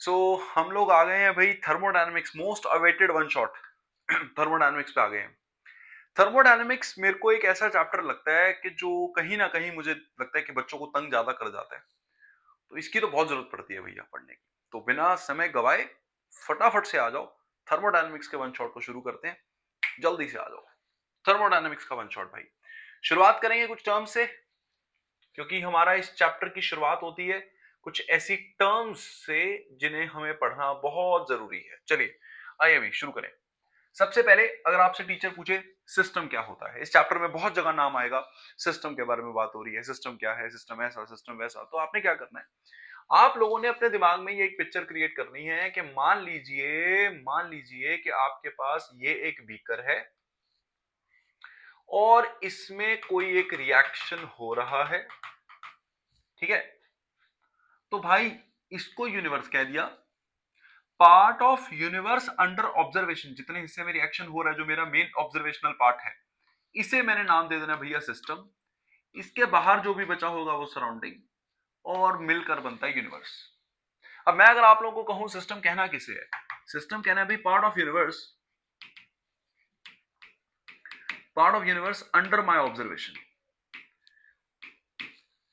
सो हम लोग आ गए हैं भाई thermodynamics, most awaited one shot. Thermodynamics पे आ गए हैं। थर्मोडायनेमिक्स मेरे को एक ऐसा चैप्टर लगता है कि जो कहीं ना कहीं मुझे लगता है कि बच्चों को तंग ज्यादा कर जाता है, तो इसकी तो बहुत जरूरत पड़ती है भैया पढ़ने की। तो बिना समय गवाए फटाफट से आ जाओ, थर्मोडायनेमिक्स के वन शॉट को शुरू करते हैं। जल्दी से आ जाओ, थर्मोडायनेमिक्स का वन शॉट भाई। शुरुआत करेंगे कुछ टर्म से, क्योंकि हमारा इस चैप्टर की शुरुआत होती है कुछ ऐसी टर्म्स से जिन्हें हमें पढ़ना बहुत जरूरी है। चलिए आइए अभी शुरू करें। सबसे पहले अगर आपसे टीचर पूछे सिस्टम क्या होता है, इस चैप्टर में बहुत जगह नाम आएगा, सिस्टम के बारे में बात हो रही है, सिस्टम क्या है, सिस्टम ऐसा, सिस्टम वैसा। तो आपने क्या करना है, आप लोगों ने अपने दिमाग में ये एक पिक्चर क्रिएट करनी है कि मान लीजिए कि आपके पास ये एक बीकर है और इसमें कोई एक रिएक्शन हो रहा है। ठीक है, तो भाई इसको यूनिवर्स कह दिया। Part of universe under observation, जितने हिस्से में रिएक्शन हो रहा है, जो मेरा मेन ऑब्जर्वेशनल पार्ट है, इसे मैंने नाम दे देना भैया सिस्टम। इसके बाहर जो भी बचा होगा वो सराउंडिंग, और मिलकर बनता है यूनिवर्स। अब मैं अगर आप लोगों को कहूं सिस्टम कहना किसे है, सिस्टम कहना है भाई part of universe, part of universe under my observation.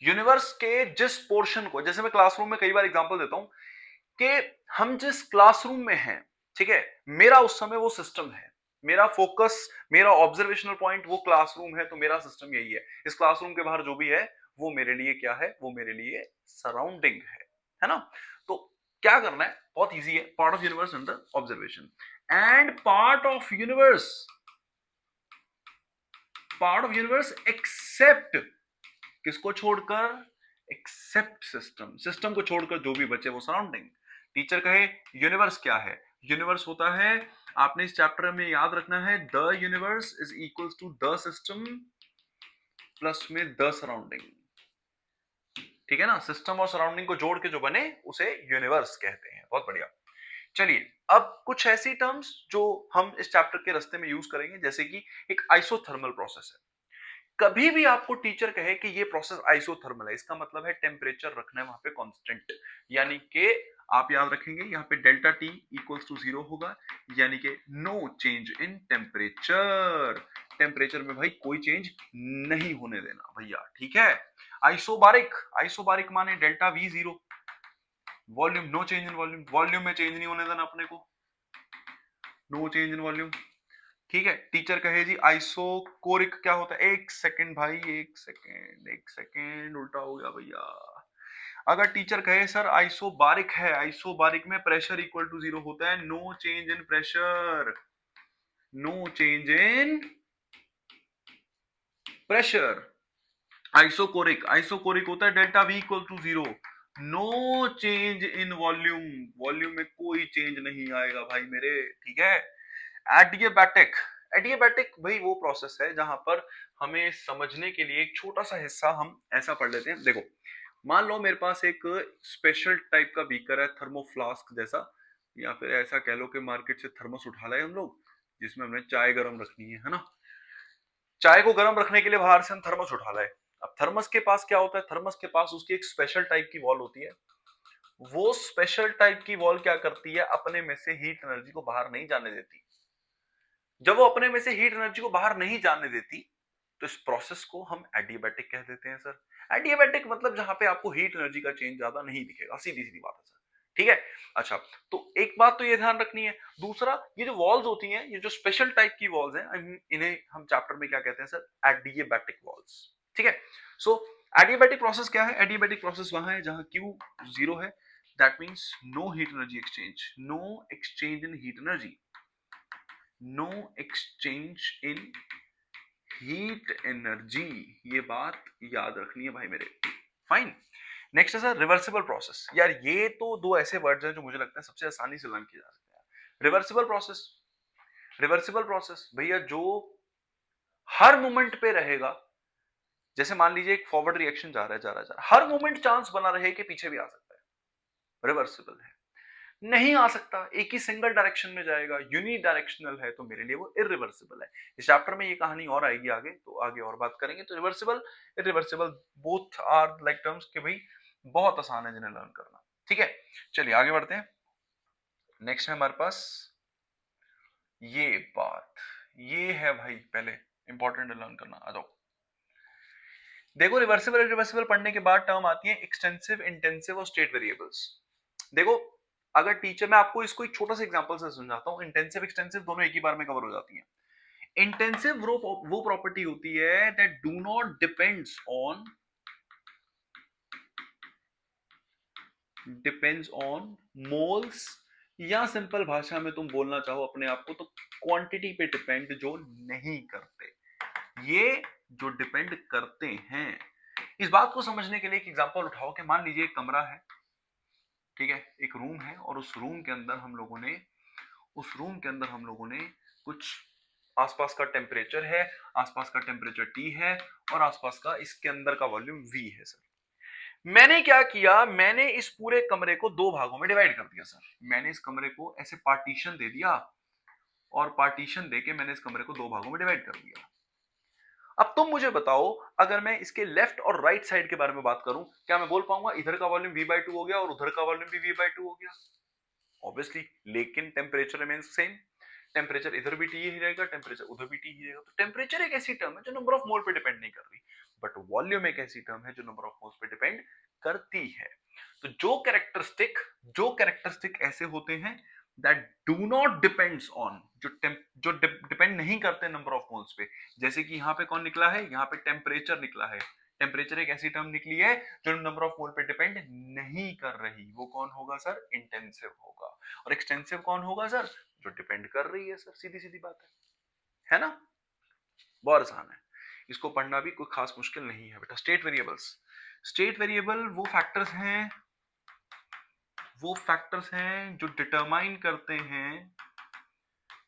Universe के जिस पोर्शन को, जैसे मैं क्लासरूम में कई बार एग्जांपल देता हूं कि हम जिस क्लासरूम में हैं, ठीक है, मेरा उस समय वो सिस्टम है, मेरा फोकस, मेरा ऑब्जर्वेशनल पॉइंट वो क्लासरूम है, तो मेरा सिस्टम यही है। इस क्लासरूम के बाहर जो भी है वो मेरे लिए क्या है, वो मेरे लिए सराउंडिंग है ना। तो क्या करना है, बहुत इजी है, part of universe under observation. And part of universe except, किसको छोड़कर, एक्सेप्ट सिस्टम, सिस्टम को छोड़कर जो भी बचे वो सराउंडिंग। टीचर कहे यूनिवर्स क्या है, यूनिवर्स होता है, आपने इस चैप्टर में याद रखना है, the universe is equals to the system plus में द सराउंडिंग। ठीक है ना, सिस्टम और सराउंडिंग को जोड़ के जो बने उसे यूनिवर्स कहते हैं। बहुत बढ़िया। चलिए अब कुछ ऐसी टर्म्स जो हम इस चैप्टर के रास्ते में यूज करेंगे, जैसे कि एक आइसोथर्मल प्रोसेस है। कभी भी आपको टीचर कहे कि ये प्रोसेस आइसोथर्मल है, इसका मतलब है टेम्परेचर रखना है वहां पे कांस्टेंट, यानी कि आप याद रखेंगे यहाँ पे डेल्टा टी इक्वल्स टू 0 होगा, यानी कि no change in temperature. Temperature में भाई कोई चेंज नहीं होने देना भैया, ठीक है। आइसोबारिक, आइसोबारिक माने delta V 0, volume no change in volume, volume में चेंज नहीं होने देना अपने को, नो चेंज इन वॉल्यूम। ठीक है, टीचर कहे जी आइसोकोरिक क्या होता है, एक सेकंड भाई, एक सेकंड उल्टा हो गया भैया। अगर टीचर कहे सर आइसोबारिक है, आइसोबारिक में प्रेशर इक्वल टू 0 होता है, no change in pressure, no change in pressure. Isochoric, isochoric होता है delta V equal to 0, no change in volume, volume में कोई चेंज नहीं आएगा भाई मेरे, ठीक है। एडियाबैटिक, एडियाबैटिक भाई वो प्रोसेस है जहां पर हमें समझने के लिए एक छोटा सा हिस्सा हम ऐसा पढ़ लेते हैं। देखो मान लो मेरे पास एक स्पेशल टाइप का बीकर है, थर्मोफ्लास्क जैसा, या फिर ऐसा कह लो कि मार्केट से थर्मस उठा लाए हम लोग, जिसमें हमने चाय गर्म रखनी है ना। चाय को गर्म रखने के लिए बाहर से हम थर्मस उठा लाए। अब थर्मस के पास क्या होता है, थर्मस के पास उसकी एक स्पेशल टाइप की वॉल होती है। वो स्पेशल टाइप की वॉल क्या करती है, अपने में से हीट एनर्जी को बाहर नहीं जाने देती। जब वो अपने में से हीट एनर्जी को बाहर नहीं जाने देती, तो इस प्रोसेस को हम एडियाबैटिक कह देते हैं सर। एडियाबैटिक मतलब जहां पे आपको हीट एनर्जी का चेंज ज्यादा नहीं दिखेगा, सीधी सीधी बात है सर, ठीक है। अच्छा, तो एक बात तो ये ध्यान रखनी है। दूसरा, ये जो वॉल्स होती हैं, ये जो स्पेशल टाइप की वॉल्स हैं, इन्हें हम चैप्टर में क्या कहते हैं सर, एडियाबैटिक वॉल्स, ठीक है। सो एडियाबैटिक प्रोसेस क्या है, एडियाबैटिक प्रोसेस वहां है जहां Q 0 है, that means no heat energy exchange, no exchange in heat energy, no exchange in heat energy, ये बात याद रखनी है भाई मेरे। फाइन। नेक्स्ट है सर रिवर्सिबल प्रोसेस। यार ये तो दो ऐसे वर्ड्स हैं जो मुझे लगता है सबसे आसानी से लर्न किए जा सकते हैं। रिवर्सिबल प्रोसेस, रिवर्सिबल प्रोसेस भैया जो हर मोमेंट पे रहेगा। जैसे मान लीजिए एक फॉरवर्ड रिएक्शन जा रहा है, हर मोमेंट चांस बना रहे कि पीछे भी आ सकता है, रिवर्सिबल है। नहीं आ सकता, एक ही सिंगल डायरेक्शन में जाएगा, यूनि डायरेक्शनल है, तो मेरे लिए वो इरिवर्सिबल है। इस चैप्टर में ये कहानी और आएगी आगे, तो आगे और बात करेंगे। तो reversible, irreversible both are like terms के भाई बहुत आसान है जिन्हें लर्न करना, ठीक है। चलिए आगे बढ़ते हैं। नेक्स्ट है हमारे पास ये बात, ये है भाई पहले इंपॉर्टेंट लर्न करना। आ जाओ, देखो रिवर्सिबल रिवर्सिबल पढ़ने के बाद टर्म आती है एक्सटेंसिव, इंटेंसिव और स्टेट वेरिएबल्स। देखो अगर टीचर, मैं आपको इसको एक छोटा सा एग्जांपल से समझाता हूं, इंटेंसिव एक्सटेंसिव दोनों एक ही बार में कवर हो जाती हैं। इंटेंसिव वो प्रॉपर्टी होती है that do not depends on moles, या सिंपल भाषा में तुम बोलना चाहो अपने आप को तो क्वांटिटी पे डिपेंड जो नहीं करते। ये जो डिपेंड करते हैं, इस बात को समझने के लिए एक एग्जांपल उठाओ कि मान लीजिए एक कमरा है, ठीक है, एक रूम है, और उस रूम के अंदर हम लोगों ने कुछ आसपास का टेम्परेचर है, आसपास का टेम्परेचर T है, और आसपास का इसके अंदर का वॉल्यूम V है सर। मैंने क्या किया, मैंने इस पूरे कमरे को दो भागों में डिवाइड कर दिया सर। मैंने इस कमरे को ऐसे पार्टीशन दे दिया, और पार्टीशन देके मैंने इस कमरे को दो भागों में डिवाइड कर दिया। अब तुम मुझे बताओ, अगर मैं इसके लेफ्ट और राइट साइड के बारे में बात करूं, क्या मैं बोल पाऊंगा इधर का वॉल्यूम V/2 हो गया और उधर का वॉल्यूम भी V/2 हो गया? ऑब्वियसली, लेकिन टेम्परेचर रिमेन्स सेम। टेम्परेचर इधर भी T ही रहेगा, टेम्परेचर उधर भी T ही रहेगा। तो टेम्परेचर एक ऐसी टर्म है जो नंबर ऑफ मोल पे डिपेंड नहीं कर रही, बट वॉल्यूम एक ऐसी टर्म है जो नंबर ऑफ मोल्स पे डिपेंड करती है। तो जो कैरेक्टरिस्टिक ऐसे होते हैं that do not depends on, जो डिपेंड नहीं करते नंबर ऑफ मोल्स पे, जैसे कि यहाँ पे कौन निकला है, यहाँ पे टेम्परेचर निकला है। टेम्परेचर एक ऐसी टर्म निकली है जो नंबर ऑफ मोल पे डिपेंड नहीं कर रही, वो कौन होगा सर, इंटेंसिव होगा। और एक्सटेंसिव कौन होगा सर, जो डिपेंड कर रही है सर। सीधी सीधी बात है ना, बहुत आसान है, इसको पढ़ना भी कोई खास मुश्किल नहीं है बेटा। स्टेट वेरिएबल्स, स्टेट वेरिएबल वो फैक्टर्स हैं जो डिटरमाइन करते हैं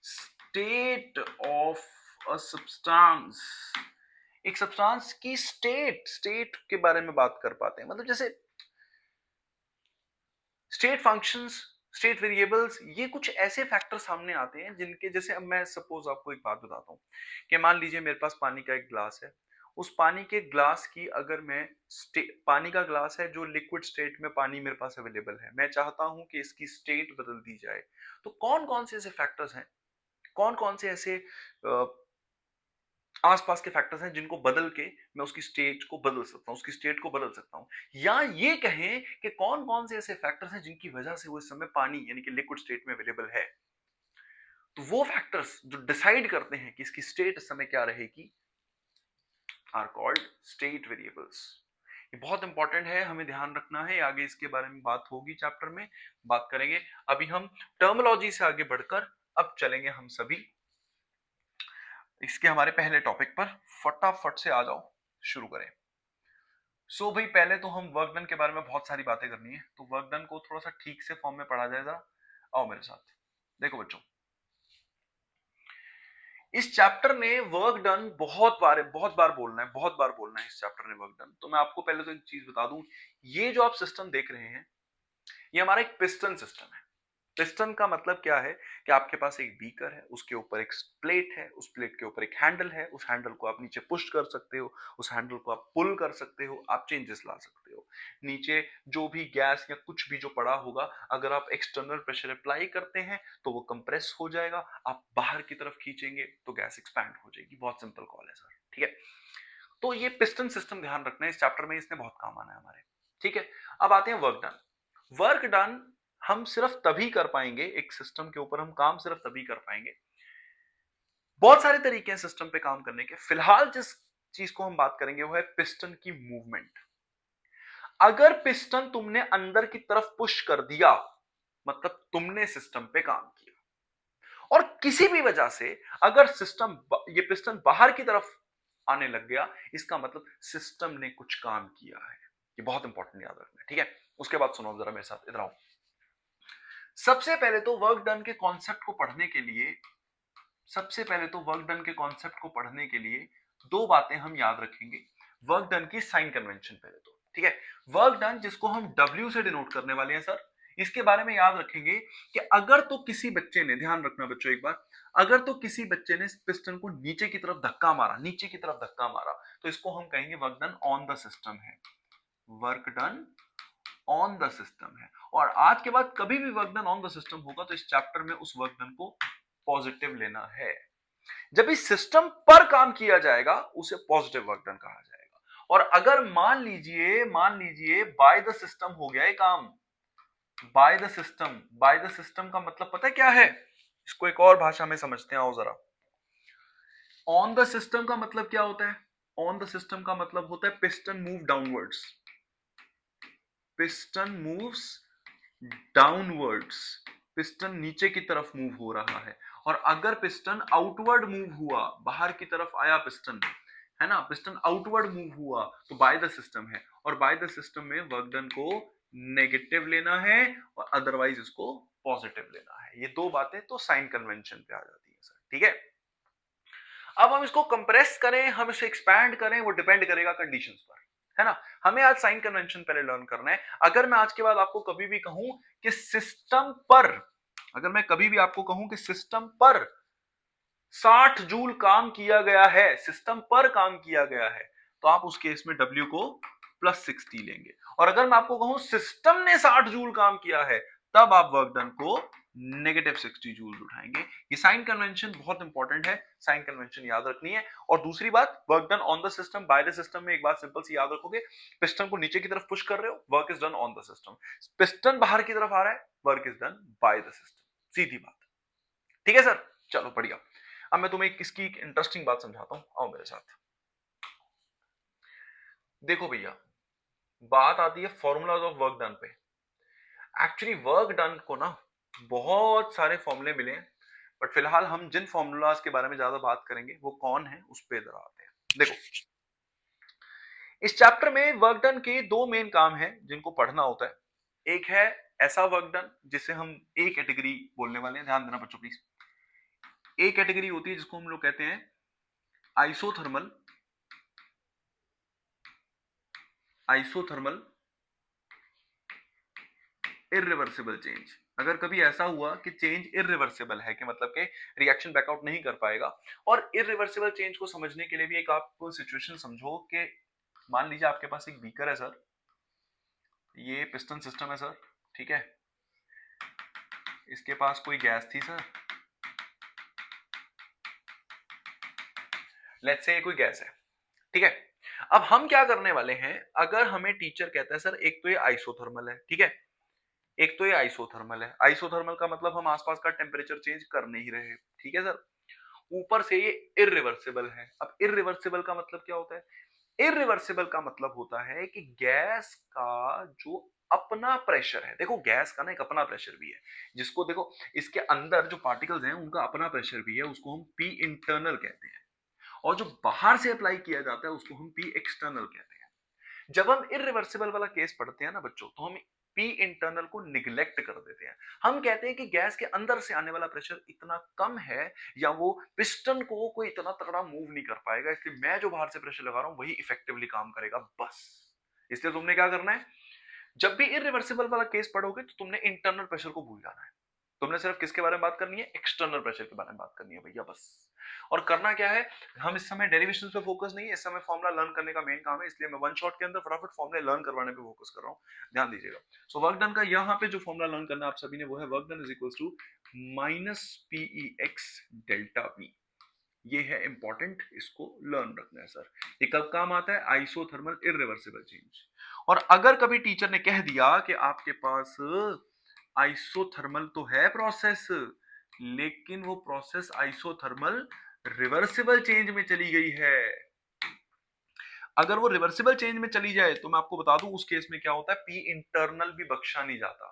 स्टेट ऑफ अ सब्सटेंस। एक सब्सटेंस की स्टेट के बारे में बात कर पाते हैं, मतलब जैसे स्टेट फंक्शंस, स्टेट वेरिएबल्स, ये कुछ ऐसे फैक्टर सामने आते हैं जिनके, जैसे अब मैं सपोज आपको एक बात बताता हूं कि मान लीजिए मेरे पास पानी का एक ग्लास है, उस पानी के ग्लास की अगर मैं पानी का ग्लास है जो लिक्विड स्टेट में पानी मेरे पास अवेलेबल है, मैं चाहता हूं कि इसकी स्टेट बदल दी जाए, तो कौन कौन से ऐसे फैक्टर्स हैं, कौन कौन से ऐसे आसपास के फैक्टर्स हैं जिनको बदल के मैं उसकी स्टेट को बदल सकता हूं, उसकी स्टेट को बदल सकता हूं, या ये कहें कि कौन कौन से ऐसे फैक्टर्स हैं जिनकी वजह से वो इस समय पानी यानी कि लिक्विड स्टेट में अवेलेबल है। तो वो फैक्टर्स जो डिसाइड करते हैं कि इसकी स्टेट इस समय क्या रहेगी आर कॉल्ड स्टेट वेरिएबल्स। ये बहुत इंपॉर्टेंट है, हमें ध्यान रखना है, आगे इसके बारे में बात होगी, चैप्टर में बात करेंगे। अभी हम टर्मिनोलॉजी से आगे बढ़कर अब चलेंगे हम सभी इसके हमारे पहले टॉपिक पर। फटाफट से आ जाओ, शुरू करें। सो भाई पहले तो हम वर्क डन के बारे में बहुत सारी बातें करनी है, तो वर्क डन को थोड़ा सा ठीक से फॉर्म में पढ़ा जाए जरा। आओ मेरे साथ, देखो बच्चों, इस चैप्टर में वर्क डन बहुत बार बोलना है, बहुत बार बोलना है इस चैप्टर में वर्क डन। तो मैं आपको पहले तो एक चीज बता दूं, ये जो आप सिस्टम देख रहे हैं ये हमारा एक पिस्टन सिस्टम है। पिस्टन का मतलब क्या है कि आपके पास एक बीकर है, उसके ऊपर एक प्लेट है, उस प्लेट के ऊपर एक हैंडल है, उस हैंडल को आप नीचे पुश कर सकते हो, उस हैंडल को आप पुल कर सकते हो, आप चेंजेस ला सकते हो। नीचे जो भी गैस या कुछ भी जो पड़ा होगा, अगर आप एक्सटर्नल प्रेशर अप्लाई करते हैं तो वो कंप्रेस हो जाएगा, आप बाहर की तरफ खींचेंगे तो गैस एक्सपैंड हो जाएगी। बहुत सिंपल कॉल है सर, ठीक है। तो ये पिस्टन सिस्टम ध्यान रखना है, इस चैप्टर में इसने बहुत काम आना है हमारे, ठीक है। अब आते हैं वर्क डन। वर्क डन हम सिर्फ तभी कर पाएंगे, एक सिस्टम के ऊपर हम काम सिर्फ तभी कर पाएंगे, बहुत सारे तरीके हैं सिस्टम पे काम करने के, फिलहाल जिस चीज को हम बात करेंगे वो है पिस्टन की मूवमेंट। अगर पिस्टन तुमने अंदर की तरफ पुश कर दिया मतलब तुमने सिस्टम पे काम किया, और किसी भी वजह से अगर ये पिस्टन बाहर की तरफ आने लग गया, इसका मतलब सिस्टम ने कुछ काम किया है। ये बहुत इंपॉर्टेंट याद रखना है, ठीक है। उसके बाद सुनो जरा मेरे साथ, इधर आओ। सबसे पहले तो वर्क डन के कॉन्सेप्ट को पढ़ने के लिए दो बातें हम याद रखेंगे। वर्क डन की साइन कन्वेंशन पहले तो, ठीक है। वर्क डन जिसको हम W से डिनोट करने वाले हैं सर, इसके बारे में याद रखेंगे कि अगर तो किसी बच्चे ने, ध्यान रखना बच्चों एक बार, अगर तो किसी बच्चे ने पिस्टन को नीचे की तरफ धक्का मारा, तो इसको हम कहेंगे work done on the system है, work done on the system है, और आज के बाद कभी भी work done on the system होगा तो इस चैप्टर में उस वर्क डन को पॉजिटिव लेना है। जब इस सिस्टम पर काम किया जाएगा उसे पॉजिटिव वर्क डन कहा जाएगा। और अगर मान लीजिए बाय द सिस्टम हो गया ये काम, बाय द सिस्टम का मतलब पता है क्या है? इसको एक और भाषा में समझते हैं, आओ जरा। ऑन द सिस्टम का मतलब क्या होता है? ऑन द सिस्टम का मतलब होता है piston move downwards, piston moves downwards, piston नीचे की तरफ मूव हो रहा है। और अगर पिस्टन आउटवर्ड मूव हुआ, बाहर की तरफ आया पिस्टन, है ना, पिस्टन आउटवर्ड मूव हुआ तो बाय द सिस्टम है, और बाय द सिस्टम में वर्क डन को नेगेटिव लेना है और अदरवाइज इसको पॉजिटिव लेना है। ये दो बातें तो साइन कन्वेंशन पे आ जाती है सर, ठीक है। अब हम इसको कंप्रेस करें, हम इसे एक्सपैंड करें, वो डिपेंड करेगा कंडीशंस पर, है ना। हमें आज साइन कन्वेंशन पहले लर्न करना है। अगर मैं आज के बाद आपको कभी भी कहूं कि सिस्टम पर, अगर मैं कभी भी आपको कहूं कि सिस्टम पर 60 जूल काम किया गया है, सिस्टम पर काम किया गया है, तो आप उस केस में W को +60 लेंगे। और अगर मैं आपको कहूं सिस्टम ने 60 जूल काम किया है, तब आप वर्क डन को -60 जूल उठाएंगे। ये साइन कन्वेंशन बहुत इंपॉर्टेंट है, साइन कन्वेंशन याद रखनी है। और दूसरी बात, work done on the system by the system में एक बात सिंपल सी याद रखोगे, पिस्टन को नीचे की तरफ पुश कर रहे हो, work is done on the system. Piston बाहर की तरफ आ रहा है, work is done by the system. सीधी बात, ठीक है सर। चलो बढ़िया। अब मैं तुम्हें इसकी एक इंटरेस्टिंग बात समझाता हूं, आओ मेरे साथ। देखो भैया, बात आती है फॉर्मूलाज ऑफ वर्क डन पे। एक्चुअली वर्क डन को ना बहुत सारे फॉर्मूले मिले हैं, बट फिलहाल हम जिन फॉर्मूलाज के बारे में ज्यादा बात करेंगे वो कौन है उस पे इधर आते हैं। देखो, इस चैप्टर में वर्क डन के दो मेन काम हैं जिनको पढ़ना होता है। एक है ऐसा वर्क डन जिसे हम ए कैटेगरी बोलने वाले हैं, ध्यान देना बच्चों प्लीज। ए कैटेगरी होती है जिसको हम लोग कहते हैं आइसोथर्मल, आइसोथर्मल इरिवर्सिबल चेंज। अगर कभी ऐसा हुआ कि चेंज इरिवर्सिबल है, कि मतलब के रिएक्शन बैकआउट नहीं कर पाएगा। और इरिवर्सिबल चेंज को समझने के लिए भी एक आप सिचुएशन समझो कि मान लीजिए आपके पास एक बीकर है सर, ये पिस्टन सिस्टम है सर, ठीक है, इसके पास कोई गैस थी सर, लेट्स से कोई गैस है, ठीक है। अब हम क्या करने वाले हैं, अगर हमें टीचर कहता है सर एक तो ये आइसोथर्मल है, ठीक है, एक तो ये आइसोथर्मल है, आइसोथर्मल का मतलब हम आसपास का टेम्परेचर चेंज कर नहीं रहे, ठीक है सर। ऊपर से ये इरिवर्सिबल है। अब इरिवर्सिबल का मतलब क्या होता है? इरिवर्सिबल का मतलब होता है कि गैस का जो अपना प्रेशर है, देखो गैस का ना एक अपना प्रेशर भी है, जिसको देखो इसके अंदर जो पार्टिकल्स हैं उनका अपना प्रेशर भी है, उसको हम पी इंटरनल कहते हैं। और जो बाहर से अप्लाई किया जाता है उसको हम पी एक्सटर्नल कहते हैं। जब हम इरिवर्सिबल वाला केस पढ़ते हैं ना बच्चों, तो हम पी इंटरनल को निग्लेक्ट कर देते हैं। हम कहते हैं कि गैस के अंदर से आने वाला प्रेशर इतना कम है, या वो पिस्टन को कोई इतना तगड़ा मूव नहीं कर पाएगा, इसलिए मैं जो बाहर से प्रेशर लगा रहा हूं वही इफेक्टिवली काम करेगा, बस। इसलिए तुमने क्या करना है, जब भी इरिवर्सिबल वाला केस पढ़ोगे तो तुमने इंटरनल प्रेशर को भूल जाना है। तुमने सिर्फ किसके बारे में बात करनी है? एक्सटर्नल प्रेशर के बारे में बात करनी है भैया, बस। और करना क्या है, हम इस समय डेरिवेशन पे फोकस नहीं है, इस समय फॉर्मूला लर्न करने का मेन काम है, इसलिए मैं वन शॉट के अंदर फटाफट फॉर्मूला लर्न करवाने पे फोकस कर रहा हूं, ध्यान दीजिएगा। सो वर्क डन का यहाँ पे जो फॉर्मूला लर्न करना है आप सभी ने, वो है work done is equal to -PEX delta V। ये है इंपॉर्टेंट, इसको लर्न रखना है सर। ये कब काम आता है? Isothermal irreversible change. और अगर कभी टीचर ने कह दिया कि आपके पास आइसोथर्मल तो है प्रोसेस, लेकिन वो प्रोसेस आइसोथर्मल रिवर्सिबल चेंज में चली गई है, अगर वो रिवर्सिबल चेंज में चली जाए तो मैं आपको बता दूं उस केस में क्या होता है, पी इंटरनल भी बख्शा नहीं जाता,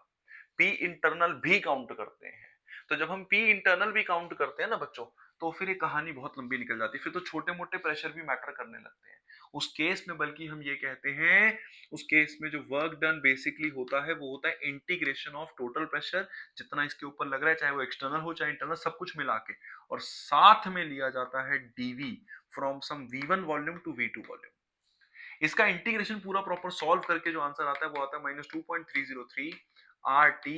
पी इंटरनल भी काउंट करते हैं। तो जब हम पी इंटरनल भी काउंट करते हैं ना बच्चों, तो फिर ये कहानी बहुत लंबी निकल जाती है, फिर तो छोटे मोटे प्रेशर भी मैटर करने लगते हैं उस केस में। बल्कि हम ये कहते हैं उस केस में जो वर्क डन बेसिकली होता है वो होता है इंटीग्रेशन ऑफ टोटल प्रेशर, जितना इसके ऊपर लग रहा है, चाहे वो एक्सटर्नल हो चाहे इंटरनल, सब कुछ मिला के, और साथ में लिया जाता है DV from some V1 volume to V2 volume. इसका इंटीग्रेशन पूरा प्रॉपर सॉल्व करके जो आंसर आता है वो आता है -2.303 RT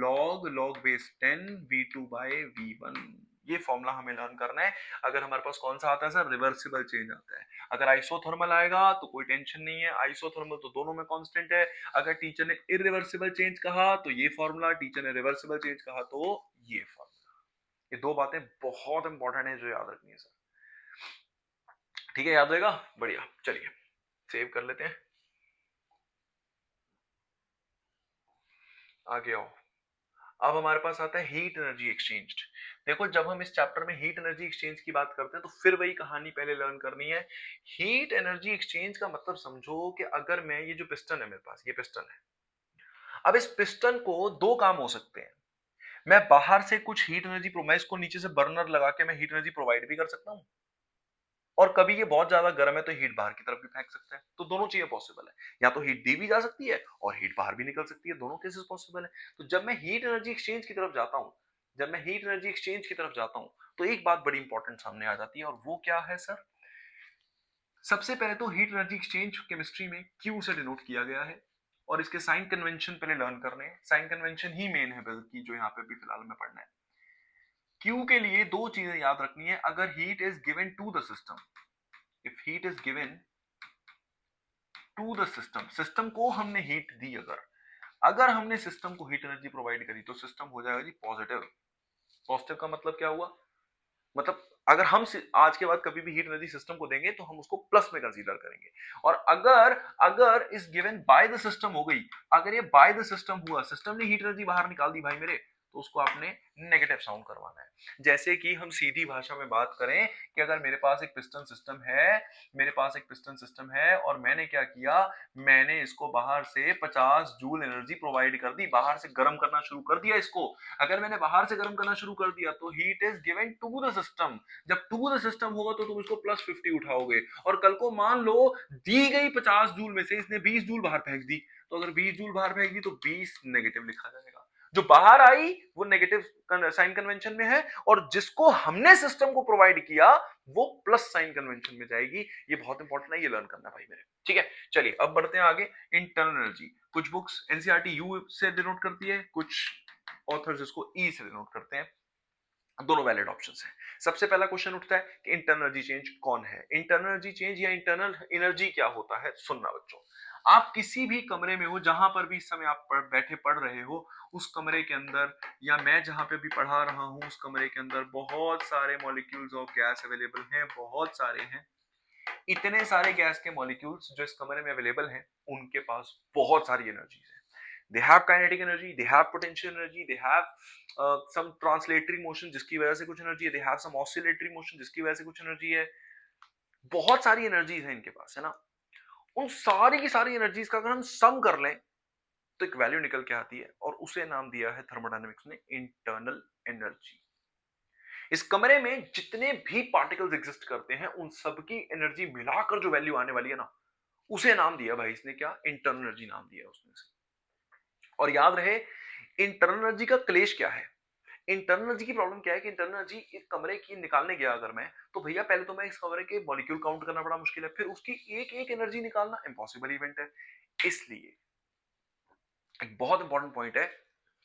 log base 10 V2 by V1। ये फॉर्मूला हमें लर्न करना है। अगर हमारे पास कौन सा आता है सर, रिवर्सिबल चेंज आता है। अगर आइसोथर्मल आएगा तो कोई टेंशन नहीं है, आइसोथर्मल तो दोनों में कांस्टेंट है। अगर टीचर ने इरिवर्सिबल चेंज कहा तो ये फॉर्मूला, टीचर ने रिवर्सिबल चेंज कहा तो ये फॉर्मूला। ये दो बातें बहुत इंपॉर्टेंट है जो याद रखनी है सर। ठीक है, याद रहेगा, बढ़िया। चलिए सेव कर लेते हैं, आगे आओ। अब हमारे पास आता है हीट एनर्जी एक्सचेंज। देखो जब हम इस चैप्टर में हीट एनर्जी एक्सचेंज की बात करते हैं तो फिर वही कहानी पहले लर्न करनी है। हीट एनर्जी एक्सचेंज का मतलब समझो कि अगर मैं, ये जो पिस्टन है मेरे पास, ये पिस्टन है। अब इस पिस्टन को दो काम हो सकते हैं। मैं बाहर से कुछ हीट एनर्जी, मैं इसको नीचे से बर्नर लगा के मैं हीट एनर्जी प्रोवाइड भी कर सकता हूं, और कभी ये बहुत ज्यादा गर्म है तो हीट बाहर की तरफ भी फेंक सकता है। तो दोनों चीजें पॉसिबल है, या तो हीट दी भी जा सकती है और हीट बाहर भी निकल सकती है, दोनों केसेस पॉसिबल है। तो जब मैं हीट एनर्जी एक्सचेंज की तरफ जाता हूं, तो एक बात बड़ी इंपॉर्टेंट सामने आ जाती है, और वो क्या है सर? सबसे पहले तो हीट एनर्जी एक्सचेंज केमिस्ट्री में क्यू से डिनोट किया गया है, और इसके साइन कन्वेंशन पहले लर्न करने हैं। साइन कन्वेंशन ही मेन है बल्कि जो यहाँ पे भी फिलहाल में पढ़ना है। क्यू के लिए दो चीजें याद रखनी है। अगर heat is given to the system, if heat is given to the system, system को हमने हीट दी, अगर हमने सिस्टम को हीट एनर्जी प्रोवाइड करी तो सिस्टम हो जाएगा जी पॉजिटिव। पॉजिटिव का मतलब क्या हुआ? मतलब अगर हम आज के बाद कभी भी हीट एनर्जी सिस्टम को देंगे तो हम उसको प्लस में कंसीडर करेंगे। और अगर अगर इस गिवन बाय द सिस्टम हो गई, अगर ये बाय द सिस्टम हुआ, सिस्टम ने हीट एनर्जी बाहर निकाल दी भाई मेरे, तो उसको आपने नेगेटिव साउंड करवाना है। जैसे कि हम सीधी भाषा में बात करें कि अगर मेरे पास एक पिस्टन सिस्टम है, और मैंने क्या किया, मैंने इसको बाहर से 50 जूल एनर्जी प्रोवाइड कर दी, बाहर से गर्म करना शुरू कर दिया इसको। अगर मैंने बाहर से गर्म करना शुरू कर दिया तो heat is given to the system. जब टू द सिस्टम होगा तो तुम इसको प्लस 50 उठाओगे, और कल को मान लो दी गई 50 जूल में से इसने 20 जूल बाहर फेंक दी, तो अगर 20 जूल बाहर फेंक दी तो 20 नेगेटिव लिखा जाएगा। जो बाहर आई वो नेगेटिव साइन कन्वेंशन में है, और जिसको हमने सिस्टम को प्रोवाइड किया वो प्लस साइन कन्वेंशन में जाएगी। ये बहुत इंपॉर्टेंट है, ये लर्न करना भाई मेरे। ठीक है, चलिए अब बढ़ते हैं आगे। इंटरनल एनर्जी, कुछ बुक्स एनसीईआरटी यू से डिनोट करती है, कुछ ऑथर्स इसको ई से डिनोट करते हैं। दोनों वैलिड ऑप्शंस हैं। सबसे पहला क्वेश्चन उठता है कि इंटरनल एनर्जी चेंज कौन है? इंटरनल एनर्जी चेंज या इंटरनल एनर्जी क्या होता है? सुनना बच्चों, आप किसी भी कमरे में हो, जहां पर भी इस समय आप बैठे पढ़ रहे हो, उस कमरे के अंदर, या मैं जहां पे भी पढ़ा रहा हूं उस कमरे के अंदर बहुत सारे मॉलिक्यूल्स ऑफ गैस अवेलेबल हैं, बहुत सारे हैं। इतने सारे गैस के मॉलिक्यूल्स जो इस कमरे में अवेलेबल हैं, उनके पास बहुत सारी एनर्जीज है। they have kinetic energy, they have potential energy, they have some translatory motion जिसकी वजह से कुछ एनर्जी है, they have some oscillatory motion जिसकी वजह से कुछ एनर्जी है। बहुत सारी एनर्जीज है इनके पास, है ना। उन सारी की सारी एनर्जीज का अगर हम सम कर लें तो एक वैल्यू निकल के आती है, और उसे नाम दिया है थर्मोडायनेमिक्स ने इंटरनल एनर्जी। इस कमरे में जितने भी पार्टिकल्स एग्जिस्ट करते हैं उन सबकी एनर्जी मिलाकर जो वैल्यू आने वाली है ना, उसे नाम दिया भाई इसने क्या? इंटरनल एनर्जी नाम दिया उसने। और याद रहे इंटरनल एनर्जी का क्लेश क्या है। इंटरनल एनर्जी की प्रॉब्लम क्या है कि इंटरनल एनर्जी एक कमरे की निकालने गया अगर मैं, तो भैया पहले तो मैं इस कमरे के मॉलिक्यूल काउंट करना बड़ा मुश्किल है, फिर उसकी एक एक एनर्जी निकालना इम्पॉसिबल इवेंट है। इसलिए एक बहुत इंपॉर्टेंट पॉइंट है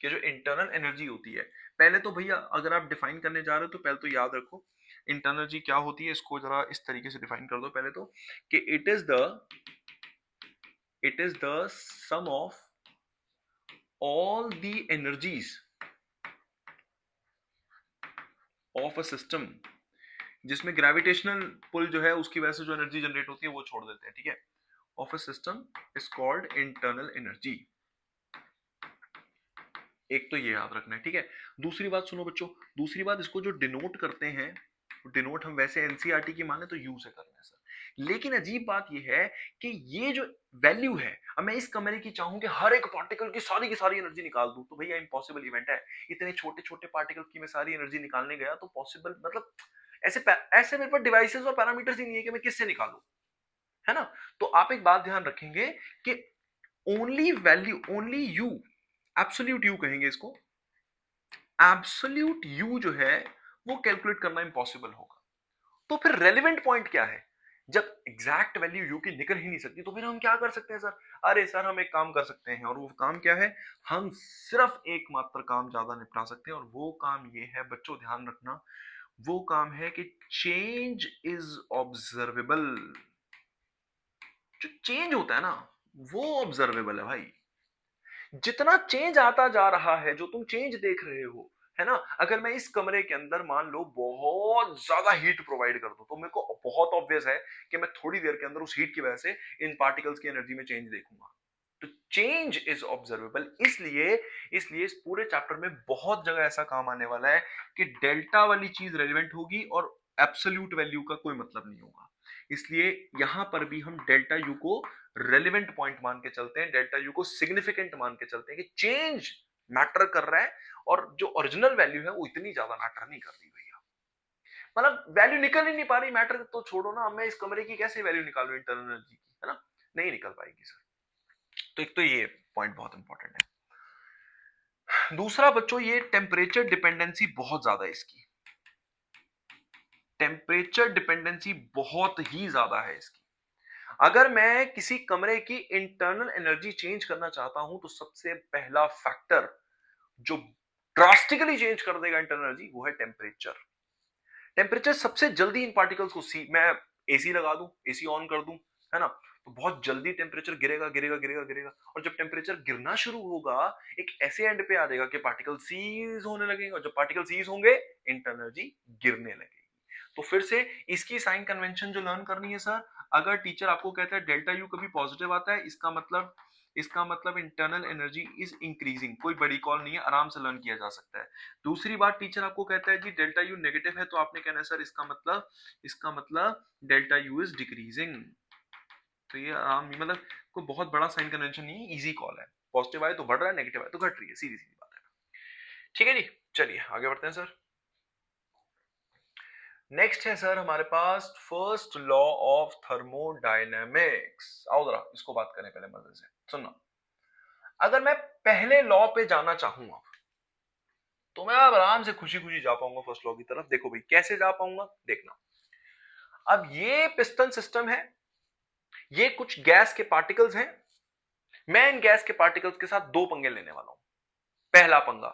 कि जो इंटरनल एनर्जी होती है, पहले तो भैया अगर आप डिफाइन करने जा रहे हो तो पहले तो याद रखो इंटरनल एनर्जी क्या होती है। इसको जरा इस तरीके से डिफाइन कर दो पहले तो, कि it is the sum of all the energies of a system, जिसमें ग्रेविटेशनल पुल जो है उसकी वजह से जो एनर्जी जनरेट होती है वो छोड़ देते हैं, ठीक है। Of a system is called internal energy. एक तो ये याद रखना है, ठीक है। दूसरी बात सुनो बच्चों, दूसरी बात, इसको जो डिनोट करते हैं, डिनोट हम वैसे एनसीईआरटी की माने तो यू से करना है सर, लेकिन अजीब बात ये है कि ये जो वैल्यू है, अब मैं इस कमरे की चाहूं कि हर एक पार्टिकल की सारी एनर्जी निकाल दूं, तो भैया इम्पॉसिबल इवेंट है। इतने छोटे छोटे पार्टिकल की मैं सारी एनर्जी निकालने गया तो पॉसिबल, मतलब ऐसे मेरे पास डिवाइसेस और पैरामीटर्स ही नहीं है कि मैं किससे निकालूं, है ना। तो आप एक बात ध्यान रखेंगे कि ओनली यू, एब्सोल्यूट यू कहेंगे इसको, एब्सोल्यूट यू जो है वो कैलकुलेट करना इंपॉसिबल होगा। तो फिर रेलिवेंट पॉइंट क्या है? जब एग्जैक्ट वैल्यू यू की निकल ही नहीं सकती तो फिर हम क्या कर सकते हैं सर? अरे सर हम एक काम कर सकते हैं, और वो काम क्या है? हम सिर्फ एकमात्र काम ज्यादा निपटा सकते हैं, और वो काम ये है बच्चों ध्यान रखना, वो काम है कि चेंज इज ऑब्जर्वेबल। जो चेंज होता है ना, वो ऑब्जर्वेबल है भाई। जितना चेंज आता जा रहा है, जो तुम चेंज देख रहे हो, है ना, अगर मैं इस कमरे के अंदर मान लो बहुत ज्यादा हीट प्रोवाइड कर दूं, तो मेरे को बहुत ऑब्वियस है कि मैं थोड़ी देर के अंदर उस हीट की वजह से इन पार्टिकल्स की एनर्जी में चेंज देखूंगा। तो चेंज इज ऑब्जर्वेबल। इसलिए इसलिए इस पूरे चैप्टर में बहुत जगह ऐसा काम आने वाला है कि डेल्टा वाली चीज रेलिवेंट होगी और एब्सोल्यूट वैल्यू का कोई मतलब नहीं होगा। इसलिए यहां पर भी हम डेल्टा यू को रेलिवेंट पॉइंट मान के चलते हैं, डेल्टा यू को सिग्निफिकेंट मान के चलते हैं कि चेंज मैटर कर रहा है और जो ओरिजिनल वैल्यू है वो इतनी ज्यादा मैटर नहीं कर रही भैया। मतलब वैल्यू निकल ही नहीं पा रही, मैटर तो छोड़ो ना, मैं इस कमरे की कैसे वैल्यू निकालूं इंटरनल एनर्जी की, है ना, नहीं निकल पाएगी सर। तो एक तो ये पॉइंट बहुत इंपॉर्टेंट है। दूसरा बच्चों, ये टेम्परेचर डिपेंडेंसी बहुत ज्यादा है इसकी, टेम्परेचर डिपेंडेंसी बहुत ही ज्यादा है इसकी। अगर मैं किसी कमरे की इंटरनल एनर्जी चेंज करना चाहता हूं तो सबसे पहला फैक्टर जो ड्रास्टिकली चेंज कर देगा इंटरनल एनर्जी वो है टेम्परेचर। टेम्परेचर सबसे जल्दी इन पार्टिकल्स को मैं एसी लगा दूं, एसी ऑन कर दूं, है ना, तो बहुत जल्दी टेम्परेचर गिरेगा गिरेगा गिरेगा गिरेगा, और जब टेम्परेचर गिरना शुरू होगा एक ऐसे एंड पे आ जाएगा कि पार्टिकल सीज होने लगेंगे, और जब पार्टिकल सीज होंगे इंटरनल एनर्जी गिरने लगेगी। तो फिर से इसकी साइन कन्वेंशन जो लर्न करनी है सर, अगर टीचर आपको कहता है डेल्टा यू कभी पॉजिटिव आता है, इसका मतलब इंटरनल एनर्जी इज इंक्रीजिंग, कोई बड़ी कॉल नहीं है, आराम से लर्न किया जा सकता है। दूसरी बात, टीचर आपको कहता है जी डेल्टा यू नेगेटिव है, तो आपने कहना है सर इसका मतलब डेल्टा यू इज डिक्रीजिंग। तो ये आराम, मतलब कोई बहुत बड़ा साइन कन्वेंशन नहीं है, इजी कॉल है। पॉजिटिव आए तो बढ़ रहा है, नेगेटिव आए तो घट रही है, सीधी सीधी बात है। ठीक है जी, चलिए आगे बढ़ते हैं सर। नेक्स्ट है सर हमारे पास फर्स्ट लॉ ऑफ थर्मोडायनेमिक्स। आओ जरा इसको बात करें पहले मजे से, सुनना। अगर मैं पहले लॉ पे जाना चाहूंगा तो मैं अब आराम से खुशी खुशी जा पाऊंगा फर्स्ट लॉ की तरफ। देखो भाई कैसे जा पाऊंगा, देखना। अब ये पिस्टन सिस्टम है, ये कुछ गैस के पार्टिकल्स हैं, मैं इन गैस के पार्टिकल्स के साथ दो पंगे लेने वाला हूं। पहला पंगा,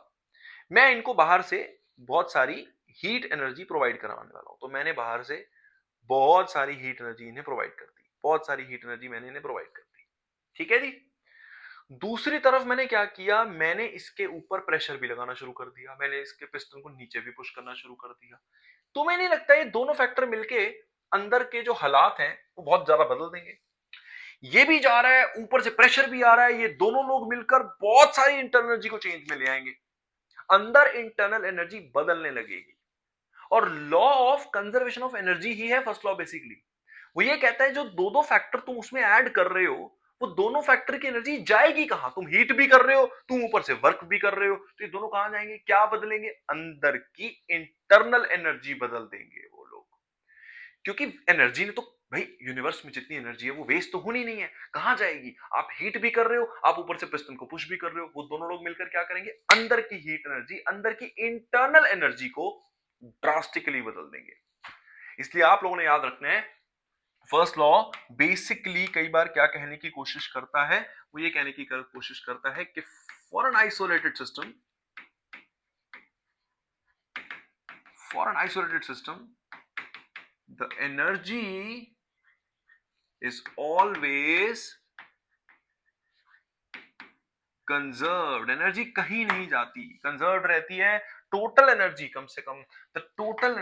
मैं इनको बाहर से बहुत सारी हीट एनर्जी प्रोवाइड करवाने वाला हूं। तो मैंने बाहर से बहुत सारी हीट एनर्जी इन्हें प्रोवाइड कर दी, बहुत सारी हीट एनर्जी मैंने इन्हें प्रोवाइड कर दी, ठीक है जी। दूसरी तरफ मैंने क्या किया, मैंने इसके ऊपर प्रेशर भी लगाना शुरू कर दिया, मैंने इसके पिस्टन को नीचे भी पुश करना शुरू कर दिया। तुम्हें नहीं लगता ये दोनों फैक्टर मिलके अंदर के जो हालात हैं वो बहुत ज्यादा बदल देंगे? ये भी जा रहा है, ऊपर से प्रेशर भी आ रहा है, ये दोनों लोग मिलकर बहुत सारी इंटरनल एनर्जी को चेंज में ले आएंगे, अंदर इंटरनल एनर्जी बदलने लगेगी। और law of conservation of energy ही है फर्स्ट लॉ बेसिकली। वो ये कहता है जो दो दो फैक्टर तुम उसमें ऐड कर रहे हो, वो दोनों फैक्टर की एनर्जी जाएगी कहां? तुम हीट भी कर रहे हो, तुम ऊपर से वर्क भी कर रहे हो, तो ये दोनों कहां जाएंगे, क्या बदलेंगे? अंदर की इंटरनल एनर्जी बदल देंगे वो लोग। क्योंकि एनर्जी ने तो भाई यूनिवर्स में जितनी एनर्जी है वो वेस्ट तो होनी नहीं है, कहां जाएगी? आप हीट भी कर रहे हो, आप ऊपर से पिस्टन को पुश भी कर रहे हो, वो दोनों लोग मिलकर क्या करेंगे, अंदर की हीट एनर्जी, अंदर की इंटरनल एनर्जी को ड्रास्टिकली बदल देंगे। इसलिए आप लोगों ने याद रखना है, फर्स्ट लॉ बेसिकली कई बार क्या कहने की कोशिश करता है, वो ये कहने की कोशिश करता है कि for an isolated system, the energy is always conserved. Energy कहीं नहीं जाती, कंजर्व्ड रहती है। टोटल एनर्जी कम से कम, the total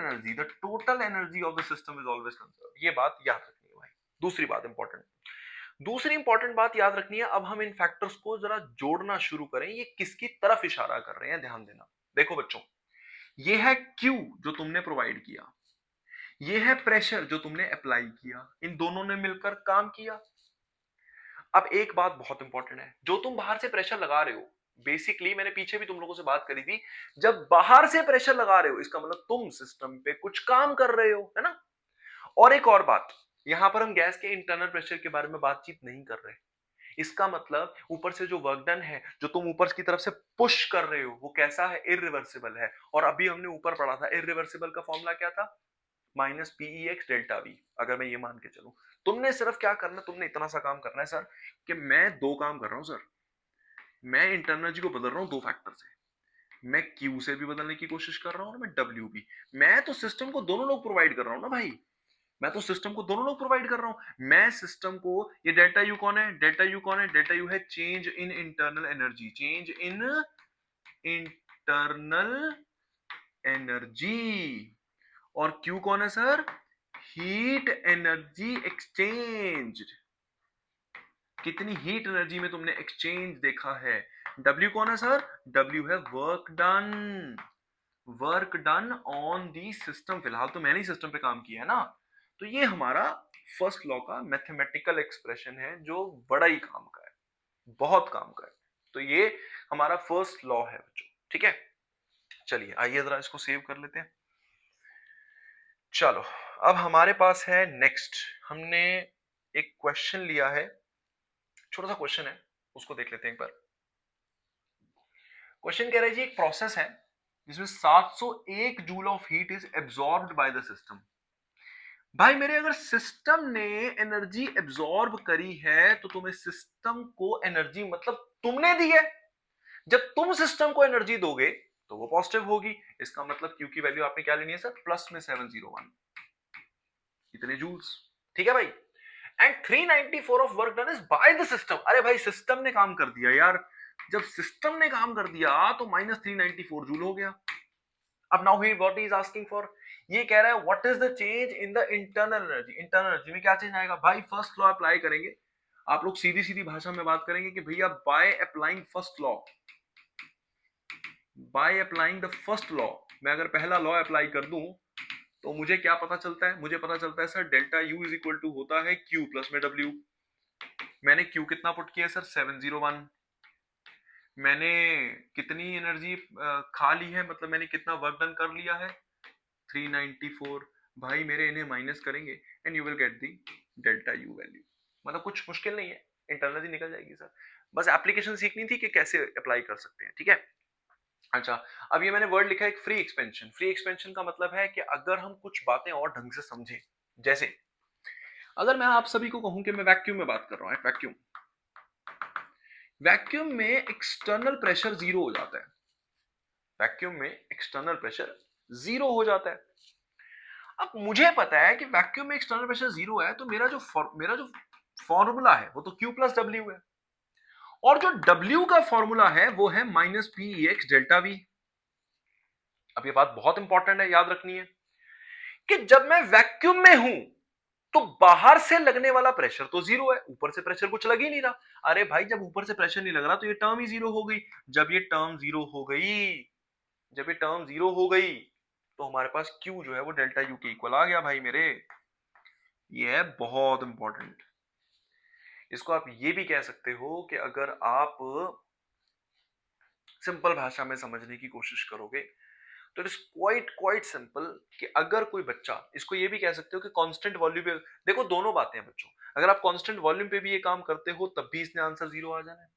energy of the system is always conserved. ये बात याद रखनी है भाई। दूसरी इंपॉर्टेंट बात याद रखनी है। अब हम इन फैक्टर्स को जरा जोड़ना शुरू करें, ये किसकी तरफ इशारा कर रहे हैं, ध्यान देना। देखो बच्चों, ये है Q जो तुमने प्रोवाइड किया, ये है प्रेशर जो तुमने अप्लाई किया, इन दोनों ने मिलकर काम किया। अब एक बात बहुत इंपॉर्टेंट है, जो तुम बाहर से प्रेशर लगा रहे हो, बेसिकली मैंने पीछे भी तुम लोगों से बात करी थी, जब बाहर से प्रेशर लगा रहे हो इसका मतलब तुम सिस्टम पे कुछ काम कर रहे हो, है ना। और एक और बात, यहां पर हम गैस के इंटरनल प्रेशर के बारे में बातचीत नहीं कर रहे। इसका मतलब ऊपर से जो वर्क डन है, जो तुम ऊपर की तरफ से पुश कर रहे हो, वो कैसा है, इरिवर्सिबल है। और अभी हमने ऊपर पढ़ा था इरिवर्सिबल का फॉर्मूला क्या था, minus PE X delta V. अगर मैं ये मान के चलूं, तुमने सिर्फ क्या करना है, तुमने इतना सा काम करना है सर कि मैं दो काम कर रहा हूं सर, मैं इंटरनल एनर्जी को बदल रहा हूं दो फैक्टर से। मैं Q से भी बदलने की कोशिश कर रहा हूं और मैं W भी। मैं तो सिस्टम को दोनों लोग प्रोवाइड कर रहा हूं ना भाई, मैं तो सिस्टम को दोनों लोग प्रोवाइड कर रहा हूं। मैं सिस्टम को, ये डेल्टा यू कौन है, डेल्टा यू कौन है, डेल्टा यू है change in internal energy, change in internal energy. और क्यू कौन है सर, हीट एनर्जी एक्सचेंज, कितनी हीट एनर्जी में तुमने एक्सचेंज देखा है। डब्ल्यू कौन है सर, डब्ल्यू है work done, work done on the system. फिलहाल तो मैंने ही सिस्टम पे काम किया है ना, तो ये हमारा फर्स्ट लॉ का मैथमेटिकल एक्सप्रेशन है जो बड़ा ही काम का है, बहुत काम का है। तो ये हमारा फर्स्ट लॉ है बच्चों, ठीक है। चलिए आइए जरा इसको सेव कर लेते हैं। चलो अब हमारे पास है नेक्स्ट, हमने एक क्वेश्चन लिया है, छोटा सा क्वेश्चन है, उसको देख लेते हैं एक बार। क्वेश्चन कह रहा है जी, एक प्रोसेस है जिसमें 701 joule of heat is absorbed bye the system. भाई मेरे अगर सिस्टम ने एनर्जी एब्सॉर्ब करी है तो तुम्हें सिस्टम को एनर्जी मतलब तुमने दी है। जब तुम सिस्टम को एनर्जी दोगे तो वो पॉजिटिव होगी, इसका मतलब क्यू की वैल्यू आपने क्या लेनी है सर, प्लस में 701 इतने जूल्स, ठीक है भाई। And 394 of work done is by the system. अरे भाई सिस्टम ने काम कर दिया यार, जब सिस्टम ने काम कर दिया तो माइनस 394 जूल हो गया। अब now he what is asking for, ये कह रहा है what is the change in the internal energy. Internal energy में क्या चेंज आएगा भाई, फर्स्ट लॉ अप्लाई करेंगे। आप लोग सीधी सीधी भाषा में बात करेंगे कि भैया by applying first law, by applying the first law, मैं अगर पहला लॉ अप्लाई कर दूं तो मुझे क्या पता चलता है, मुझे पता चलता है sir delta U is equal to होता है क्यू प्लस में डब्ल्यू। मैंने क्यू कितना पुट किया सर 701, मैंने कितनी एनर्जी खा ली है, मतलब मैंने कितना वर्क डन कर लिया है 394। भाई मेरे इन्हें माइनस करेंगे and you will get the delta U value. मतलब कुछ मुश्किल नहीं है, इंटरनली निकल जाएगी सर, बस एप्लीकेशन सीखनी थी कि कैसे अप्लाई कर सकते हैं, ठीक है। अच्छा अब ये मैंने वर्ड लिखा है एक फ्री एक्सपेंशन। फ्री एक्सपेंशन का मतलब है कि अगर हम कुछ बातें और ढंग से समझें, जैसे अगर मैं आप सभी को कहूं कि मैं वैक्यूम में बात कर रहा हूं, वैक्यूम, वैक्यूम में एक्सटर्नल प्रेशर जीरो हो जाता है, वैक्यूम में एक्सटर्नल प्रेशर जीरो हो जाता है। अब मुझे पता है कि वैक्यूम में एक्सटर्नल प्रेशर जीरो है, तो मेरा जो फॉर्मूला है वो तो Q प्लस डब्ल्यू है, और जो W का फॉर्मूला है वो है minus P x delta we. अब ये बात बहुत इंपॉर्टेंट है, याद रखनी है कि जब मैं वैक्यूम में हूं तो बाहर से लगने वाला प्रेशर तो जीरो है, ऊपर से प्रेशर कुछ लग ही नहीं रहा। अरे भाई जब ऊपर से प्रेशर नहीं लग रहा तो ये टर्म ही जीरो हो गई। जब ये टर्म जीरो हो गई, जब ये टर्म जीरो हो गई तो हमारे पास Q जो है वो डेल्टा यू के इक्वल आ गया भाई मेरे। ये है बहुत इंपॉर्टेंट। इसको आप ये भी कह सकते हो कि अगर आप सिंपल भाषा में समझने की कोशिश करोगे तो it is quite quite simple, कि अगर कोई बच्चा, इसको ये भी कह सकते हो कि कांस्टेंट वॉल्यूम पे, देखो दोनों बातें हैं बच्चों, अगर आप कांस्टेंट वॉल्यूम पे भी ये काम करते हो तब भी इसने आंसर जीरो आ जाना है।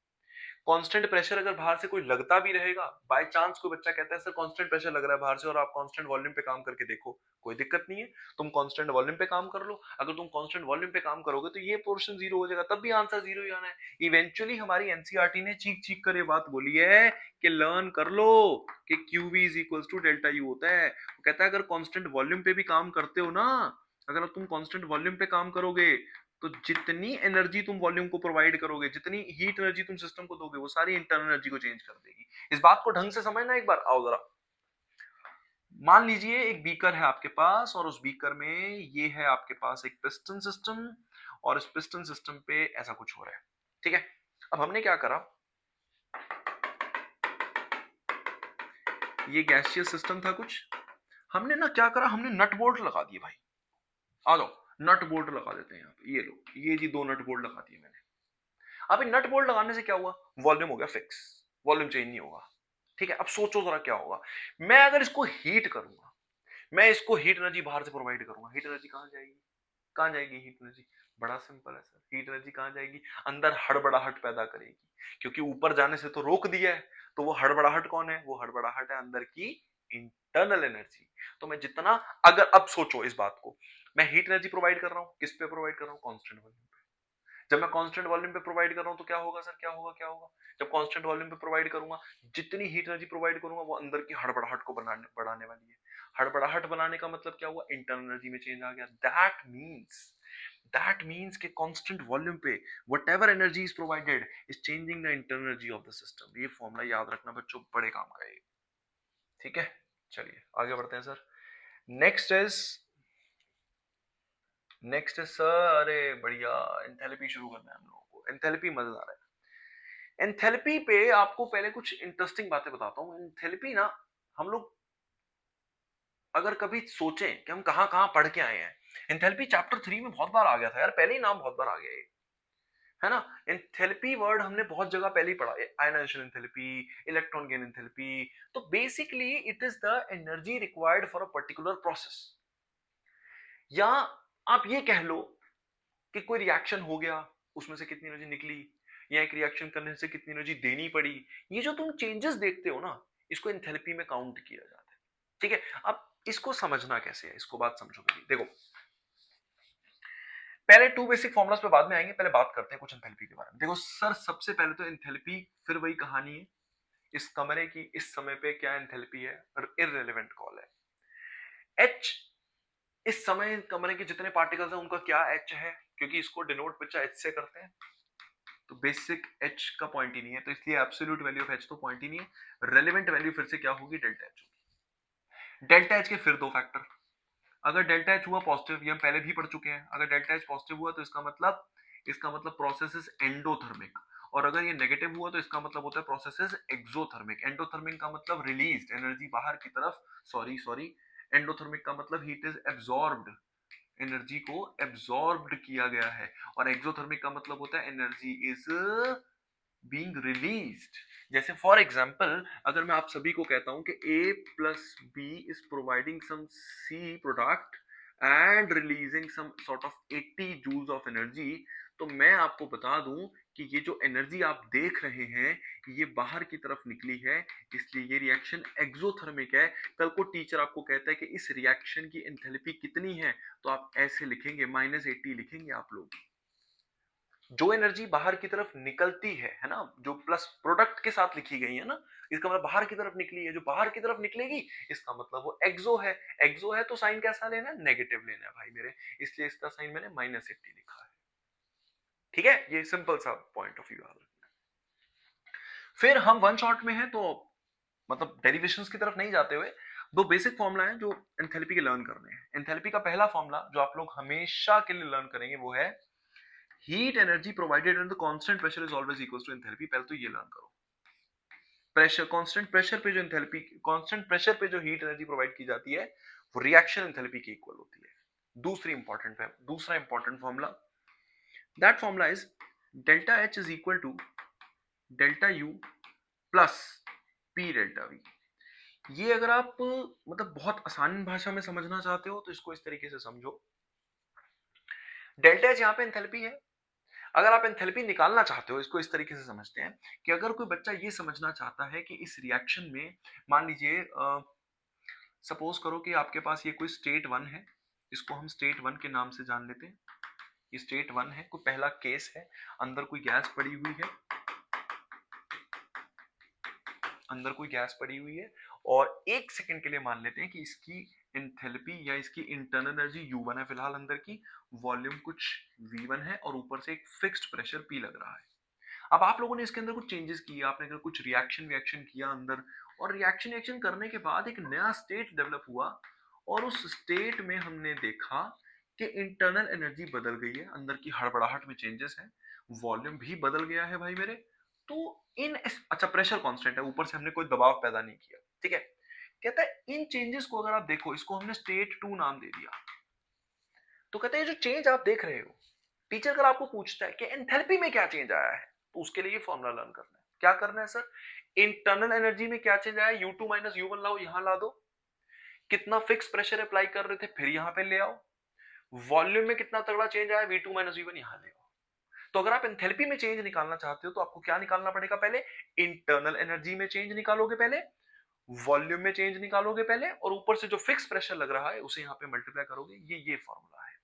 कांस्टेंट प्रेशर अगर बाहर से कोई लगता भी रहेगा, बाय चांस कोई बच्चा कहता है सर कांस्टेंट प्रेशर लग रहा है बाहर से और आप कांस्टेंट वॉल्यूम पे काम करके देखो, कोई दिक्कत नहीं है, तुम कांस्टेंट वॉल्यूम पे काम कर लो। अगर तुम कांस्टेंट वॉल्यूम पे काम करोगे तो ये पोर्शन जीरो हो जाएगा, तब भी आंसर जीरो ही आना है। इवेंचुअली हमारी एनसीईआरटी ने चीख चीख कर ये बात बोली है कि लर्न कर लो कि QV is equals to delta U होता है। वो कहता है अगर कांस्टेंट वॉल्यूम पे भी काम करते हो ना, अगर तुम कांस्टेंट वॉल्यूम पे काम करोगे तो जितनी एनर्जी तुम वॉल्यूम को प्रोवाइड करोगे, जितनी हीट एनर्जी तुम सिस्टम को दोगे, वो सारी इंटरनल एनर्जी को चेंज कर देगी। इस बात को ढंग से समझना एक बार, आओ जरा। मान लीजिए एक बीकर है आपके पास और उस बीकर में ये है आपके पास एक पिस्टन सिस्टम, और इस पिस्टन सिस्टम पे ऐसा कुछ हो रहा है, ठीक है। अब हमने क्या करा, ये गैसियस सिस्टम था कुछ, हमने ना क्या करा, हमने नट बोल्ट लगा दिए भाई। आ जाओ नट बोल्ट लगा देते हैं यहाँ पे, ये लो, ये जी दो नट बोल्ट लगा दिए मैंने। अब इन नट बोल्ट लगाने से क्या हुआ, वॉल्यूम हो गया फिक्स, वॉल्यूम चेंज नहीं होगा, ठीक है। अब सोचो जरा क्या होगा, मैं अगर इसको हीट करूंगा, मैं इसको हीट एनर्जी बाहर से प्रोवाइड करूंगा, हीट एनर्जी कहां जाएगी, कहां जाएगी हीट एनर्जी, बड़ा सिंपल है सर, हीट एनर्जी कहां जाएगी, अंदर हड़बड़ाहट पैदा करेगी, क्योंकि ऊपर जाने से तो रोक दिया है, तो वो हड़बड़ाहट कौन है, वो हड़बड़ाहट है अंदर की इंटरनल एनर्जी। तो मैं जितना, अगर अब सोचो इस बात को, मैं हीट एनर्जी प्रोवाइड कर रहा हूं, किस पे प्रोवाइड कर रहा हूं, कांस्टेंट वॉल्यूम। जब मैं कांस्टेंट वॉल्यूम पे प्रोवाइड कर रहा हूं तो क्या होगा सर, क्या होगा, क्या होगा? जब कांस्टेंट वॉल्यूम पे प्रोवाइड करूंगा, जितनी हीट एनर्जी प्रोवाइड करूंगा वो अंदर की हड़बड़ाहट को बढ़ाने वाली है। हड़बड़ाहट बनाने का मतलब क्या हुआ? इंटरनल एनर्जी में चेंज आ गया। दैट मीन्स कि कांस्टेंट वॉल्यूम पे whatever energy is provided is changing the internal energy of the system. ये फॉर्मूला याद रखना बच्चों, बड़े काम का है। ठीक है, चलिए आगे बढ़ते हैं सर। नेक्स्ट इज सर, अरे बढ़िया, एंथैल्पी शुरू करना है हम लोगों को। एंथैल्पी मजेदार है। एंथैल्पी पे आपको पहले कुछ इंटरेस्टिंग बातें बताता हूं। एंथैल्पी ना, हम लोग अगर कभी सोचें कि हम कहां कहां पढ़ के आए हैं, एंथैल्पी चैप्टर 3 में बहुत बार आ गया था यार, पहले ही नाम बहुत बार आ गया है ना। एंथैल्पी वर्ड हमने बहुत जगह पहले ही पढ़ा, ionisation enthalpy, electron gain enthalpy. तो basically it is the energy required for a particular process. या आप ये कह लो कि कोई रिएक्शन हो गया, उसमें से कितनी एनर्जी निकली, या एक रिएक्शन करने से कितनी एनर्जी देनी पड़ी। ये जो तुम चेंजेस देखते हो ना, इसको एंथैल्पी में काउंट किया जाता है। ठीक है, अब इसको समझना कैसे है, इसको बात समझो। देखो, पहले टू बेसिक फॉर्मुलास पे बाद में आएंगे, पहले बात करते हैं कुछ एंथैल्पी के बारे में। देखो सर, सबसे पहले तो एंथैल्पी फिर वही कहानी है, इस कमरे की इस समय पे क्या एंथैल्पी है, इररिलेवेंट कॉल है। एच, इस समय कमरे के जितने पार्टिकल्स हैं उनका क्या एच है, क्योंकि इसको डिनोट बच्चा एच से करते हैं, तो बेसिक एच का पॉइंट ही नहीं है, तो इसलिए एब्सोल्यूट वैल्यू ऑफ एच तो पॉइंट ही नहीं है। रेलेवेंट वैल्यू फिर से क्या होगी, डेल्टा एच होगी। डेल्टा एच के फिर दो फैक्टर, अगर डेल्टा एच हुआ पॉजिटिव, ये हम पहले भी पढ़ चुके हैं, अगर डेल्टा एच पॉजिटिव हुआ तो इसका मतलब प्रोसेस इज एंडोथर्मिक, और अगर ये नेगेटिव हुआ तो इसका मतलब होता है प्रोसेस इज एक्सोथर्मिक। एंडोथर्मिक का मतलब रिलीज्ड एनर्जी बाहर की तरफ, सॉरी एंडोथर्मिक का मतलब हीट इज एब्सॉर्ब्ड, एनर्जी को एब्सॉर्ब्ड किया गया है, और एक्सोथर्मिक का मतलब होता है एनर्जी इज बीइंग रिलीज्ड। जैसे फॉर एग्जांपल, अगर मैं आप सभी को कहता हूं कि A plus B is providing some C product and releasing some sort of 80 joules of energy, तो मैं आपको बता दूं कि ये जो एनर्जी आप देख रहे हैं ये बाहर की तरफ निकली है, इसलिए ये रिएक्शन एक्सोथर्मिक है। कल को टीचर आपको कहता है कि इस रिएक्शन की एंथैल्पी कितनी है, तो आप ऐसे लिखेंगे, -80 लिखेंगे आप लोग। जो एनर्जी बाहर की तरफ निकलती है ना, जो प्लस प्रोडक्ट के साथ लिखी गई है ना, इसका मतलब बाहर की तरफ निकली है, जो बाहर की तरफ निकलेगी इसका मतलब वो एक्सो है। एक्सो है तो साइन कैसा लेना है, नेगेटिव लेना है भाई मेरे, इसलिए इसका साइन मैंने -80 लिखा है। ठीक है, ये सिंपल सा पॉइंट ऑफ व्यू है। फिर हम वन शॉट में हैं, तो मतलब डेरिवेशंस की तरफ नहीं जाते हुए दो बेसिक फॉर्मूला है जो एंथैल्पी के लर्न करने हैं। एंथैल्पी का पहला फॉर्मूला जो आप लोग हमेशा के लिए लर्न करेंगे वो है heat energy provided at the constant pressure is always equal to enthalpy. पहले तो ये लर्न करो, प्रेशर, कांस्टेंट प्रेशर पे जो एंथैल्पी, कांस्टेंट प्रेशर पे जो हीट एनर्जी प्रोवाइड की जाती है वो रिएक्शन एंथैल्पी के इक्वल होती है। दूसरा important formula, that formula is delta H is equal to delta U plus P delta V. ये अगर आप मतलब बहुत आसान भाषा में समझना चाहते हो तो इसको इस तरीके से समझो, डेल्टा एच यहाँ पे एंथैल्पी है। अगर आप एंथैल्पी निकालना चाहते हो, इसको इस तरीके से समझते हैं कि अगर कोई बच्चा ये समझना चाहता है कि इस रिएक्शन में, मान लीजिए सपोज करो कि आपके पास ये कोई स्टेट 1 है, इसको हम स्टेट 1 के नाम से जान लेते हैं। ये स्टेट 1 है, कोई पहला केस है, अंदर कोई गैस पड़ी हुई है, और एक सेकंड के लिए मान लेते हैं कि इसकी एंथैल्पी या इसकी इंटरनल एनर्जी U1 है फिलहाल अंदर की, वॉल्यूम कुछ V1 है, और ऊपर से एक फिक्स्ड प्रेशर P लग रहा है। अब आप लोगों ने इसके अंदर कुछ चेंजेस किए, आपने अगर कुछ रिएक्शन किया अंदर, और रिएक्शन करने के बाद एक नया स्टेट डेवलप हुआ, और उस स्टेट में हमने देखा कि इंटरनल एनर्जी बदल गई है, अंदर की हड़बड़ाहट में चेंजेस है, वॉल्यूम भी बदल गया है भाई मेरे। तो अच्छा, प्रेशर कांस्टेंट है, ऊपर से हमने कोई दबाव पैदा नहीं किया। ठीक है, कहता है इन चेंजेस को अगर आप देखो, इसको हमने स्टेट 2 नाम दे दिया, तो कहते हैं जो चेंज आप देख रहे हो, टीचर अगर आपको पूछता है कि एंथैल्पी में क्या चेंज आया है, तो उसके लिए फॉर्मूला लर्न करना है। क्या करना है सर, इंटरनल एनर्जी में क्या चेंज आया, U2 माइनस U1 लाओ, यहां ला दो, कितना फिक्स प्रेशर अप्लाई कर रहे थे फिर यहां पे ले आओ, वॉल्यूम में कितना तगड़ा चेंज आया, V2 माइनस V1 यहां ले आओ। तो अगर आप एंथैल्पी में चेंज निकालना चाहते हो तो आपको क्या निकालना पड़ेगा, पहले इंटरनल एनर्जी में चेंज निकालोगे, पहले वॉल्यूम में चेंज निकालोगे पहले, और ऊपर से जो फिक्स प्रेशर लग रहा है उसे यहां पे मल्टीप्लाई करोगे। ये फॉर्मूला है।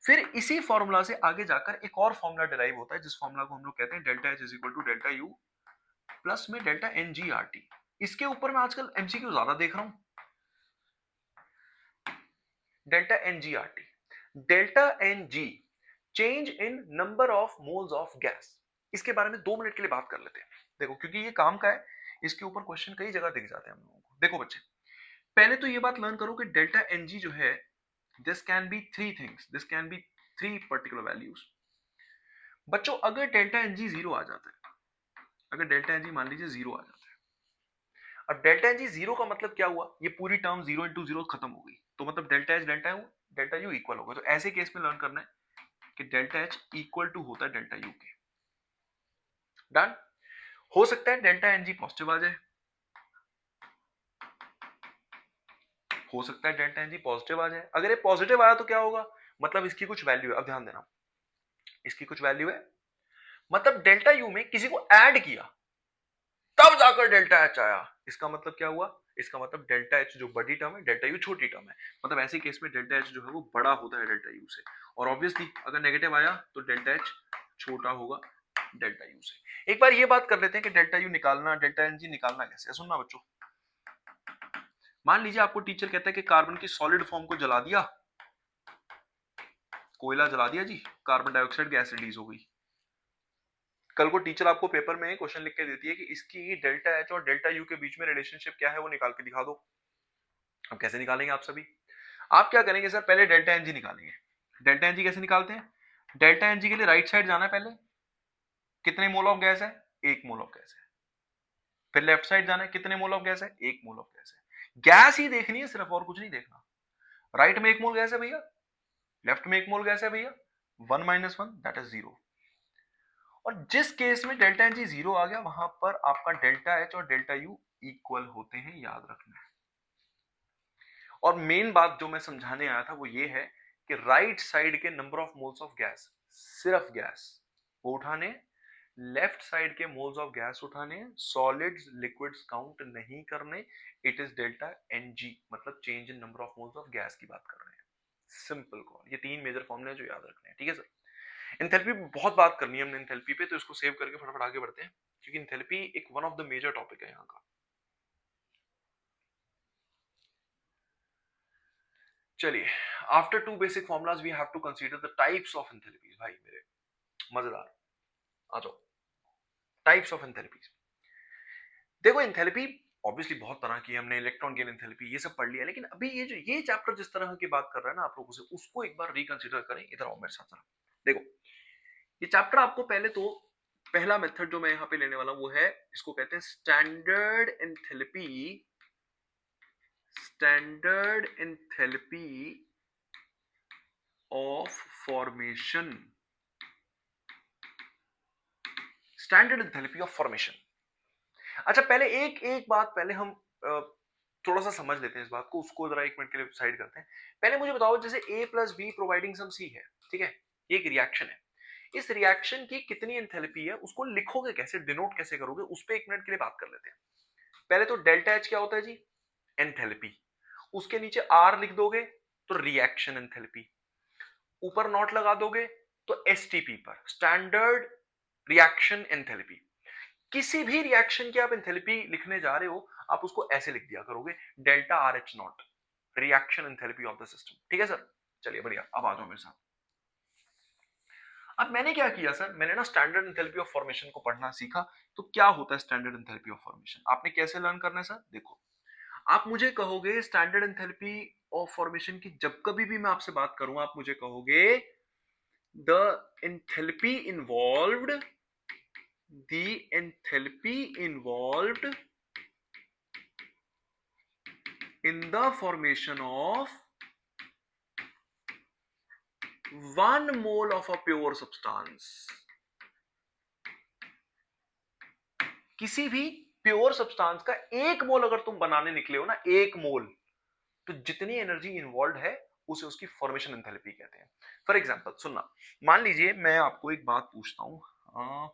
फिर इसी फॉर्मूला से आगे जाकर एक और फॉर्मूला डिराइव होता है जिस फॉर्मूला को हम लोग कहते हैं delta H is equal to delta U plus में delta N G R T. इसके ऊपर मैं आजकल एमसीक्यू ज्यादा देख रहा हूं। Delta N G R T, delta N G change in number of moles of gas. इसके बारे में 2 मिनट के लिए बात कर लेते हैं। देखो क्योंकि ये काम का है, इसके ऊपर क्वेश्चन कई जगह दिख जाते हैं हम लोगों को। देखो बच्चे, पहले तो ये बात लर्न करो कि डेल्टा एन जी जो है, this can be 3 things, this can be 3 particular values. बच्चों अगर डेल्टा एन जी 0 आ जाता है, अगर डेल्टा एन जी मान लीजिए 0 आ जाता है, अब डेल्टा एन जी 0 का मतलब क्या हुआ, ये पूरी टर्म 0 इंटू 0 खत्म हो गई, तो मतलब delta H delta U equal होगा। तो ऐसे केस में लर्न करना है कि डेल्टा एच इक्वल टू होता है डेल्टा यू के। डन। हो सकता है डेल्टा एन जी पॉजिटिव आ जाए, हो सकता है डेल्टा एन जी पॉजिटिव आ जाए। अगर ये पॉजिटिव आया तो क्या होगा, मतलब इसकी कुछ वैल्यू है। अब ध्यान देना, इसकी कुछ वैल्यू है, मतलब डेल्टा यू में किसी को ऐड किया तब जाकर डेल्टा एच आया। इसका मतलब क्या हुआ, इसका मतलब डेल्टा एच जो बड़ी टर्म है, डेल्टा यू छोटी टर्म है। मतलब ऐसे केस में डेल्टा एच जो है वो बड़ा होता है डेल्टा यू से, और ऑब्वियसली अगर नेगेटिव आया तो डेल्टा एच छोटा होगा डेल्टा यू से। एक बार ये बात कर लेते हैं कि डेल्टा यू निकालना, डेल्टा एन जी निकालना कैसे है। सुनना बच्चों, मान लीजिए आपको टीचर कहता है कि कार्बन की सॉलिड फॉर्म को जला दिया, कोयला जला दिया जी, कार्बन डाइऑक्साइड गैस रिलीज हो गई। कल को टीचर आपको पेपर में क्वेश्चन लिख के देती है कि इसकी डेल्टा एच और डेल्टा यू के बीच में रिलेशनशिप क्या है, वो निकाल के दिखा दो। अब कैसे निकालेंगे आप सभी, आप क्या करेंगे सर, पहले डेल्टा एनजी निकालेंगे। डेल्टा एनजी कैसे निकालते हैं, डेल्टा एनजी के लिए राइट साइड जाना है, पहले कितने मोल ऑफ गैस है, 1 मोल ऑफ गैस है। फिर लेफ्ट साइड जाना है, कितने मोल ऑफ गैस है, 1 मोल ऑफ गैस है। गैस ही देखनी है सिर्फ, और कुछ नहीं देखना। राइट में 1 मोल गैस है भैया, लेफ्ट में 1 मोल गैस है भैया, 1 माइनस 1 दैट इज 0। और जिस केस में डेल्टा एनजी 0 आ गया, वहां पर आपका डेल्टा एच और डेल्टा यू इक्वल होते हैं, याद रखना है। और मेन बात जो मैं समझाने आया था वो ये है कि राइट साइड के number of moles of gas, सिर्फ गैस वो उठाने, लेफ्ट साइड के मोल्स ऑफ गैस उठाने, सॉलिड्स लिक्विड्स काउंट नहीं करने। इट इज डेल्टा एनजी, मतलब change in number of moles of gas की बात कर रहे हैं। सिंपल कॉल, ये 3 मेजर फॉर्मूले जो याद रखने हैं, ठीक है सर। एंथैल्पी पे बहुत बात करनी है हमने एंथैल्पी पे, तो इसको सेव करके फटाफट आगे बढ़ते हैं, क्योंकि एंथैल्पी एक one of the major topic है यहाँ का। चलिए, after 2 basic formulas we have to consider the types of enthalpies. भाई मेरे मजेदार, आ जाओ, टाइप्स ऑफ एंथैल्पीज। देखो एंथैल्पी ऑब्वियसली बहुत तरह की है, हमने इलेक्ट्रॉन गेन एंथैल्पी ये सब पढ़ लिया, लेकिन अभी ये चैप्टर जिस तरह की बात कर रहा है ना आप लोगों से, उसको एक बार रिकंसीडर करें। इधर आओ मेरे साथ जरा। देखो ये चैप्टर आपको पहले तो, पहला मेथड जो मैं यहाँ पे लेने वाला हूं वो है, इसको कहते हैं standard enthalpy, standard enthalpy of formation, standard enthalpy of formation. अच्छा पहले एक एक बात पहले हम थोड़ा सा समझ लेते हैं इस बात को, उसको जरा 1 मिनट के लिए साइड करते हैं। पहले मुझे बताओ, जैसे A plus B providing some C है, ठीक है, ये एक रिएक्शन है। इस रिएक्शन की कितनी एंथैल्पी है, उसको लिखोगे कैसे, डिनोट कैसे करोगे, उस पर 1 मिनट के लिए बात कर लेते हैं। पहले तो डेल्टा एच क्या होता है जी, एंथैल्पी। उसके नीचे R लिख दोगे तो रिएक्शन एंथैल्पी, ऊपर नॉट लगा दोगे तो एसटीपी पर, स्टैंडर्ड रिएक्शन एंथैल्पी। किसी भी रिएक्शन की आप एंथैल्पी लिखने जा रहे हो, आप उसको ऐसे लिख दिया करोगे, delta R H not, reaction enthalpy of the system, ठीक है सर। चलिए बढ़िया, अब आ जाओ मेरे साथ। अब मैंने क्या किया सर, मैंने ना स्टैंडर्ड एंथैल्पी ऑफ फॉर्मेशन को पढ़ना सीखा। तो क्या होता है स्टैंडर्ड एंथैल्पी ऑफ फॉर्मेशन, आपने कैसे लर्न करना है सर। देखो आप मुझे कहोगे स्टैंडर्ड एंथैल्पी ऑफ फॉर्मेशन की जब कभी भी मैं आपसे बात करूंगा, आप मुझे कहोगे the enthalpy involved, the enthalpy involved in the formation of 1 mole of a pure substance। किसी भी प्योर सब्सटेंस का 1 मोल अगर तुम बनाने निकले हो ना, 1 मोल, तो जितनी एनर्जी इन्वॉल्व है उसे उसकी फॉर्मेशन एंथैल्पी कहते हैं। फॉर एग्जांपल सुनना, मान लीजिए मैं आपको एक बात पूछता हूं,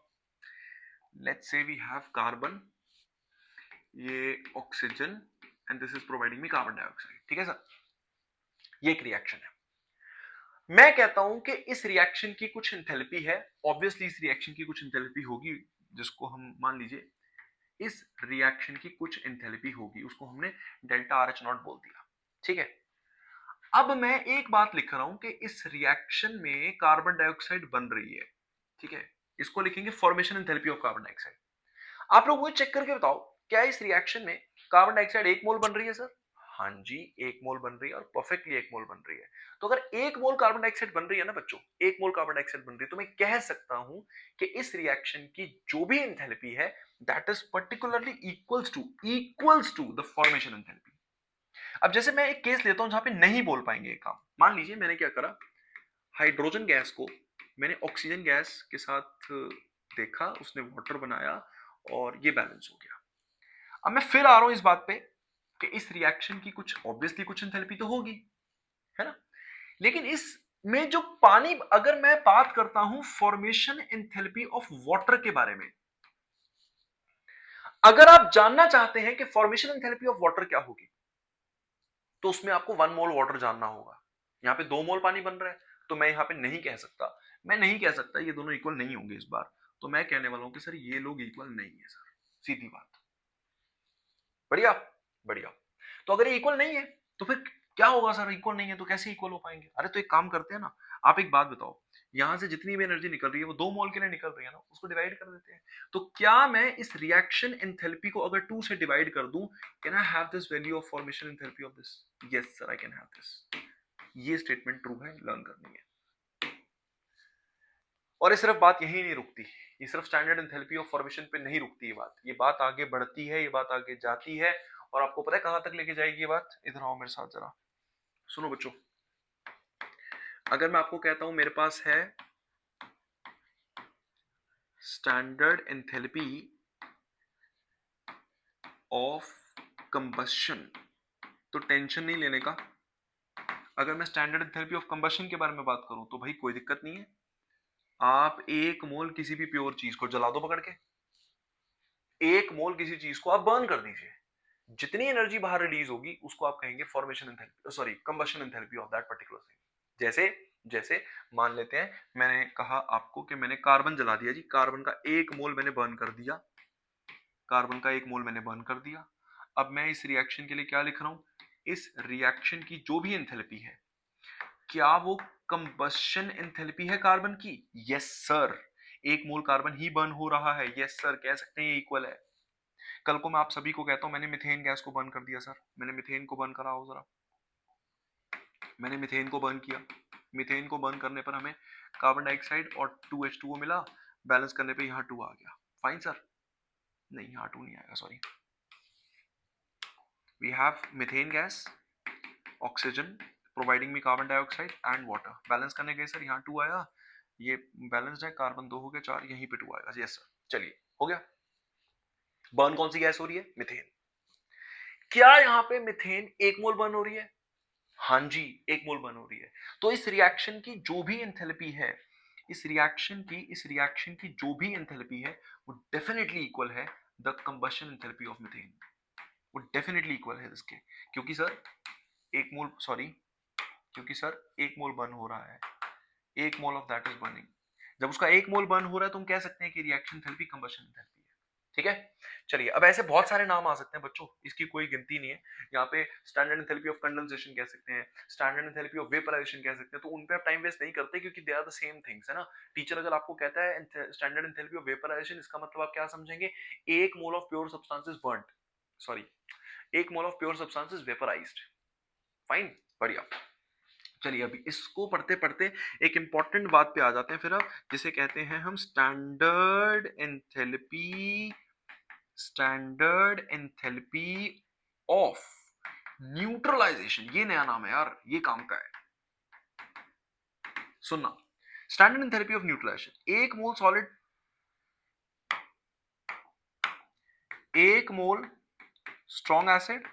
let's say we have carbon, ये oxygen, and this is providing me carbon dioxide, ठीक है सर। ये एक रिएक्शन है। मैं कहता हूं कि इस रिएक्शन की कुछ एंथैल्पी है, ऑब्वियसली इस रिएक्शन की कुछ एंथैल्पी होगी, जिसको हम मान लीजिए इस रिएक्शन की कुछ एंथैल्पी होगी, उसको हमने डेल्टा आर एच नॉट बोल दिया, ठीक है। अब मैं एक बात लिख रहा हूं कि इस रिएक्शन में कार्बन डाइऑक्साइड बन रही है, ठीक है, इसको लिखेंगे formation enthalpy of carbon dioxide. आप लोग मुझे चेक करके बताओ, क्या इस रिएक्शन में कार्बन डाइऑक्साइड 1 मोल बन रही है सर? हाँ जी, 1 मोल बन रही है, और परफेक्टली 1 मोल बन रही है। तो अगर 1 मोल कार्बन डाइऑक्साइड बन रही है ना बच्चों, 1 मोल कार्बन डाइऑक्साइड बन रही है, तो मैं कह सकता हूं कि इस रिएक्शन की जो भी एंथैल्पी है that is particularly equals to the formation enthalpy. अब जैसे मैं एक केस लेता हूं जहां पे नहीं बोल पाएंगे ये काम। मान लीजिए मैंने क्या करा, हाइड्रोजन गैस को मैंने ऑक्सीजन गैस के साथ देखा, उसने वाटर बनाया और ये बैलेंस हो गया। अब मैं फिर आ रहा हूं इस बात पे कि इस रिएक्शन की कुछ ऑब्वियसली कुछ एंथैल्पी तो होगी, है ना। लेकिन इस में जो पानी, अगर मैं बात करता हूं फॉर्मेशन एंथैल्पी ऑफ वाटर के बारे में, अगर आप जानना चाहते हैं कि फॉर्मेशन एंथैल्पी ऑफ वाटर क्या होगी, तो उसमें आपको 1 मोल वाटर जानना होगा। यहां पे 2 मोल पानी बन रहा है, तो मैं यहां पे नहीं कह सकता, मैं नहीं कह सकता ये दोनों इक्वल नहीं होंगे इस बार। तो मैं कहने वाला हूं कि सर ये लोग इक्वल नहीं है सर, सीधी बात। बढ़िया, बढ़िया। तो अगर ये इक्वल नहीं है तो फिर क्या होगा सर? इक्वल नहीं है तो कैसे इक्वल हो पाएंगे? अरे तो एक काम करते हैं ना, आप एक बात बताओ, यहां से जितनी भी एनर्जी निकल रही है वो 2 मोल के लिए निकल रही है ना, उसको डिवाइड कर देते हैं। तो क्या मैं इस रिएक्शन एंथैल्पी को अगर 2 से डिवाइड कर दूं, can I have this value of formation enthalpy of this? Yes sir, I can have this. ये स्टेटमेंट ट्रू है, लर्न करनी है। और ये सिर्फ बात यही नहीं रुकती, ये सिर्फ स्टैंडर्ड एंथैल्पी ऑफ फॉर्मेशन पे नहीं रुकती, ये बात आगे बढ़ती है, ये बात आगे जाती है। और आपको पता है कहां तक लेके जाएगी ये बात? इधर आओ मेरे साथ जरा, सुनो बच्चों। अगर मैं आपको कहता हूं मेरे पास है स्टैंडर्ड एंथैल्पी ऑफ कंबशन, तो टेंशन नहीं लेने का। अगर मैं स्टैंडर्ड एंथैल्पी ऑफ कंबशन के बारे में बात करूं तो भाई कोई दिक्कत नहीं है, आप 1 मोल किसी भी प्योर चीज को जला दो पकड़ के, 1 मोल किसी चीज को आप बर्न कर दीजिए, जितनी एनर्जी बाहर रिलीज होगी उसको आप कहेंगे formation enthalpy, sorry combustion enthalpy of that particular thing. जैसे जैसे मान लेते हैं मैंने कहा आपको कि मैंने कार्बन जला दिया जी, कार्बन का 1 मोल मैंने बर्न कर दिया, कार्बन का 1 मोल मैंने बर्न कर दिया। अब मैं इस रिएक्शन के लिए क्या लिख रहा हूं, इस रिएक्शन की जो भी एंथैल्पी है, क्या वो कंबशन एंथैल्पी है कार्बन की? यस सर, 1 मोल कार्बन ही बर्न हो रहा है, यस सर, कह सकते हैं ये इक्वल है। कल को मैं आप सभी को कहता हूं मैंने मिथेन गैस को बर्न कर दिया सर, मैंने मिथेन को बर्न करा हो जरा, मैंने मिथेन को बर्न किया, मिथेन को बर्न करने पर हमें कार्बन डाइऑक्साइड और 2H2O मिला, बैलेंस करने पे यहाँ 2 आ गया, फाइन सर। नहीं यहाँ 2 नहीं आएगा, sorry. We have methane gas, oxygen providing me carbon dioxide and water, balance करने गए सर, यहाँ 2 आया, ये बैलेंस्ड है, कार्बन 2 हो गया 4, यहीं पे 2 आएगा, यस सर। चलिए हो गया। बर्न कौन सी गैस हो रही है? मिथेन। क्या यहाँ पे मिथेन 1 मोल बर्न हो रही है? हाँ जी, 1 मोल बर्न हो रही है। तो इस रिएक्शन की जो भी एंथैल्पी है, इस रिएक्शन की जो भी एंथैल्पी है वो डेफिनेटली इक्वल है the combustion enthalpy of methane, वो डेफिनेटली इक्वल है इसके, क्योंकि सर 1 मोल, सॉरी, क्योंकि सर 1 मोल बर्न हो रहा है, 1 mole of that is burning. जब उसका 1 मोल बर्न हो रहा है तो हम कह सकते हैं कि रिएक्शन एंथैल्पी कंबशन एंथैल्पी है, ठीक है। चलिए अब ऐसे बहुत सारे नाम आ सकते हैं बच्चों, इसकी कोई गिनती नहीं है। यहाँ पे स्टैंडर्ड एंथैल्पी ऑफ कंडेंसेशन कह सकते हैं, स्टैंडर्ड एंथैल्पी ऑफ वेपराइजेशन कह सकते हैं, तो उन पे आप टाइम वेस्ट नहीं करते क्योंकि they are the same things, है ना। टीचर अगर आपको कहता है स्टैंडर्ड एंथैल्पी ऑफ वेपराइजेशन, इसका मतलब आप क्या समझेंगे? 1 mole of pure substance is burned, sorry 1 mole of pure substance is vaporised, fine, बढ़िया। चलिए अभी इसको पढ़ते पढ़ते एक इंपॉर्टेंट बात पे आ जाते हैं फिर अब, जिसे कहते हैं हम स्टैंडर्ड एंथैल्पी ऑफ न्यूट्रलाइजेशन। ये नया नाम है यार, ये काम का है, सुनना। Standard enthalpy of neutralization, 1 mole strong acid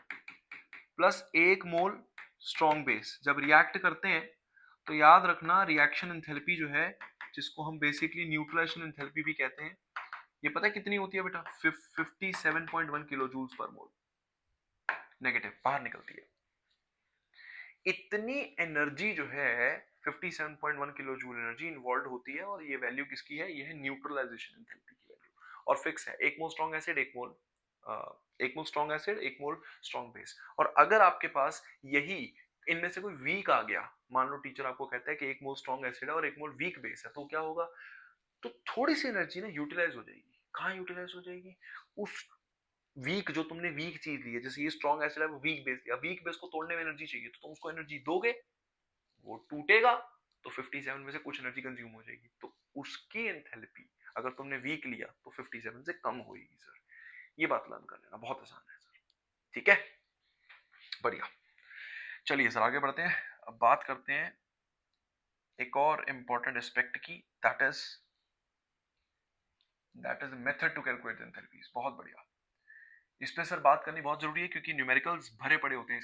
plus 1 mole strong base जब रिएक्ट करते हैं, तो याद रखना रिएक्शन एंथैल्पी जो है, जिसको हम बेसिकली न्यूट्रलाइजेशन एंथैल्पी भी कहते हैं, ये पता है कितनी होती है बेटा? 57.1 kilo joules per mole negative बाहर निकलती है। इतनी एनर्जी जो है 57.1 किलो जूल एनर्जी इन्वॉल्व होती है और ये वैल्यू किसकी है, ये है न्यूट्रलाइजेशन एंथैल्पी की वैल्यू और फिक्स है। एक मोल स्ट्रॉन्ग एसिड, एक मोल स्ट्रॉन्ग एसिड, एक मोल स्ट्रॉन्ग बेस। और अगर आपके पास यही इनमें से कोई वीक आ गया, मान लो टीचर आपको कहता है कि एक मोल स्ट्रॉन्ग एसिड है और एक मोल वीक बेस है, तो क्या होगा, तो थोड़ी सी एनर्जी ना यूटिलाइज हो जाएगी। कहाँ यूटिलाइज हो जाएगी, उस वीक, जो तुमने वीक चीज ली है, जैसे ये स्ट्रॉन्ग एसिड है वो वीक बेस दिया, वीक बेस को तोड़ने में एनर्जी चाहिए तो तुम उसको एनर्जी दोगे, वो टूटेगा तो 57 में से कुछ एनर्जी कंज्यूम हो जाएगी, तो उसकी एंथैल्पी अगर तुमने वीक लिया तो 57 से कम होगी सर। ये बात लर्न कर लेना, बहुत आसान है सर, ठीक है, बढ़िया। चलिए सर आगे बढ़ते हैं। अब बात करते हैं एक और इंपॉर्टेंट एस्पेक्ट की, that is method to calculate enthalpies. बहुत बढ़िया, इस पे सर बात करनी बहुत जरूरी है क्योंकि न्यूमेरिकल्स भरे पड़े होते हैं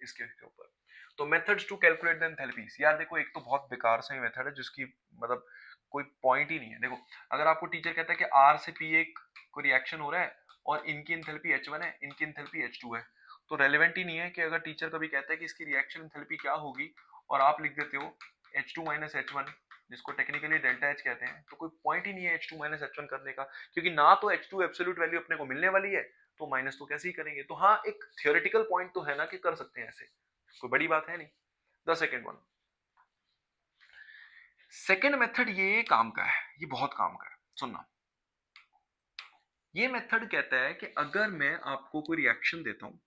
इसके ऊपर। तो methods to calculate the enthalpies, यार देखो एक तो बहुत बेकार सा मेथड है जिसकी मतलब कोई पॉइंट ही नहीं है। देखो अगर आपको टीचर कहता है कि R से P एक कोई रिएक्शन हो रहा है और इनकी एंथैल्पी H1 है, इनकी एंथैल्पी H2 है, तो रेलेवेंट ही नहीं है कि अगर टीचर कभी कहता है कि इसकी रिएक्शन एंथैल्पी क्या होगी और आप लिख देते हो H2 - H1, जिसको टेक्निकली डेल्टा H कहते हैं, तो कोई पॉइंट ही नहीं है H2 - H1 करने का, क्योंकि ना तो H2 एब्सोल्यूट वैल्यू अपने को मिलने वाली है तो माइनस तो कैसे ही करेंगे। तो हाँ एक थियोरेटिकल पॉइंट तो है ना कि कर सकते हैं ऐसे, कोई बड़ी बात है नहीं। The second one, second method ये काम का है, ये बहुत काम का है, सुनना। ये मेथड कहता है कि अगर मैं आपको कोई रिएक्शन देता हूं,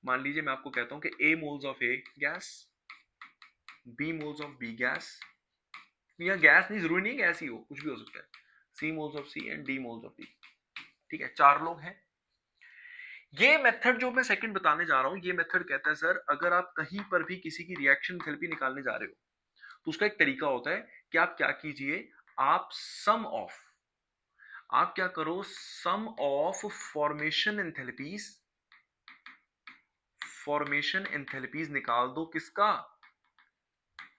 मान लीजिए मैं आपको कहता हूं कि A moles of A gas, B moles of B gas, या गैस नहीं, जरूरी नहीं गैस ही हो, कुछ भी हो सकता है, C moles of C and D moles of D, ठीक है, 4 लोग हैं। ये मेथड जो मैं सेकंड बताने जा रहा हूं, ये मेथड कहता है सर अगर आप कहीं पर भी किसी की रिएक्शन एंथैल्पी निकालने जा रहे हो तो उसका एक तरीका होता है कि आप क्या कीजिए, आप क्या करो, सम ऑफ फॉर्मेशन एंथैल्पीज निकाल दो, किसका,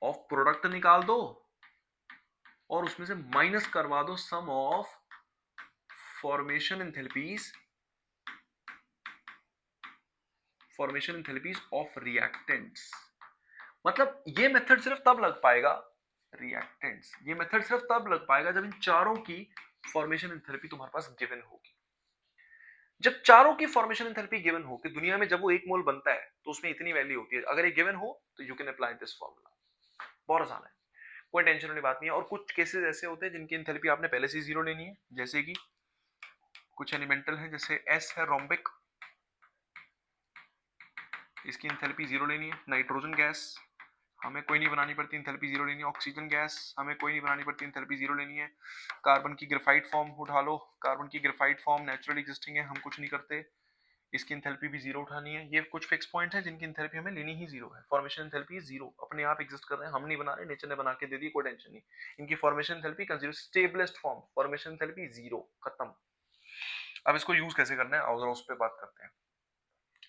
ऑफ प्रोडक्ट निकाल दो और उसमें से माइनस करवा दो sum of formation enthalpies of reactants. मतलब ये मेथड सिर्फ तब लग पाएगा, रिएक्टेंट्स, ये मेथड सिर्फ तब लग पाएगा जब इन चारों की फॉर्मेशन एंथैल्पी तुम्हारे पास गिवन होगी। जब चारों की फॉर्मेशन एंथैल्पी गिवन हो कि दुनिया में जब वो एक मोल बनता है तो उसमें इतनी वैल्यू होती है, अगर ये गिवन हो तो you can apply this formula. बहुत आसान है, कोई टेंशन वाली बात नहीं है। और कुछ केसेस ऐसे होते हैं जिनकी एंथैल्पी आपने पहले से जीरो लेनी है, जैसे कि कुछ एलिमेंटल है, जैसे S है रोम्बिक, इसकी एंथैल्पी जीरो लेनी है। नाइट्रोजन गैस हमें कोई नहीं बनानी पड़ती, एंथैल्पी जीरो लेनी है। ऑक्सीजन गैस हमें कोई नहीं बनानी पड़ती, एंथैल्पी जीरो लेनी है। कार्बन की ग्रेफाइट फॉर्म उठा लो, कार्बन की ग्रेफाइट फॉर्म नेचुरली एग्जिस्टिंग है, हम कुछ नहीं करते, इसकी एंथैल्पी भी जीरो उठानी है। ये कुछ फिक्स पॉइंट है जिनकी एंथैल्पी हमें लेनी ही जीरो है। फॉर्मेशन एंथैल्पी जीरो, अपने आप एग्जिस्ट कर रहे हैं, हम नहीं बना रहे, नेचर ने बना के दे दी, कोई टेंशन नहीं। इनकी formation enthalpy consider stay blessed form, formation enthalpy zero, खत्म। अब इसको यूज कैसे करना है और उस पर बात करते हैं,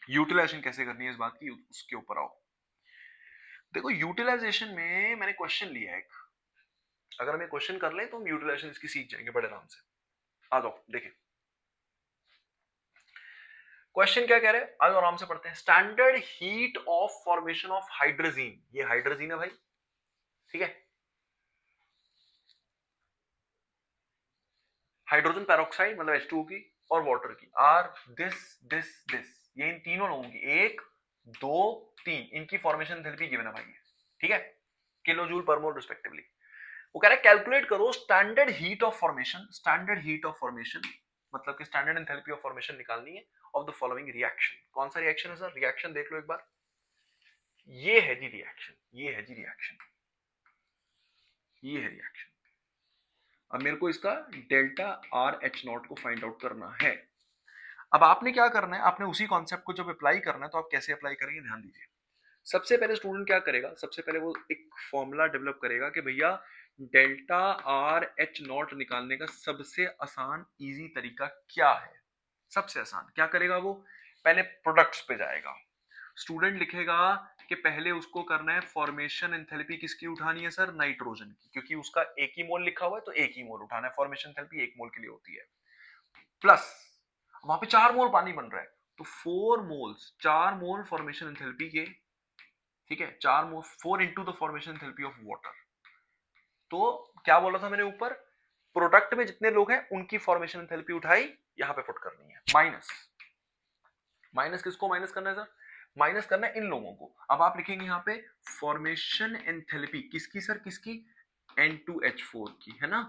यूटिलाइजेशन कैसे करनी है इस बात की, उसके ऊपर आओ। देखो यूटिलाइजेशन में मैंने क्वेश्चन लिया है एक, अगर हम क्वेश्चन कर लें तो हम यूटिलाइजेशन इसकी सीख जाएंगे बड़े आराम से। आ जाओ देखिए क्वेश्चन क्या कह रहे हैं, आज आराम से पढ़ते हैं। Standard heat of formation of hydrazine, ये हाइड्रोजीन है भाई, ठीक है, हाइड्रोजन पेरोक्साइड मतलब H2O की और वाटर की, आर दिस, ये इन तीनों लोगों की 1 2 3 इनकी फॉर्मेशन एंथैल्पी गिवन है भाई, ठीक है, किलो जूल पर मोल रिस्पेक्टिवली। वो कह रहा है कैलकुलेट करो standard heat of formation, standard heat of formation मतलब कि स्टैंडर्ड एंथैल्पी ऑफ फॉर्मेशन निकालनी है ऑफ द फॉलोइंग रिएक्शन। कौन सा रिएक्शन है सर, रिएक्शन देख लो एक बार, ये है जी रिएक्शन, ये है जी रिएक्शन, ये है रिएक्शन। अब मेरे को इसका डेल्टा आर एच नॉट को फाइंड आउट करना है। अब आपने क्या करना है, आपने उसी कॉन्सेप्ट को जब अप्लाई करना है तो आप कैसे अप्लाई करेंगे, ध्यान दीजिए। सबसे पहले स्टूडेंट क्या करेगा, सबसे पहले वो एक फॉर्मूला डेवलप करेगा कि भैया डेल्टा आर एच नॉट निकालने का सबसे आसान इजी तरीका क्या है। सबसे आसान क्या करेगा वो, पहले प्रोडक्ट्स पे जाएगा, स्टूडेंट लिखेगा कि पहले उसको करना है फॉर्मेशन एंथैल्पी किसकी उठानी है सर, नाइट्रोजन की, क्योंकि उसका एक ही मोल लिखा हुआ है तो एक ही मोल उठाना है, फॉर्मेशन एंथैल्पी एक मोल के लिए होती है। प्लस वहां पे 4 मोल पानी बन रहा है तो 4 मोल्स, 4 मोल फॉर्मेशन एंथैल्पी के, ठीक है, 4 मोल 4 into the formation enthalpy of water, तो क्या बोला था मैंने ऊपर, प्रोडक्ट में जितने लोग हैं उनकी फॉर्मेशन एंथैल्पी उठाई, यहां पे पुट करनी है माइनस। माइनस किसको माइनस करना है सर? माइनस करना है इन लोगों को। अब आप लिखेंगे यहां पे फॉर्मेशन एंथैल्पी किसकी सर, किसकी? N2H4 की, है ना।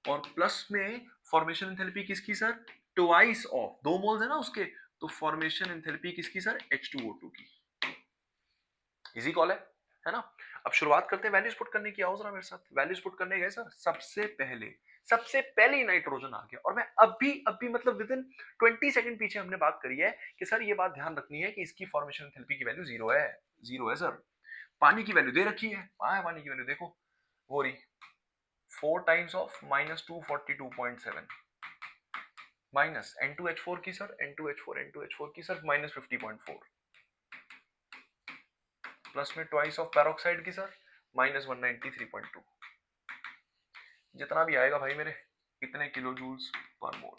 और प्लस में फॉर्मेशन एंथैल्पी किसकी सर? ट्वाइस ऑफ, 2 मोल्स है ना उसके, तो फॉर्मेशन एंथैल्पी किसकी सर? H2O2 की। इजी कॉल है ना। अब शुरुआत करते हैं वैल्यूज पुट करने की। आओ जरा मेरे साथ, वैल्यूज पुट करने गए सर। सबसे पहले नाइट्रोजन आ गया, और मैं अभी मतलब विद इन 20 सेकंड पीछे हमने बात करी है कि सर ये बात ध्यान रखनी है कि इसकी फॉर्मेशन एंथैल्पी की वैल्यू जीरो है सर। पानी की वैल्यू दे रखी है, पानी की वैल्यू देखो, हो रही 4 टाइम्स ऑफ -242.7 माइनस N2H4 की सर, N2H4 की सर -50.4 प्लस में ट्वाइस ऑफ पैरोक्साइड की सर -193.2। जितना भी आएगा भाई मेरे, कितने किलो जूल्स पर मोल।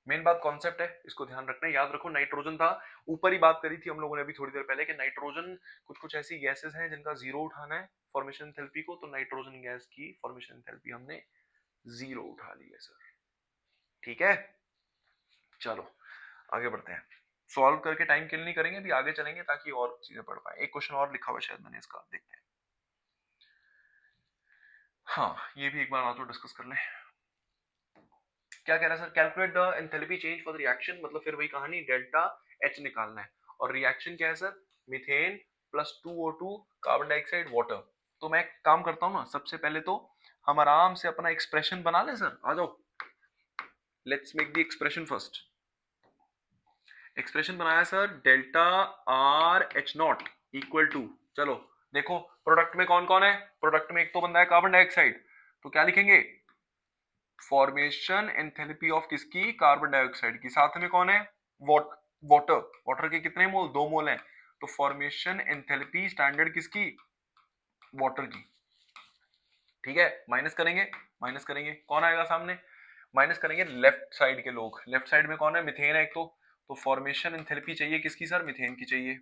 मेन बात कॉन्सेप्ट है, इसको ध्यान रखना है। याद रखो नाइट्रोजन था, ऊपर ही बात करी थी हम लोगों ने अभी थोड़ी देर पहले कि नाइट्रोजन कुछ ऐसी गैसेस हैं जिनका जीरो उठाना है फॉर्मेशन एंथैल्पी को, तो नाइट्रोजन गैस की फॉर्मेशन एंथैल्पी हमने जीरो उठा ली है सर। ठीक है, चलो आगे बढ़ते हैं। सॉल्व करके टाइम किल नहीं करेंगे, अभी आगे चलेंगे ताकि और चीजें पढ़ पाए। एक क्वेश्चन और लिखा हुआ शायद मैंने इसका, देखते हैं। हाँ, ये भी एक बार आप तो डिस्कस कर लें। क्या कह रहा है sir? Calculate the enthalpy change for the reaction, मतलब फिर वही कहानी, डेल्टा एच निकालना है। और रिएक्शन क्या है sir? Methane plus 2O2 carbon dioxide water. तो मैं काम करता हूं ना, सबसे पहले तो हम आराम से अपना एक्सप्रेशन बना लें सर। आ जाओ, let's make the expression first. Expression बनाया sir, delta R H not equal to, चलो देखो प्रोडक्ट में कौन कौन है। प्रोडक्ट में एक तो बंदा है कार्बन डाइऑक्साइड, तो क्या लिखेंगे? फॉर्मेशन एंथैल्पी ऑफ किसकी? कार्बन डाइऑक्साइड की। साथ में कौन है? वाटर। वाटर के कितने मोल? 2 मोल हैं, तो फॉर्मेशन एंथैल्पी स्टैंडर्ड किसकी? वाटर की। ठीक है, माइनस करेंगे कौन आएगा सामने? माइनस करेंगे लेफ्ट साइड के लोग। लेफ्ट साइड में कौन है? मिथेन है एक तो फॉर्मेशन एंथैल्पी चाहिए किसकी सर? मिथेन की चाहिए।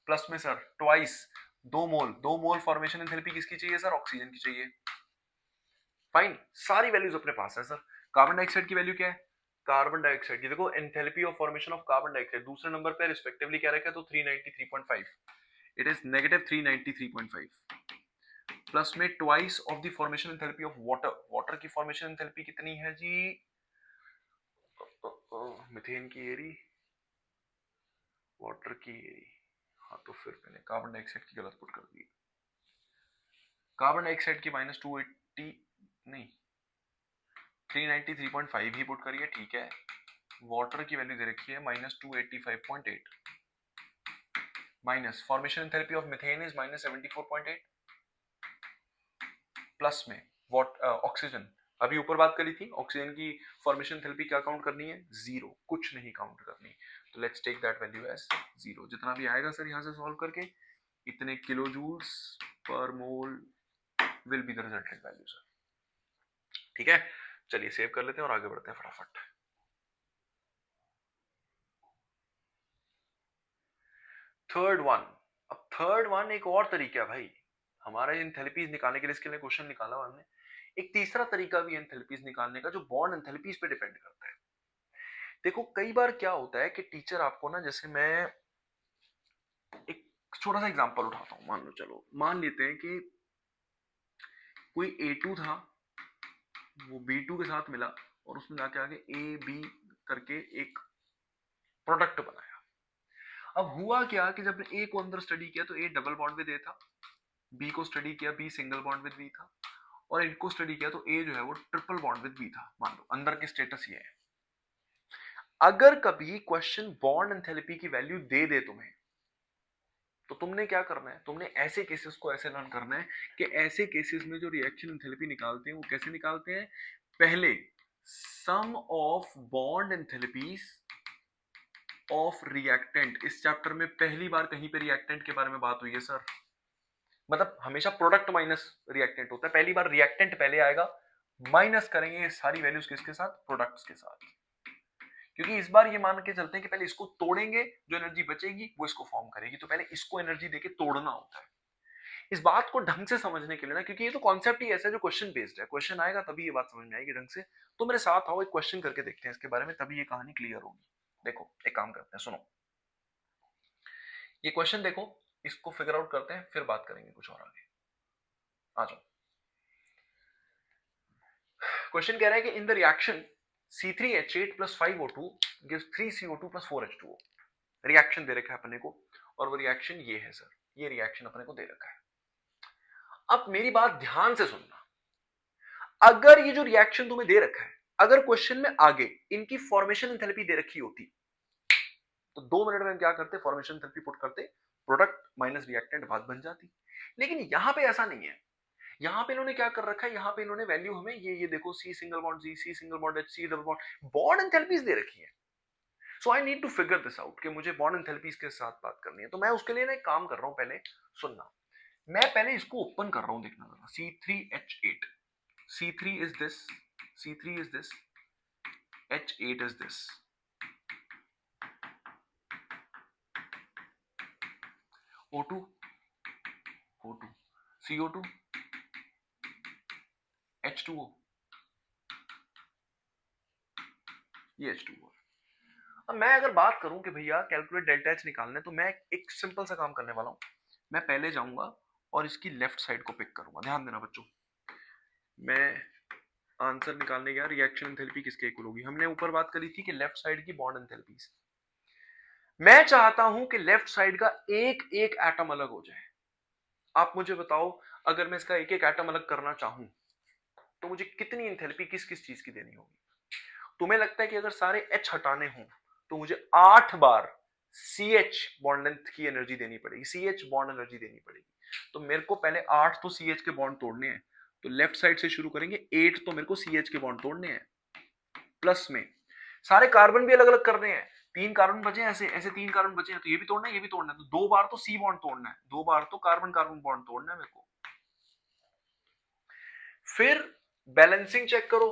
प्लस में सर ट्वाइस, 2 मोल फॉर्मेशन एंथैल्पी किसकी चाहिए सर? ऑक्सीजन की चाहिए। फाइन, सारी वैल्यूज अपने पास है सर। कार्बन डाइऑक्साइड की वैल्यू क्या है? कार्बन डाइऑक्साइड की देखो, enthalpy of formation of carbon dioxide दूसरे नंबर पे रिस्पेक्टिवली क्या रखा है? तो 393.5, इट इज नेगेटिव 393.5। प्लस में twice of the formation enthalpy of water. Water की फॉर्मेशन एंथैल्पी कितनी है जी? मिथेन की एरी, वाटर की एरी। हाँ, तो फिर मैंने कार्बन डाइऑक्साइड की गलत पुट कर दी। कार्बन डाइऑक्साइड की -280 नहीं, 393.5 ही पुट करिए, ठीक है। वाटर की वैल्यू दे रखी है -285.8 minus formation enthalpy of methane is -74.8 plus में ऑक्सीजन। अभी ऊपर बात करी थी, ऑक्सीजन की फॉर्मेशन एंथैल्पी क्या काउंट करनी है? जीरो, कुछ नहीं काउंट करनी। तो let's take that value as zero. जितना भी आएगा सर यहां से सॉल्व करके, इतने kilo joules per mole will be the resultant value sir. ठीक है, चलिए सेव कर लेते हैं और आगे बढ़ते हैं फटाफट। Third one. अब थर्ड वन एक और तरीका है भाई हमारा एंथैल्पीज निकालने के लिए। इसके लिए क्वेश्चन निकाला हुआ हमने। एक तीसरा तरीका भी एंथैल्पीज निकालने का जो बॉन्ड एंथैल्पीज पे डिपेंड करता है। देखो कई बार क्या होता है कि टीचर आपको ना, जैसे मैं एक छोटा सा एग्जांपल उठाता हूं, मान लो, चलो मान लेते हैं कि कोई A2 था, वो B2 के साथ मिला और उसमें जाके आगे AB करके एक प्रोडक्ट बनाया। अब हुआ क्या कि जब A को अंदर स्टडी किया तो A double bond with A था, B को स्टडी किया B single bond with B था, और इनको स्टडी किया तो A जो है वो ट्रिपल बॉन्ड विद B था। मान लो अंदर के स्टेटस ये है। अगर कभी क्वेश्चन बॉन्ड एंथैल्पी की वैल्यू दे दे तुम्हें, तो तुमने क्या करना है? तुमने ऐसे केसेस को ऐसे लर्न करना है कि ऐसे केसेस में जो रिएक्शन एंथैल्पी निकालते हैं वो कैसे निकालते हैं? पहले sum of bond enthalpies of reactant. इस चैप्टर में पहली बार कहीं पे रिएक्टेंट के बारे में बात हुई है सर। मतलब हमेशा प्रोडक्ट माइनस रिएक्टेंट होता है, पहली बार रिएक्टेंट पहले आएगा, माइनस करेंगे सारी वैल्यूज किसके साथ? प्रोडक्ट्स के साथ। क्योंकि इस बार ये मान के चलते हैं कि पहले इसको तोड़ेंगे, जो एनर्जी बचेगी वो इसको फॉर्म करेगी, तो पहले इसको एनर्जी देके तोड़ना होता है। इस बात को ढंग से समझने के लिए ना, क्योंकि ये तो कॉन्सेप्ट ही ऐसा है जो क्वेश्चन बेस्ड है, क्वेश्चन आएगा तभी ये बात समझ में आएगी ढंग से। तो मेरे साथ आओ, एक क्वेश्चन करके देखते हैं इसके बारे में, तभी ये कहानी क्लियर होगी। देखो एक काम करते हैं, सुनो ये क्वेश्चन, देखो इसको फिगर आउट करते हैं, फिर बात करेंगे कुछ और आगे। आ जाओ। क्वेश्चन कह रहा है कि in the reaction C3H8 plus 5O2 gives 3CO2 plus 4H2O। Reaction दे रखा है अपने को, और वो रिएक्शन ये है सर, ये रिएक्शन अपने को दे रखा है। अब मेरी बात ध्यान से सुनना, अगर ये जो रिएक्शन तुम्हें दे रखा है, अगर क्वेश्चन में आगे इनकी फॉर्मेशन एंथैल्पी दे रखी होती तो 2 मिनट में क्या करते, फॉर्मेशन एंथैल्पी पुट करते, प्रोडक्ट माइनस रिएक्टेंट बात बन जाती। लेकिन यहां पे ऐसा नहीं है। यहां पे इन्होंने क्या कर रखा है, यहां पे इन्होंने वैल्यू हमें ये देखो, C single bond Z, C single bond H, C double bond, bond enthalpies दे रखी है। So I need to figure this out कि मुझे बॉन्ड एंथैल्पीज के साथ बात करनी है। तो मैं उसके लिए ना एक काम कर रहा हूं, पहले सुनना। मैं पहले इसको ओपन कर रहा हूं, देखना जरा, C3H8, C3 is this, C3 is this, H8 is this, O2, O2, CO2, H2O, ये H2O। अब मैं अगर बात करूं कि भैया कैलकुलेट डेल्टा H निकालना है, तो मैं एक सिंपल सा काम करने वाला हूं। मैं पहले जाऊंगा और इसकी लेफ्ट साइड को पिक करूंगा। ध्यान देना बच्चों, मैं आंसर निकालने गया, रिएक्शन एंथैल्पी किसके इक्वल होगी। हमने ऊपर बात करी थी कि लेफ्ट साइड की बॉन्ड एंथैल्पीज। मैं चाहता हूं कि लेफ्ट साइड का एक एक एटम अलग हो जाए। आप मुझे बताओ, अगर मैं इसका एक एक एटम अलग करना चाहूं तो मुझे कितनी एंथैल्पी किस किस चीज की देनी होगी। तुम्हें लगता है कि अगर सारे H हटाने हों तो मुझे 8 बार CH बॉन्ड लेंथ की एनर्जी देनी पड़ेगी, CH बॉन्ड एनर्जी देनी पड़ेगी। तो मेरे को पहले 8 तो CH के बॉन्ड तोड़ने हैं, तो लेफ्ट साइड से शुरू करेंगे। 8 तो मेरे को CH के बॉन्ड तोड़ने हैं, प्लस में सारे कार्बन भी अलग अलग करने हैं। 3 कार्बन बचे, ऐसे ऐसे 3 कार्बन बचे हैं, तो ये भी तोड़ना है, ये भी तोड़ना है। तो 2 बार तो C बॉन्ड तोड़ना है, 2 बार तो कार्बन कार्बन बॉन्ड तोड़ना है मेरे को। फिर बैलेंसिंग चेक करो,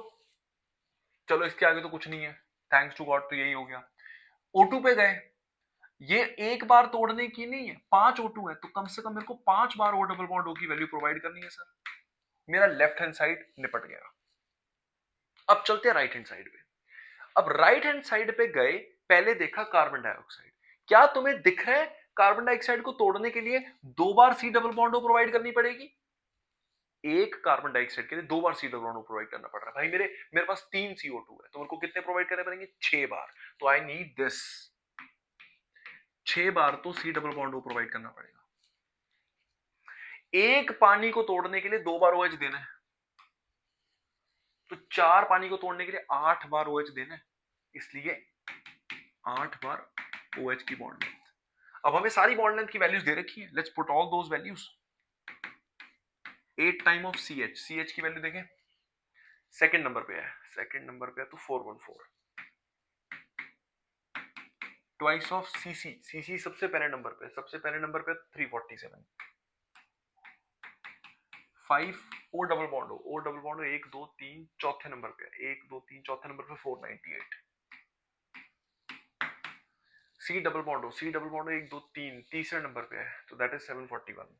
चलो इसके आगे तो कुछ नहीं है, थैंक्स टू गॉड, तो यही हो गया। O2 पे गए, ये एक बार तोड़ने की नहीं है, 5 O2 है, तो कम से कम मेरे को 5 बार O डबल बॉन्ड O की वैल्यू प्रोवाइड करनी है सर। मेरा लेफ्ट हैंड साइड निपट गया। अब चलते हैं राइट हैंड साइड पे। अब राइट हैंड साइड पे गए, पहले देखा कार्बन डाइऑक्साइड। क्या तुम्हें दिख रहा है कार्बन डाइऑक्साइड को तोड़ने के लिए 2 बार C double bond O provide करनी पड़ेगी। एक कार्बन डाइऑक्साइड के लिए 2 बार C double bond O provide करना पड़ रहा है। भाई मेरे पास 3 CO2 है, तो मेरे को कितने प्रोवाइड करने पड़ेंगे, 6 बार। तो आई नीड दिस, 6 बार तो C double bond O provide करना पड़ेगा। एक पानी को तोड़ने के लिए 2 बार OH देना है, तो 4 पानी को तोड़ने के लिए 8 बार OH देना है, इसलिए 8 बार OH की बॉन्ड लेंथ। अब हमें सारी बॉन्ड लेंथ की वैल्यूज दे रखी है, let's put all those values. 8 time of CH की वैल्यू देखें, सेकंड नंबर पे है, सेकंड नंबर पे है तो 414। ट्वाइस ऑफ CC सबसे पहले नंबर पे, सबसे पहले नंबर पे 347। 5 O डबल बॉन्ड O 1 2 3 चौथे नंबर पे, 1 2 3 चौथे नंबर पे 498। C डबल बॉन्ड O 1 2 3 तीसरे नंबर पे है, तो that is 741।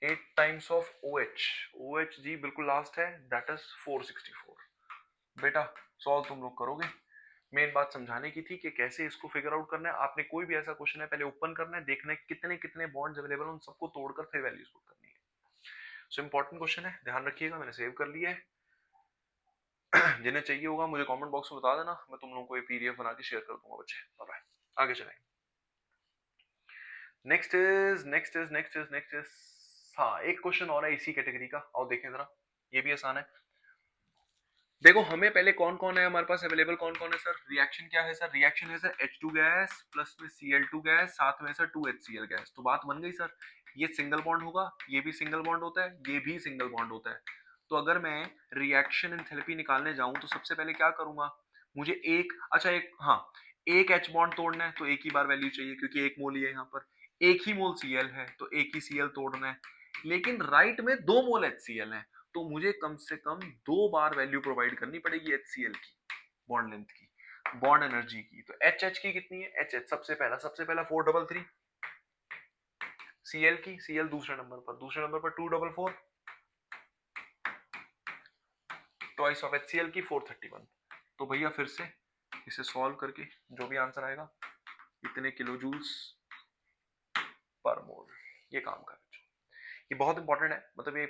8 times of OH जी बिल्कुल लास्ट है, दैट इज 464। बेटा सॉल्व तुम लोग करोगे। मेन बात समझाने की थी कि कैसे इसको फिगर आउट करना है। आपने कोई भी ऐसा क्वेश्चन है, पहले ओपन करना है, देखना है कितने कितने बॉन्ड्स अवेलेबल हैं, उन सबको तोड़कर फिर वैल्यूज पुट करनी है। सो इंपॉर्टेंट क्वेश्चन है, ध्यान रखिएगा। मैंने सेव कर लिया है, जिन्हें चाहिए होगा मुझे कमेंट बॉक्स में बता देना, मैं तुम लोगों को ये PDF बना के शेयर कर दूंगा बच्चे। बाय बाय, आगे चलेंगे। नेक्स्ट इज हाँ, एक क्वेश्चन और है इसी कैटेगरी का, आओ देखें जरा, ये भी आसान है। देखो हमें पहले कौन कौन है हमारे पास अवेलेबल, कौन कौन है सर। रिएक्शन क्या है सर, रिएक्शन है सर H2 गैस प्लस में Cl2 गैस, साथ में सर 2HCl गैस। तो बात बन गई सर, ये सिंगल बॉन्ड होगा, ये भी सिंगल बॉन्ड होता है, ये भी सिंगल बॉन्ड होता है। तो अगर मैं रिएक्शन एंथैल्पी निकालने जाऊं तो सबसे पहले क्या करूंगा, मुझे एक H बॉन्ड तोड़ना है, तो एक ही बार वैल्यू चाहिए क्योंकि एक मोल ही है यहाँ पर। एक ही मोल Cl है तो एक ही Cl तोड़ना है, लेकिन राइट में 2 मोल HCl है, तो मुझे कम से कम 2 बार वैल्यू प्रोवाइड करनी पड़ेगी HCl की, बॉन्ड लेंथ की, बॉन्ड एनर्जी की। तो HH की कितनी है, HH सबसे पहला 433, Cl की, Cl दूसरे नंबर पर 244 ट्वाइस ऑफ HCl की 431। तो भैया फिर से इसे सॉल्व करके जो भी आंसर आएगा इतने किलो जूल्स पर मोल, ये काम कर। ये बहुत इंपॉर्टेंट है, मतलब ये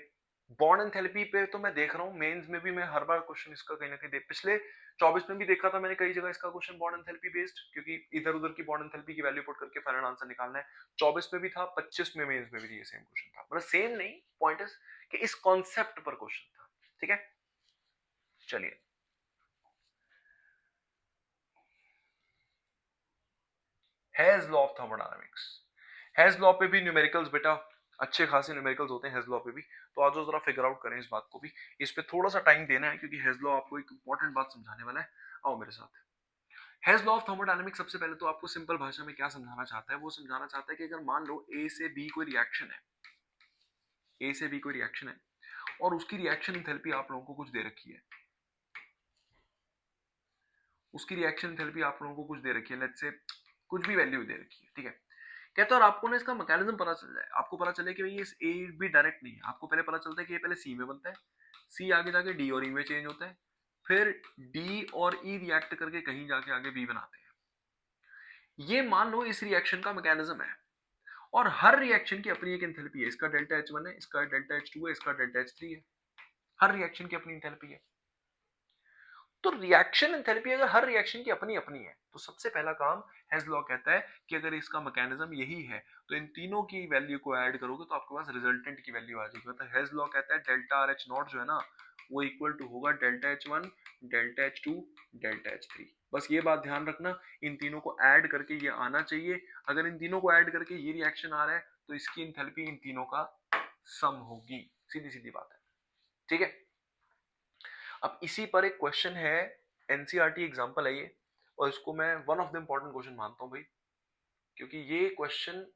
बॉन्ड एंथैल्पी पे तो मैं देख रहा हूँ मेंस में भी, मैं हर बार क्वेश्चन इसका कहीं ना कहीं पिछले 24 में भी देखा था मैंने कई जगह इसका क्वेश्चन बॉन्ड एंथैल्पी बेस्ड, क्योंकि इधर उधर की बॉन्ड एंथैल्पी की वैल्यू पुट करके फाइनल आंसर निकालना है। 24 में भी था, 25 में मेंस में भी ये सेम क्वेश्चन था, मतलब सेम नहीं, पॉइंट इज कि इस कॉन्सेप्ट पर क्वेश्चन था। ठीक है, चलिए hedge law of thermodynamics. Hedge law पे भी न्यूमेरिकल्स बेटा अच्छे खासे न्यूमेरिकल्स होते हैं हेज लॉ पे भी, तो आज जरा फिगर आउट करें इस बात को भी, इस पे थोड़ा सा टाइम देना है क्योंकि हेज लॉ आपको एक इंपॉर्टेंट बात समझाने वाला है। आओ मेरे साथ। हेज लॉ ऑफ थर्मोडायनामिक्स सबसे पहले तो आपको सिंपल भाषा में क्या समझाना चाहता है, वो समझाना चाहता है कि अगर मान लो ए से बी कोई रिएक्शन है, ए से बी कोई रिएक्शन है और उसकी रिएक्शन एंथैल्पी आप लोगों को कुछ दे रखी है, उसकी रिएक्शन एंथैल्पी आप लोगों को कुछ दे रखी है, लेट्स से कुछ भी वैल्यू दे रखी है, ठीक है। कहते हैं और आपको ना इसका मैकेनिज्म पता चल जाए, आपको पता चले कि भाई ये ए बी डायरेक्ट नहीं है, आपको पहले पता चलता है कि ये पहले सी में बनता है, सी आगे जाके डी और ई में चेंज होता है, फिर डी और ई रिएक्ट करके कहीं जाके आगे बी बनाते हैं। ये मान लो इस रिएक्शन का मैकेनिज्म है और हर रिएक्शन की अपनी एक एंथैल्पी है, इसका डेल्टा H1 है, इसका डेल्टा H2 है, इसका डेल्टा H3 है, हर रिएक्शन की अपनी एंथैल्पी है। तो रिएक्शन एंथैल्पी अगर हर रिएक्शन की अपनी अपनी है तो सबसे पहला काम हेज लॉ कहता है कि अगर इसका मैकेनिज्म यही है तो इन तीनों की वैल्यू को ऐड करोगे तो आपके पास रिजल्टेंट की वैल्यू आ जाएगी। मतलब हेज लॉ कहता है डेल्टा आर एच नॉट जो है ना वो इक्वल टू होगा delta H1 delta H2 delta H3। बस ये बात ध्यान रखना, इन तीनों को ऐड करके ये आना चाहिए। अगर इन तीनों को ऐड करके ये रिएक्शन आ रहा है तो इसकी एंथैल्पी इन तीनों का सम होगी, सीधी सीधी बात है। ठीक है, अब इसी पर एक क्वेश्चन है, एनसीईआरटी एग्जांपल है ये, और इसको मैं one of the important question मानता हूं भाई, क्योंकि ये क्वेश्चन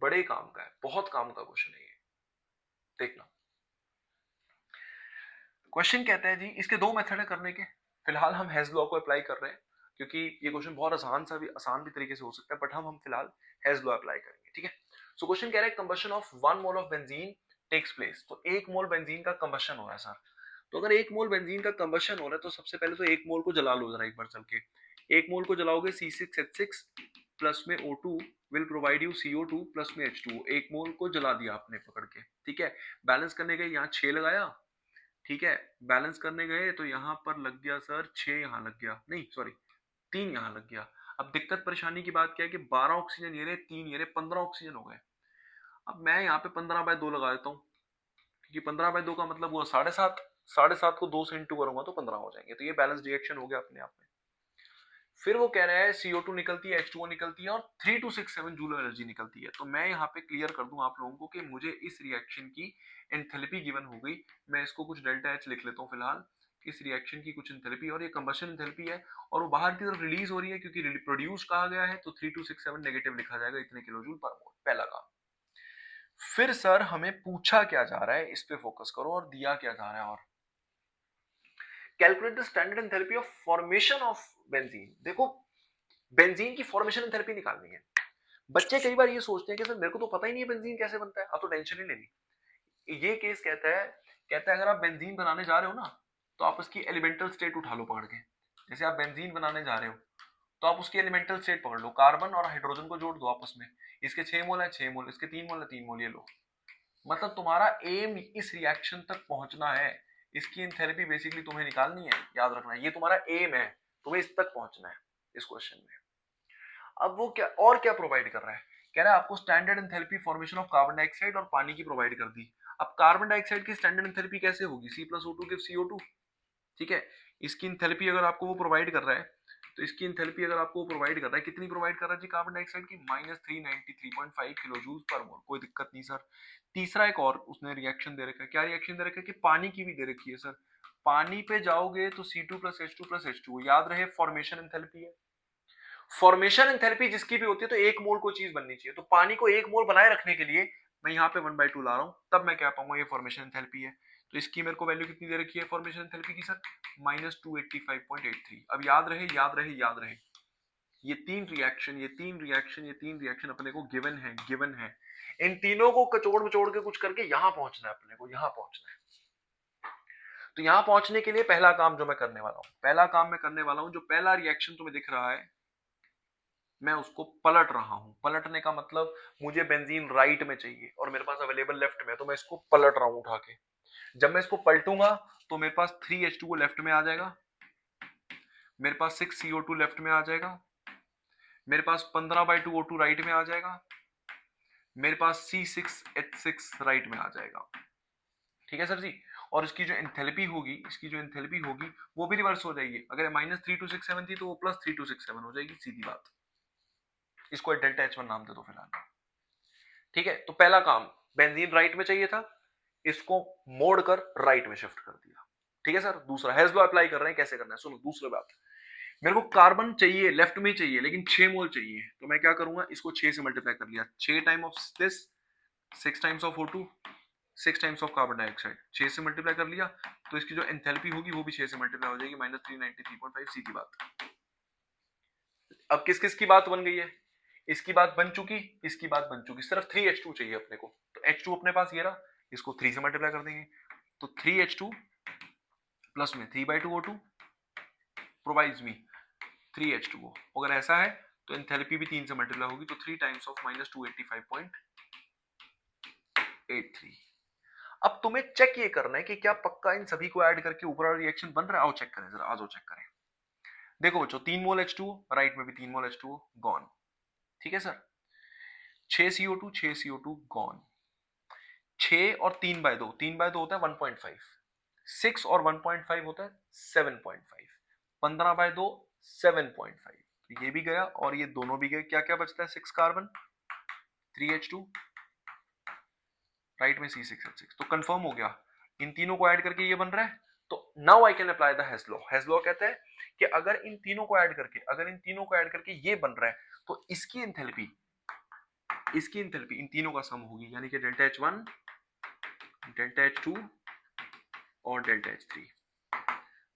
बड़े काम का है, बहुत काम का क्वेश्चन है ये। देखना, क्वेश्चन कहता है जी इसके दो मेथड है करने के, फिलहाल हम हेज लॉ को अप्लाई कर रहे हैं क्योंकि ये क्वेश्चन बहुत आसान भी तरीके से हो सकता है, बट हम फिलहाल हेज लॉ अप्लाई करेंगे। ठीक है, सो क्वेश्चन कह रहा है combustion of 1 mole of benzene takes place. तो 1 मोल बेंजीन का कंबशन हो रहा है सर, तो अगर 1 मोल बेंजीन का कंबशन हो रहा है तो सबसे पहले तो 1 मोल को जला लो जरा एक बार चल के। 1 मोल को जलाओगे C6H6 प्लस में O2 will provide you CO2 plus में H2। 1 मोल को जला दिया आपने पकड़ के, ठीक है। बैलेंस करने के यहाँ 6 लगाया, ठीक है। बैलेंस करने गए तो यहाँ पर लग गया सर 6, यहाँ लग गया, नहीं सॉरी 3 यहाँ लग गया। अब दिक्कत परेशानी की बात क्या है कि 12 ऑक्सीजन ये रहे, 3 ये रहे, 15 ऑक्सीजन हो गए। अब मैं यहाँ पे 15/2 लगा देता हूँ क्योंकि 15/2 का मतलब हुआ 7.5, 7.5 को 2 से इंटू करूंगा तो 15 हो जाएंगे, तो ये बैलेंस रिएक्शन हो गया अपने आप में। फिर वो कह रहा है CO2 निकलती है, H2O निकलती है और 3267 जूल एनर्जी निकलती है। तो मैं यहाँ पे क्लियर कर दूं आप लोगों को कि मुझे इस रिएक्शन की एंथैल्पी गिवन हो गई। मैं इसको कुछ डेल्टा H लिख लेता हूँ फिलहाल, इस रिएक्शन की कुछ एंथैल्पी, और ये कंबशन एंथैल्पी है और वो बाहर की तरफ रिलीज हो रही है क्योंकि प्रोड्यूस कहा गया है, तो 3267 नेगेटिव लिखा जाएगा, इतने किलो जूल पर मोल, पहला काम। फिर सर हमें पूछा क्या जा रहा है, इस पे फोकस करो, और दिया क्या जा रहा है, और calculate the standard enthalpy of formation of benzene. देखो बेंजीन की फॉर्मेशन एंथैल्पी निकालनी है। बच्चे कई बार ये सोचते हैं कि सर मेरे को तो पता ही नहीं है बेंजीन कैसे बनता है, आप तो टेंशन ही लेनी। ये केस कहता है अगर आप बेंजीन बनाने जा रहे हो ना तो आप उसकी एलिमेंटल स्टेट उठा लो पकड़ के। जैसे आप बेंजीन बनाने जा रहे हो तो आप उसकी एलिमेंटल स्टेट पकड़ लो, कार्बन और हाइड्रोजन को जोड़ दो आपस में, इसके 6 मोल है 6 मोल, इसके 3 मोल है 3 मोल, ये लो। मतलब तुम्हारा एम इस रिएक्शन तक पहुंचना है, इसकी एंथैल्पी बेसिकली तुम्हें निकालनी है, याद रखना ये तुम्हारा एम है, तुम्हें इस तक पहुंचना है इस क्वेश्चन में। अब वो क्या प्रोवाइड कर रहा है, कह रहा है आपको standard enthalpy formation of carbon dioxide और पानी की प्रोवाइड कर दी। अब कार्बन डाइऑक्साइड की स्टैंडर्ड एंथैल्पी कैसे होगी, C+O2 गिव CO2, ठीक है। इसकी एंथैल्पी अगर आपको वो प्रोवाइड कर रहा है तो इसकी एंथैल्पी अगर आपको प्रोवाइड कर रहा है, कितनी प्रोवाइड कर रहा है जी कार्बन डाइऑक्साइड की, -393.5 किलो जूल पर मोल, कोई दिक्कत नहीं सर। तीसरा एक और उसने रिएक्शन दे रखा है, क्या रिएक्शन दे रखा है कि पानी की भी दे रखी है सर। पानी पे जाओगे तो C2 + H2 + H2, याद रहे फॉर्मेशन एंथैल्पी है। फॉर्मेशन एंथैल्पी जिसकी भी होती है तो 1 मोल को चीज बननी चाहिए, तो पानी को 1 मोल बनाए रखने के लिए मैं यहाँ पे 1/2 ला रहा हूँ, तब मैं क्या पाऊंगा, ये फॉर्मेशन एंथैल्पी है। तो इसकी मेरे को वैल्यू कितनी दे रखी है फॉर्मेशन एंथैल्पी की सर, -285.83। अब याद रहे, ये तीन रिएक्शन अपने को गिवन है। इन तीनों को कचोड़ मचोड़ के कुछ करके यहां पहुंचना है, अपने को यहां पहुंचना है। तो यहां पहुंचने के लिए पहला काम जो मैं करने वाला हूं, जो पहला रिएक्शन तुम्हें दिख रहा है, मैं उसको पलट रहा हूं। पलटने का मतलब मुझे बेंजीन राइट में चाहिए और मेरे पास अवेलेबल लेफ्ट में, तो मैं इसको पलट रहा हूं उठा के। जब मैं इसको पलटूंगा तो मेरे पास 3H2O लेफ्ट में आ जाएगा, मेरे पास 6CO2 लेफ्ट में आ जाएगा, मेरे पास 15/2O2 राइट में आ जाएगा, मेरे पास C6H6 राइट में आ जाएगा। ठीक है सर जी। और इसकी जो एंथैल्पी होगी वो भी रिवर्स हो जाएगी। अगर -3267 थी तो वो +3267 हो जाएगी, सीधी बात। इसको डेल्टा H1 नाम दे दो फिलहाल। ठीक है, तो पहला काम, बेंजीन राइट में चाहिए था, इसको मोड़ कर राइट में शिफ्ट कर दिया। ठीक है सर। दूसरा हेज लॉ अप्लाई कर रहे हैं, कैसे करना है सुनो। दूसरी बात, मेरे को कार्बन चाहिए, लेफ्ट में चाहिए, लेकिन 6 मोल चाहिए, तो मैं क्या करूंगा, इसको 6 से मल्टीप्लाई कर लिया। 6 time of this, 6 times of O2, 6 times of carbon dioxide, 6 से मल्टीप्लाई कर लिया, तो इसकी जो एंथैल्पी होगी वो भी 6 से मल्टीप्लाई हो जाएगी, -393.5, सीधी बात। अब किस किस की बात बन गई है, इसकी बात बन चुकी, इसकी बात बन चुकी, सिर्फ 3H2 चाहिए अपने को। तो H2 अपने पास ये रहा, इसको 3 से मल्टीप्लाई कर देंगे, तो 3H2 प्लस में 3/2O2 प्रोवाइड्स मी 3H2O। अगर ऐसा है तो एंथैल्पी भी 3 से मल्टीप्लाई होगी, तो 3 टाइम्स ऑफ -285.83। अब तुम्हें चेक ये करना है कि क्या पक्का इन सभी को ऐड करके ऊपर वाला रिएक्शन बन रहा है। आओ चेक करें जरा, आ जाओ चेक करें। देखो बच्चों, 3 मोल H2O, राइट में भी 3 मोल H2O गॉन। ठीक है सर। 6CO2 gone. 6 और 3/2, 3/2 होता है 1.5, 6 और 1.5 होता है 7.5, 15/2 7.5, ये भी गया और ये दोनों भी गए। क्या क्या बचता है, 6 कार्बन, 3H2, राइट में C6H6। तो कंफर्म हो गया, इन तीनों को ऐड करके ये बन रहा है। तो now I can apply the hedge law. Hedge law कहता है कि अगर इन तीनों को ऐड करके ये बन रहा है, तो इसकी एंथैल्पी इन तीनों का सम होगी, यानी कि डेल्टा H1, डेल्टा H2 और डेल्टा H3।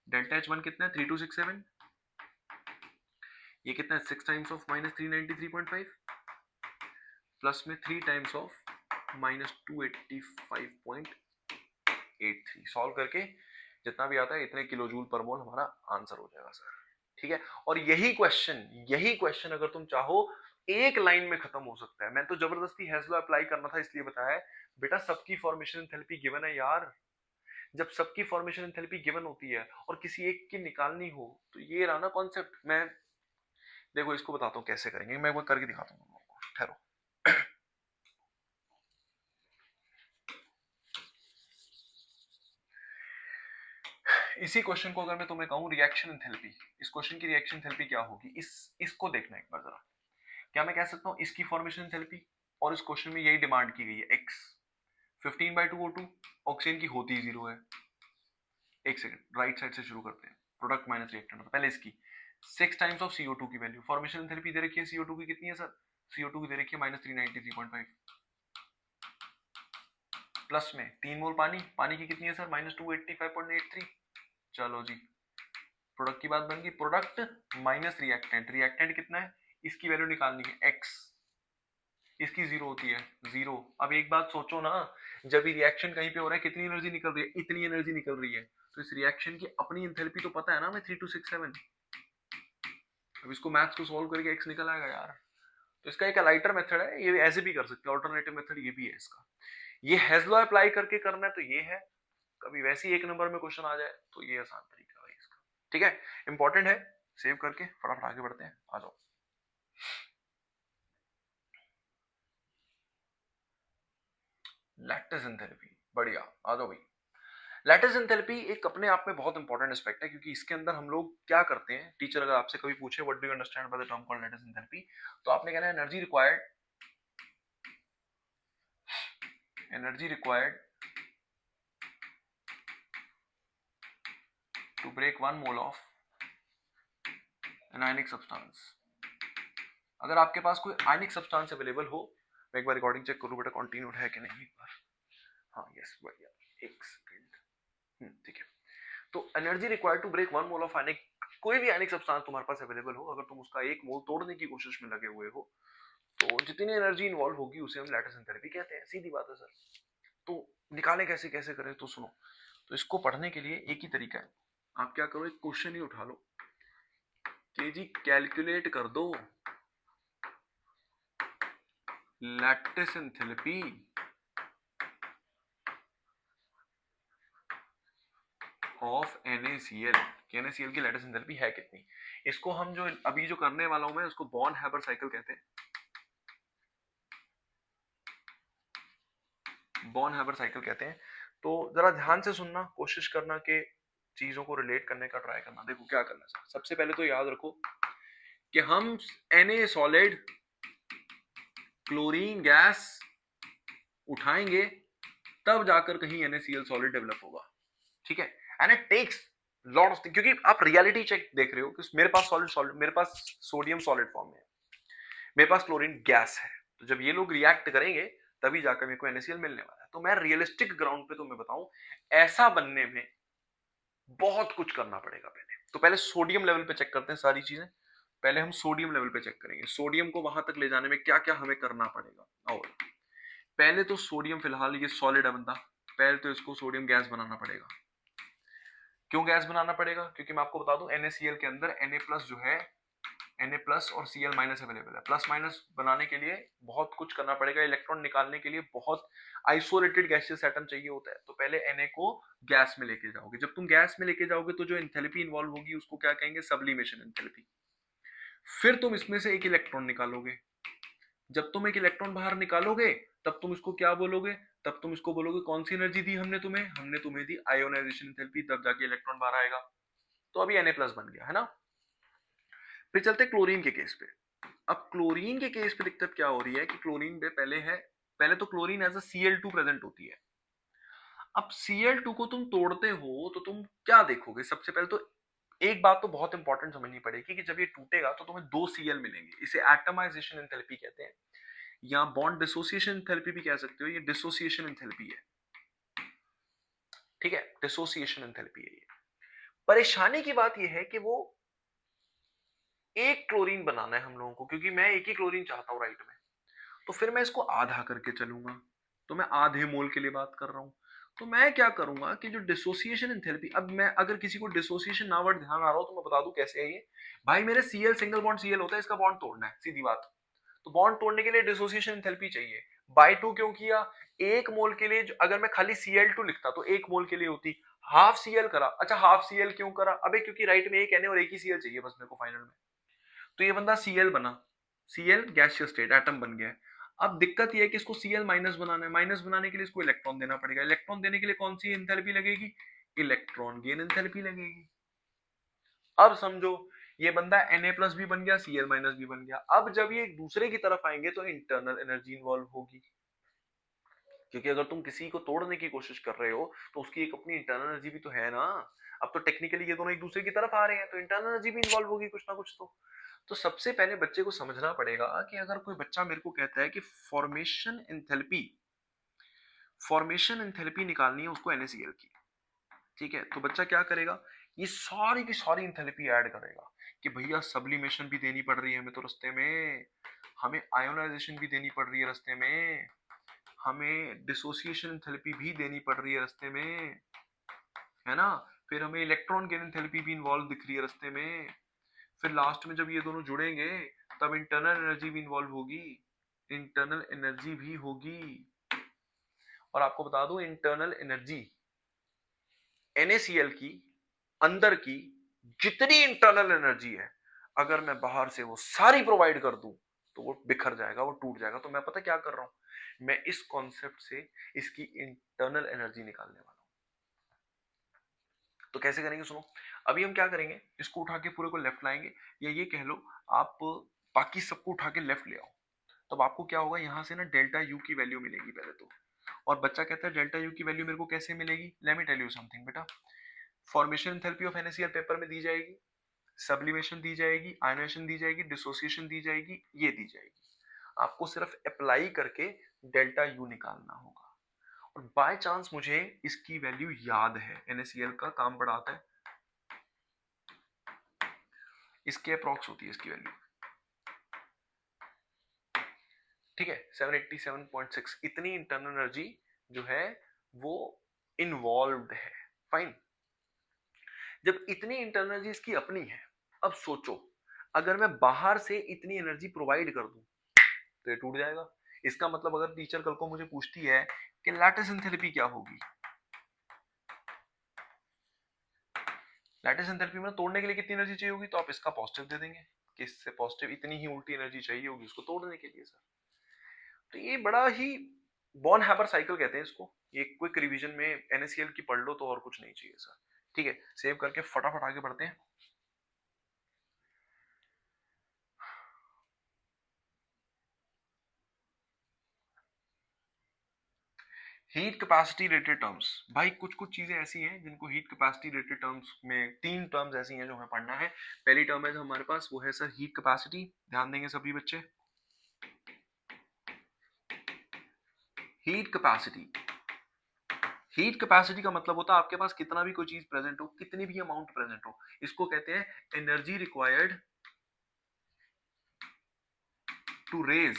डेल्टा H1 कितना है, 3267, ये कितना है, 6 टाइम्स ऑफ -393.5 प्लस में 3 टाइम्स ऑफ -285.83। सॉल्व करके जितना भी आता है इतने किलो जूल पर मोल हमारा आंसर हो जाएगा सर। ठीक है। और यही क्वेश्चन अगर तुम चाहो एक लाइन में खत्म हो सकता है। मैं तो जबरदस्ती हेज लॉ अप्लाई करना था, इसलिए बताया है बेटा, सबकी फॉर्मेशन एंथैल्पी गिवन है यार। जब सबकी फॉर्मेशन एंथैल्पी गिवन होती है और किसी एक की निकालनी हो, तो ये रहा ना कॉन्सेप्ट। मैं देखो इसको बताता हूँ कैसे करेंगे, मैं एक बार करके दिखाता हूँ तुम लोगों को, ठहरो। इसी क्वेश्चन को अगर मैं तुम्हें कहूं रिएक्शन एंथैल्पी, इस क्वेश्चन की रिएक्शन एंथैल्पी क्या होगी, इसको देखना एक बार जरा। क्या मैं कह सकता हूं इसकी फॉर्मेशन एंथैल्पी, और इस क्वेश्चन में यही डिमांड की गई है x, 15/2O2, ऑक्सीजन की होती 0 है। एक सेकंड, राइट साइड से शुरू करते हैं, प्रोडक्ट माइनस रिएक्टेंट। पहले इसकी 6 टाइम्स ऑफ CO2 की वैल्यू, फॉर्मेशन एंथैल्पी दे रखी है CO2 की कितनी है सर, CO2 की दे रखी है -393.5, प्लस में 3 मोल पानी की कितनी है सर, -285.83। चलो जी, प्रोडक्ट की बात बन गई। प्रोडक्ट माइनस रिएक्टेंट कितना है, इसकी वैल्यू निकालनी है x, इसकी 0 होती है 0। अब एक बात सोचो ना, जब ये रिएक्शन कहीं पे हो रहा है कितनी एनर्जी निकल रही है, इतनी एनर्जी निकल रही है, तो इस रिएक्शन की अपनी एंथैल्पी तो पता है ना हमें, 3267। अब इसको मैथ्स को सॉल्व करके x निकल आएगा यार। तो इसका एक लाइटर मेथड है, ये ऐसे भी कर सकते हैं, अल्टरनेटिव मेथड ये भी है इसका। ये हेज लॉ अप्लाई करके करना है तो ये है, कभी वैसे ही एक नंबर में क्वेश्चन आ जाए तो ये आसान तरीका है इसका। ठीक है, इंपॉर्टेंट है, सेव करके फटाफट आगे बढ़ते हैं, आ जाओ। लैटिस एंथैल्पी, बढ़िया, आ जाओ भाई। लैटिस एंथैल्पी एक अपने आप में बहुत इंपॉर्टेंट एस्पेक्ट है, क्योंकि इसके अंदर हम लोग क्या करते हैं, टीचर अगर आपसे कभी पूछे what do you understand by the term called lattice enthalpy, तो आपने कहना है energy required to break 1 mole of an ionic substance. अगर आपके पास कोई आयनिक सब्सटेंस अवेलेबल हो, मैं एक बार रिकॉर्डिंग चेक करूं बेटा, कंटिन्यूड है कि नहीं एक बार। हाँ यस, बढ़िया, एक सेकंड। ठीक है। तो energy required to break 1 mole of ionic कोई भी आयनिक सब्सटेंस तुम्हारे पास अवेलेबल हो, अगर तुम उसका एक मोल तोड़ने की कोशिश में लगे हुए हो, तो जितनी एनर्जी इन्वॉल्व होगी उसे हम लैटिस एंथैल्पी कहते हैं। सीधी बात है सर। तो निकालें कैसे कैसे करें, तो सुनो। तो इसको पढ़ने के लिए एक ही तरीका है, आप क्या करो, एक क्वेश्चन ही उठा लो कि जी कैलकुलेट कर दो लैटिस एंथैल्पी ऑफ NaCl कि NaCl की लैटिस एंथैल्पी है कितनी। इसको हम जो अभी जो करने वाला हूं मैं, उसको बॉर्न हैबर साइकिल कहते हैं। बॉर्न हैबर साइकिल कहते हैं। तो जरा ध्यान से सुनना, कोशिश करना कि चीजों को रिलेट करने का ट्राई करना। देखो क्या करना है। सबसे पहले तो याद रखो कि हम Na सॉलिड क्लोरीन गैस उठाएंगे तब जाकर कहीं NaCl सॉलिड डेवलप होगा, ठीक है। And it takes lot of thing, क्योंकि आप रियलिटी चेक देख रहे हो कि मेरे पास सॉलिड मेरे पास सोडियम सॉलिड फॉर्म में है, मेरे पास क्लोरीन गैस है। तो जब ये लोग रिएक्ट करेंगे तभी जाकर मेरे को NaCl मिलने वाला है। तो मैं रियलिस्टिक ग्राउंड पे तुम्हें बताऊं, ऐसा बनने में बहुत कुछ करना पड़ेगा पहले। तो पहले सोडियम लेवल पे चेक करते हैं सारी चीजें। पहले हम सोडियम लेवल पे चेक करेंगे, सोडियम को वहां तक ले जाने में क्या क्या हमें करना पड़ेगा। और पहले तो सोडियम, फिलहाल ये सॉलिड है बंदा, पहले तो इसको सोडियम गैस बनाना पड़ेगा। क्यों गैस बनाना पड़ेगा? क्योंकि मैं आपको बता दूं NaCl के अंदर Na+ जो है, Na+ और Cl- अवेलेबल है। प्लस माइनस बनाने के लिए बहुत कुछ करना पड़ेगा, इलेक्ट्रॉन निकालने के लिए बहुत आइसोलेटेड गैसियस एटम चाहिए होता है। तो पहले Na को गैस में लेके जाओगे। जब तुम गैस में लेके जाओगे तो जो एंथैल्पी इन्वॉल्व होगी उसको क्या कहेंगे? Sublimation enthalpy. फिर तुम इसमें से एक इलेक्ट्रॉन निकालोगे। जब तुम एक इलेक्ट्रॉन बाहर निकालोगे तब तुम इसको क्या बोलोगे? तब तुम इसको बोलोगे कौन सी एनर्जी दी हमने तुम्हें? हमने तुम्हें दी आयोनाइजेशन एंथैल्पी, तब जाके इलेक्ट्रॉन बाहर आएगा। तो अभी Na+ बन गया है ना। फिर चलते क्लोरीन के केस पे। अब क्लोरीन के केस पे दिक्कत क्या हो रही है कि क्लोरीन पे पहले तो chlorine as a Cl2 present होती है। अब Cl2 को तुम तोड़ते हो तो तुम क्या देखोगे? सबसे पहले तो एक बात तो बहुत इंपॉर्टेंट समझनी पड़ेगी कि जब ये टूटेगा तो तुम्हें 2 Cl मिलेंगे। इसे एटमाइजेशन एंथैल्पी कहते हैं, या बॉन्ड डिसोसिएशन एंथैल्पी भी कह सकते हो। ये डिसोसिएशन एंथैल्पी है, ठीक है, डिसोसिएशन एंथैल्पी है ये। परेशानी की बात ये है कि वो एक क्लोरीन बनाना है हम लोगों को, क्योंकि मैं एक ही क्लोरीन चाहता हूं राइट में। तो फिर मैं इसको आधा करके चलूंगा। तो मैं आधे मोल के लिए बात कर रहा हूं। तो मैं क्या करूंगा कि जो डिसोसिएशन एंथैल्पी, अब मैं अगर किसी को डिसोसिएशन ना वर्ड ध्यान आ रहा हो तो मैं बता दूं कैसे है ये। भाई मेरे Cl सिंगल बॉन्ड Cl होता है, इसका बॉन्ड तोड़ना है, सीधी बात। तो बॉन्ड तोड़ने के लिए डिसोसिएशन एंथैल्पी चाहिए। बाय 2 क्यों किया? एक मोल के लिए अगर मैं खाली Cl2 लिखता तो एक मोल के लिए होती, हाफ Cl करा। अच्छा हाफ Cl क्यों करा? अबे क्योंकि राइट में एक Na और एक ही Cl चाहिए बस मेरे को फाइनल में। तो ये बंदा Cl बना, Cl गैसियस स्टेट एटम बन गया है। अब दिक्कत ये है कि इसको Cl- बनाना है। माइनस बनाने के लिए इसको इलेक्ट्रॉन देना पड़ेगा। इलेक्ट्रॉन देने के लिए कौन सी एंथैल्पी लगेगी? इलेक्ट्रॉन गेन एंथैल्पी लगेगी। अब समझो ये बंदा Na+ भी बन गया, Cl- भी बन गया। अब जब ये एक दूसरे की तरफ आएंगे तो इंटरनल एनर्जी इन्वॉल्व होगी, क्योंकि अगर तुम किसी को तोड़ने की कोशिश कर रहे हो तो उसकी एक अपनी इंटरनल एनर्जी भी तो है ना। अब तो टेक्निकली ये दोनों एक दूसरे की तरफ आ रहे हैं तो इंटरनल एनर्जी भी इन्वॉल्व होगी कुछ ना कुछ। तो सबसे पहले बच्चे को समझना पड़ेगा कि अगर कोई बच्चा मेरे को कहता है कि फॉर्मेशन एंथैल्पी निकालनी है उसको NaCl की, ठीक है, तो बच्चा क्या करेगा? ये सारी की सारी एंथैल्पी ऐड करेगा कि भैया सब्लिमेशन भी देनी पड़ रही है हमें तो रास्ते में, हमें आयोनाइजेशन भी देनी पड़ रही है रास्ते में, हमें डिसोसिएशन एंथैल्पी भी देनी पड़ रही है रास्ते में, है ना। फिर हमें इलेक्ट्रॉन गेन एंथैल्पी भी इन्वॉल्व दिख रही है रास्ते में। फिर लास्ट में जब ये दोनों जुड़ेंगे तब इंटरनल एनर्जी भी इन्वॉल्व होगी, इंटरनल एनर्जी भी होगी। और आपको बता दूं इंटरनल एनर्जी NaCl की अंदर की जितनी इंटरनल एनर्जी है, अगर मैं बाहर से वो सारी प्रोवाइड कर दूं तो वो बिखर जाएगा, वो टूट जाएगा। तो मैं पता क्या कर रहा हूं, मैं इस कॉन्सेप्ट से इसकी इंटरनल एनर्जी निकालने वाला हूं। तो कैसे करेंगे सुनो। अभी हम क्या करेंगे, इसको उठा के पूरे को लेफ्ट लाएंगे, या ये कह लो आप बाकी सबको उठा के लेफ्ट ले आओ। तब आपको क्या होगा, यहां से ना डेल्टा यू की वैल्यू मिलेगी पहले तो। और बच्चा कहता है डेल्टा यू की वैल्यू मेरे को कैसे मिलेगी? Let me tell you something बेटा। Formation enthalpy of NaCl paper में दी जाएगी, सब्लिमेशन दी जाएगी, आयनाइजेशन दी जाएगी, डिसोसिएशन दी जाएगी, ये दी जाएगी। आपको सिर्फ अप्लाई करके डेल्टा यू निकालना होगा। और बाय चांस मुझे इसकी वैल्यू याद है, NaCl का काम बड़ा आता है, इसके अप्रॉक्स होती है इसकी वैल्यू, ठीक है, 787.6 इतनी इंटरनल एनर्जी जो है वो इन्वॉल्व्ड है। फाइन, जब इतनी इंटरनल एनर्जी इसकी अपनी है, अब सोचो अगर मैं बाहर से इतनी एनर्जी प्रोवाइड कर दूं तो ये टूट जाएगा। इसका मतलब अगर टीचर कल को मुझे पूछती है कि लैटिस एंथैल्पी क्या होगी, लैटिस एंथैल्पी में तोड़ने के लिए कितनी एनर्जी चाहिए होगी, तो आप इसका पॉजिटिव दे देंगे कि इससे पॉजिटिव इतनी ही उल्टी एनर्जी चाहिए होगी उसको तोड़ने के लिए सर। तो ये बड़ा ही बॉर्न हैबर साइकिल कहते हैं इसको, ये क्विक रिवीजन में एनएससीएल की पढ़ लो तो और कुछ नहीं चाहिए सर। ठीक है, सेव करके फटाफट आगे बढ़ते हैं। हीट कैपेसिटी रेटेड टर्म्स, भाई कुछ कुछ चीजें ऐसी हैं जिनको हीट कैपेसिटी रेटेड टर्म्स में, तीन टर्म्स ऐसी हैं जो हमें पढ़ना है। पहली टर्म है जो हमारे पास वो है सर हीट कैपेसिटी, ध्यान देंगे सभी बच्चे। हीट कैपेसिटी, हीट कैपेसिटी का मतलब होता है आपके पास कितना भी कोई चीज प्रेजेंट हो, कितनी भी अमाउंट प्रेजेंट हो, इसको कहते हैं energy required to raise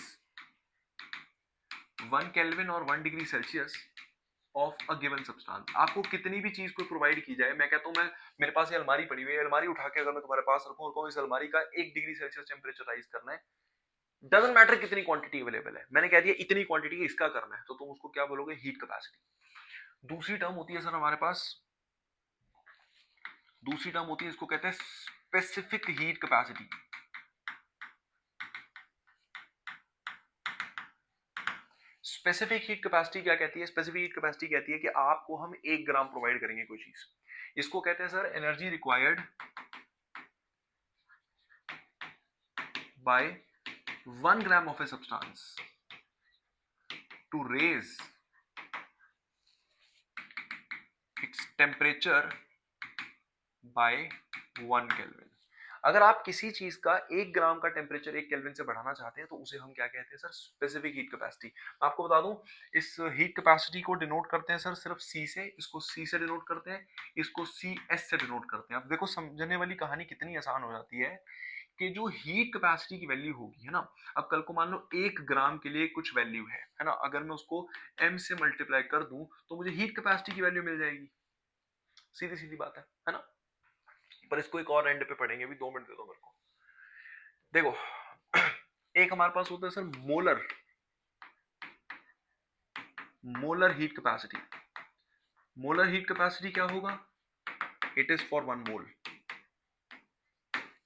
1 kelvin और 1 degree Celsius of a given substance. आपको कितनी भी चीज को प्रोवाइड की जाए, मैं कहता हूं मैं मेरे पास ये अलमारी पड़ी हुई है, अलमारी उठा के अगर मैं तुम्हारे पास रखूं और कहूं इस अलमारी का 1 डिग्री सेल्सियस टेम्परेचर राइज करना है, डजंट मैटर कितनी क्वांटिटी अवेलेबल है, मैंने कह दिया इतनी क्वांटिटी इसका करना है, तो तुम उसको क्या बोलोगे, हीट कैपेसिटी। दूसरी टर्म होती है सर हमारे पास, दूसरी टर्म होती है इसको कहते हैं specific heat capacity. Specific heat capacity क्या कहती है, स्पेसिफिक हीट कैपेसिटी कहती है कि आपको हम 1 ग्राम प्रोवाइड करेंगे कोई चीज, इसको कहते हैं sir energy required by 1 gram of a substance to raise its temperature by 1 kelvin. अगर आप किसी चीज का 1 ग्राम का टेम्परेचर 1 केल्विन से बढ़ाना चाहते हैं तो उसे हम क्या कहते हैं सर, स्पेसिफिक हीट कैपेसिटी। आपको बता दूं इस हीट कैपेसिटी को डिनोट करते हैं सर सिर्फ सी से, इसको सी से डिनोट करते हैं, इसको सी एस से डिनोट करते हैं। अब देखो समझने वाली कहानी कितनी आसान हो जाती है कि जो हीट कैपेसिटी की वैल्यू होगी है ना, अब कल को मान लो 1 ग्राम के लिए कुछ वैल्यू है ना, अगर मैं उसको m से मल्टीप्लाई कर दूं तो मुझे हीट कैपेसिटी की वैल्यू मिल जाएगी, सीधी सीधी बात है ना। पर इसको एक और एंड पे पढ़ेंगे, अभी 2 मिनट दे दो मेरे को। देखो एक हमारे पास होता है sir molar, molar heat capacity. Molar heat capacity क्या होगा, इट इज फॉर 1 मोल।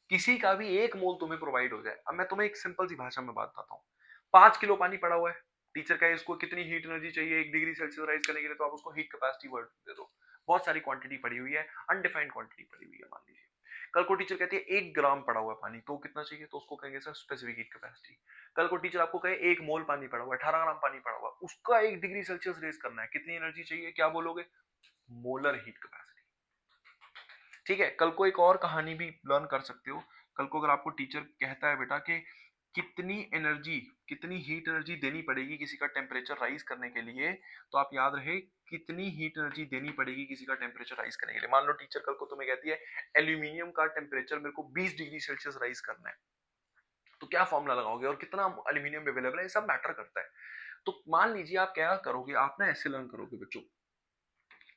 किसी का भी 1 मोल तुम्हें प्रोवाइड हो जाए, अब मैं तुम्हें एक सिंपल सी भाषा में बात बताता हूं, 5 किलो पानी पड़ा हुआ है, टीचर कहे इसको कितनी हीट एनर्जी चाहिए 1 डिग्री सेल्सियस राइज करने के लिए, तो आप उसको हीट कैपेसिटी वर्ड दे दो। बहुत सारी क्वांटिटी पड़ी हुई है, अनडिफाइंड क्वांटिटी पड़ी हुई है, मान लीजिए कल को टीचर कहती है 1 ग्राम पड़ा हुआ है पानी, तो कितना चाहिए, तो उसको कहेंगे सर स्पेसिफिक हीट कैपेसिटी। कल को टीचर आपको कहे 1 मोल पानी पड़ा हुआ है, 18 ग्राम पानी पड़ा हुआ है, उसका 1 डिग्री सेल्सियस रेज करना है, कितनी एनर्जी चाहिए, क्या बोलोगे, मोलर हीट कैपेसिटी। ठीक है, कल को एक और कहानी भी लर्न कर सकते हो, कल को अगर आपको टीचर कहता है बेटा कि कितनी एनर्जी, कितनी हीट एनर्जी देनी पड़ेगी किसी का टेम्परेचर राइज करने के लिए, तो आप याद रहे कितनी हीट एनर्जी देनी पड़ेगी किसी का टेम्परेचर राइज करने के लिए। मान लो टीचर कल को तुम्हें कहती है एल्यूमिनियम का टेम्परेचर मेरे को 20 डिग्री सेल्सियस राइज करना है, तो क्या फॉर्मूला लगाओगे और कितना एल्यूमिनियम अवेलेबल है, ये सब मैटर करता है। तो मान लीजिए आप क्या करोगे, आप ना ऐसे लर्न करोगे बच्चों,